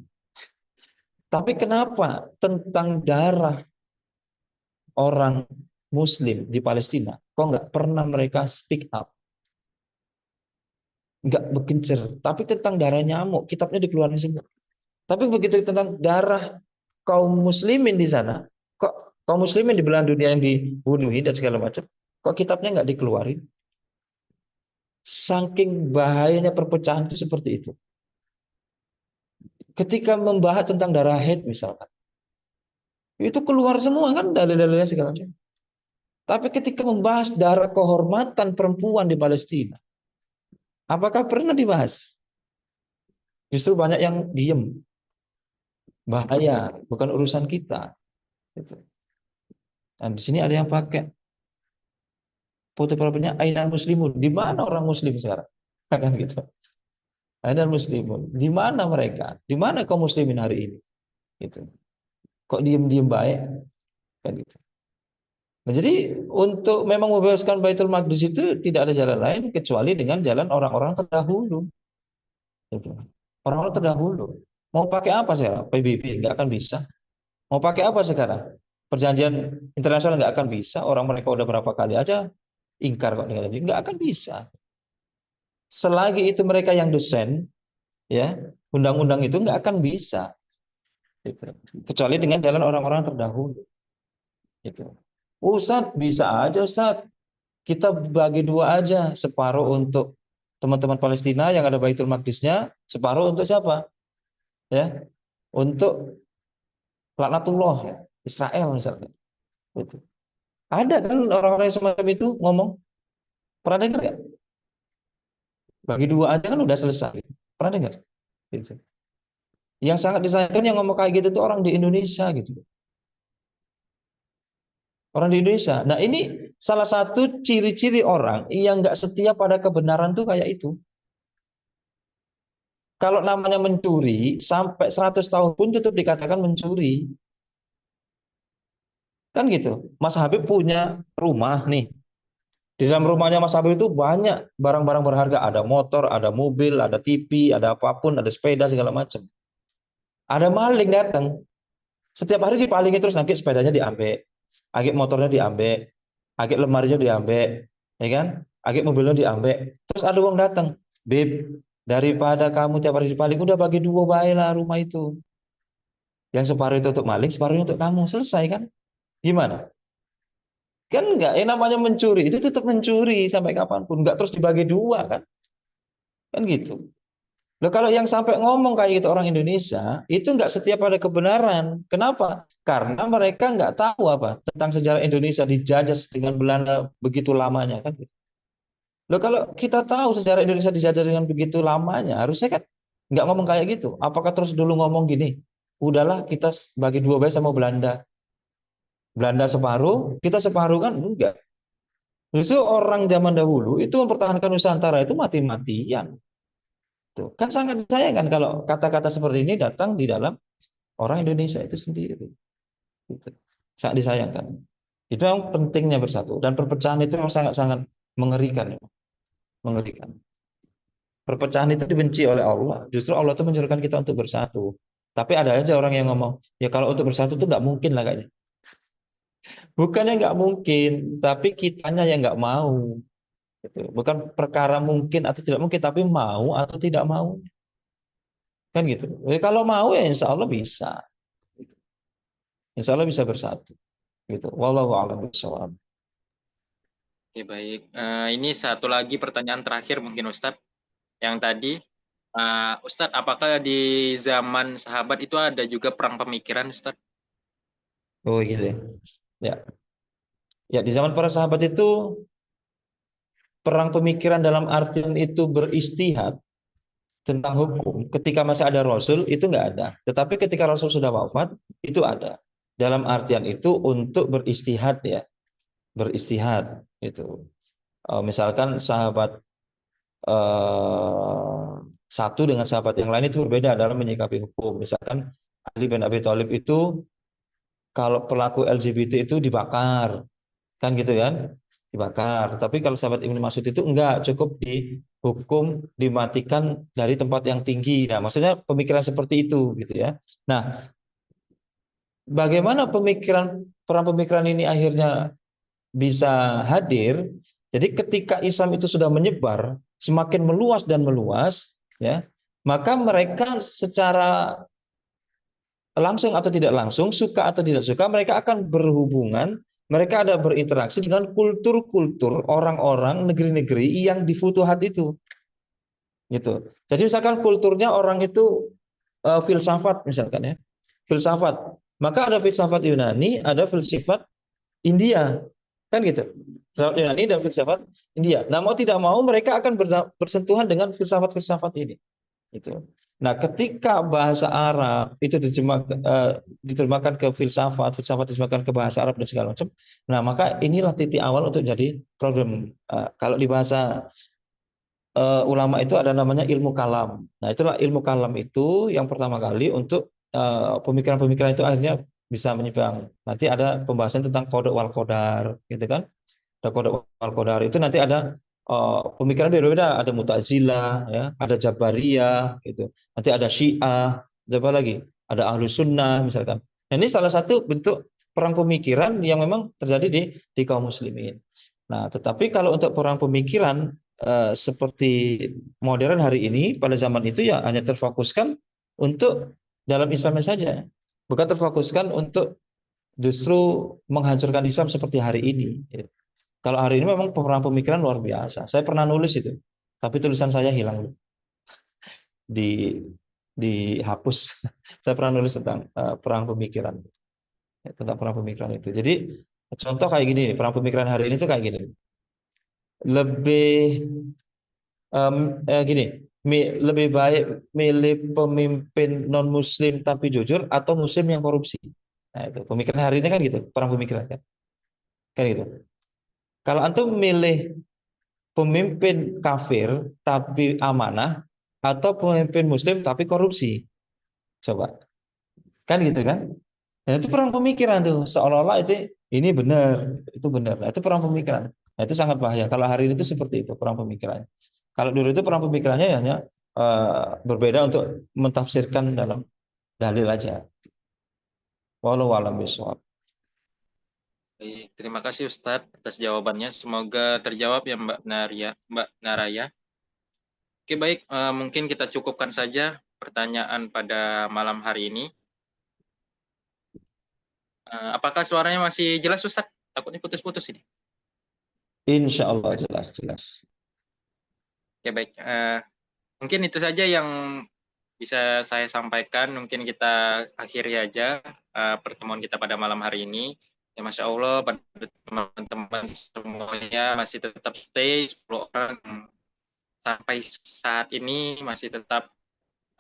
Tapi kenapa tentang darah orang Muslim di Palestina, kok nggak pernah mereka speak up, nggak berkencer. Tapi tentang darah nyamuk, kitabnya dikeluarin semua. Tapi begitu tentang darah kaum Muslimin di sana, kok kaum Muslimin di belahan dunia yang dibunuhi dan segala macam, kok kitabnya nggak dikeluarin? Saking bahayanya perpecahan itu seperti itu. Ketika membahas tentang darah haid misalkan, itu keluar semua kan dalil-dalilnya segala macam. Tapi ketika membahas darah kehormatan perempuan di Palestina, apakah pernah dibahas? Justru banyak yang diem. Bahaya, bukan urusan kita. Nah, di sini ada yang pakai foto profilnya Ainal Muslimun. Di mana orang Muslim sekarang? Kan gitu. Ainal Muslimun. Di mana mereka? Di mana kaum Muslimin hari ini? Gitu. Kok diem-diem baik? Kan gitu. Nah, jadi untuk memang membebaskan Baitul Maqdis itu tidak ada jalan lain kecuali dengan jalan orang-orang terdahulu. Gitu. Orang-orang terdahulu. Mau pakai apa sekarang? PBB nggak akan bisa. Mau pakai apa sekarang? Perjanjian internasional nggak akan bisa. Orang mereka udah berapa kali aja ingkar kok dengan ini. Nggak akan bisa. Selagi itu mereka yang desain, ya undang-undang itu nggak akan bisa. Gitu. Kecuali dengan jalan orang-orang terdahulu. Gitu. Ustadz bisa aja Ustadz. Kita bagi dua aja. Separuh untuk teman-teman Palestina yang ada Baitul Maqdisnya, separuh untuk siapa? Ya, untuk laknatullah ya, Israel misalnya. Gitu. Ada kan orang-orang yang semacam itu ngomong, pernah dengar nggak? Bagi dua aja kan udah selesai. Pernah dengar? Gitu. Yang sangat disayangkan yang ngomong kayak gitu tuh orang di Indonesia gitu. Orang di Indonesia. Nah ini salah satu ciri-ciri orang yang nggak setia pada kebenaran tuh kayak itu. Kalau namanya mencuri, sampai 100 tahun pun tetap dikatakan mencuri. Kan gitu. Mas Habib punya rumah nih. Di dalam rumahnya Mas Habib itu banyak barang-barang berharga. Ada motor, ada mobil, ada TV, ada apapun, ada sepeda, segala macam. Ada maling datang. Setiap hari dipalingi terus, nanti sepedanya diambil. Agak motornya diambil. Agak lemarinya diambil. Ya kan? Agak mobilnya diambil. Terus ada uang datang. Beb, daripada kamu tiap hari dipaling, udah bagi dua baiklah rumah itu. Yang separuh itu untuk maling, separuhnya untuk kamu. Selesai kan? Gimana? Kan enggak, yang namanya mencuri itu tetap mencuri sampai kapanpun, enggak terus dibagi dua kan? Kan gitu. Loh kalau yang sampai ngomong kayak gitu orang Indonesia, itu enggak setia pada kebenaran. Kenapa? Karena mereka enggak tahu apa tentang sejarah Indonesia dijajah dengan Belanda begitu lamanya kan gitu. Loh kalau kita tahu sejarah Indonesia dijajah dengan begitu lamanya, harusnya kan enggak ngomong kayak gitu. Apakah terus dulu ngomong gini, udahlah kita bagi dua baik sama Belanda. Belanda separuh, kita separuh kan? Enggak. Justru orang zaman dahulu itu mempertahankan Nusantara itu mati-matian. Tuh. Kan sangat disayangkan kalau kata-kata seperti ini datang di dalam orang Indonesia itu sendiri. Gitu. Sangat disayangkan. Itu yang pentingnya bersatu. Dan perpecahan itu yang sangat-sangat mengerikan. Mengerikan. Perpecahan itu dibenci oleh Allah. Justru Allah itu menyuruhkan kita untuk bersatu. Tapi ada aja orang yang ngomong, ya kalau untuk bersatu itu nggak mungkin lah kayaknya. Bukannya nggak mungkin, tapi kitanya yang nggak mau. Gitu. Bukan perkara mungkin atau tidak mungkin, tapi mau atau tidak mau. Kan gitu. Kalau mau ya insya Allah bisa. Insya Allah bisa bersatu. Gitu. Wallahu a'lam bishawab. Oke, baik. Ini satu lagi pertanyaan terakhir mungkin Ustadz. Yang tadi, Ustadz, apakah di zaman sahabat itu ada juga perang pemikiran, Ustadz? Oh gitu ya. Ya. Ya, di zaman para sahabat itu perang pemikiran dalam artian itu beristihad tentang hukum. Ketika masih ada Rasul itu nggak ada. Tetapi ketika Rasul sudah wafat itu ada. Dalam artian itu untuk beristihad ya, beristihad itu. Misalkan sahabat satu dengan sahabat yang lain itu berbeda dalam menyikapi hukum. Misalkan Ali bin Abi Thalib itu kalau pelaku LGBT itu dibakar, kan gitu kan? Dibakar. Tapi kalau sahabat Ibnu Mas'ud itu enggak, cukup dihukum dimatikan dari tempat yang tinggi. Nah, maksudnya pemikiran seperti itu gitu ya. Nah, bagaimana perang pemikiran ini akhirnya bisa hadir? Jadi ketika Islam itu sudah menyebar, semakin meluas dan meluas, ya, maka mereka secara langsung atau tidak langsung, suka atau tidak suka, mereka akan berhubungan, mereka ada berinteraksi dengan kultur-kultur orang-orang negeri-negeri yang di Futuhat itu, gitu. Jadi misalkan kulturnya orang itu filsafat misalkan ya, filsafat, maka ada filsafat Yunani, ada filsafat India, kan gitu. Filsafat Yunani dan filsafat India. Nah mau tidak mau mereka akan bersentuhan dengan filsafat-filsafat ini. Gitu. Nah, ketika bahasa Arab itu diterjemahkan ke filsafat, filsafat diterjemahkan ke bahasa Arab dan segala macam. Nah, maka inilah titik awal untuk jadi problem. Kalau di bahasa ulama itu ada namanya ilmu kalam. Nah, itulah ilmu kalam itu yang pertama kali untuk pemikiran-pemikiran itu akhirnya bisa menyimpang. Nanti ada pembahasan tentang kodok wal kodar, gitu kan? Ada kodok wal kodar itu nanti ada pemikiran berbeda, ada Mu'tazilah, ya, ada Jabariyah, gitu. Nanti ada Syiah, Siapa lagi? Ada ahlu sunnah misalkan. Nah, ini salah satu bentuk perang pemikiran yang memang terjadi di kaum muslimin. Nah, tetapi kalau untuk perang pemikiran seperti modern hari ini, pada zaman itu ya hanya terfokuskan untuk dalam Islamnya saja. Bukan terfokuskan untuk justru menghancurkan Islam seperti hari ini. Kalau hari ini memang perang pemikiran luar biasa. Saya pernah nulis itu, tapi tulisan saya hilang di dihapus. Saya pernah nulis tentang perang pemikiran, tentang perang pemikiran itu. Jadi contoh kayak gini, perang pemikiran hari ini tuh kayak gini. Lebih gini, lebih baik milih pemimpin non Muslim tapi jujur atau Muslim yang korupsi. Nah itu pemikiran hari ini kan gitu, perang pemikiran kan gitu. Kalau antum milih pemimpin kafir tapi amanah atau pemimpin Muslim tapi korupsi, coba. Kan gitu kan? Nah, itu perang pemikiran tuh, seolah-olah itu ini benar, itu benar. Nah, itu perang pemikiran. Nah, itu sangat bahaya. Kalau hari ini itu seperti itu perang pemikiran. Kalau dulu itu perang pemikirannya hanya berbeda untuk mentafsirkan dalam dalil aja. Wallahu a'lam bishawab. Baik, terima kasih Ustadz atas jawabannya. Semoga terjawab ya Mbak Naraya. Oke, baik, mungkin kita cukupkan saja pertanyaan pada malam hari ini. Apakah suaranya masih jelas Ustadz? Takutnya putus-putus ini. Insya Allah jelas. Oke, baik. Mungkin itu saja yang bisa saya sampaikan. Mungkin kita akhiri aja pertemuan kita pada malam hari ini. Ya, Masya Allah, pada teman-teman semuanya masih tetap stay 10 orang sampai saat ini masih tetap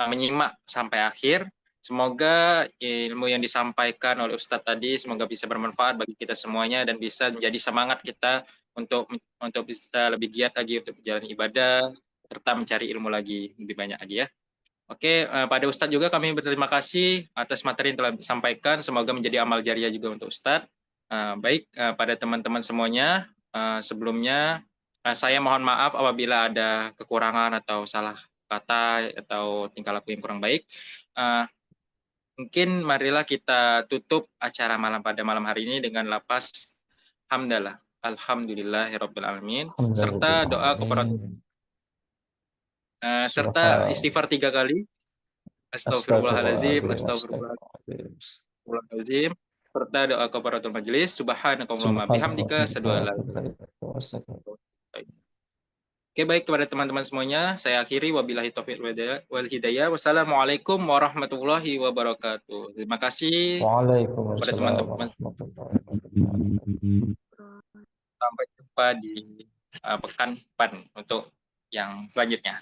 menyimak sampai akhir. Semoga ilmu yang disampaikan oleh Ustadz tadi semoga bisa bermanfaat bagi kita semuanya dan bisa menjadi semangat kita untuk bisa lebih giat lagi untuk menjalani ibadah serta mencari ilmu lagi lebih banyak lagi ya. Oke, pada Ustadz juga kami berterima kasih atas materi yang telah disampaikan. Semoga menjadi amal jariah juga untuk Ustadz. Baik, pada teman-teman semuanya, sebelumnya saya mohon maaf apabila ada kekurangan atau salah kata atau tingkah laku yang kurang baik. Mungkin marilah kita tutup acara pada malam hari ini dengan lafaz hamdalah, alhamdulillahirabbil alamin, serta doa kepada serta istighfar 3 kali. Astagfirullahaladzim, astagfirullahaladzim, serta doa kafaratul majelis, subhanakallahumma bihamdika, asyhadu an la ilaha illa anta. Oke, baik, kepada teman-teman semuanya, saya akhiri wabillahi taufiq wal hidayah. Wassalamualaikum warahmatullahi wabarakatuh. Terima kasih kepada teman-teman. Sampai jumpa di pekan depan untuk yang selanjutnya.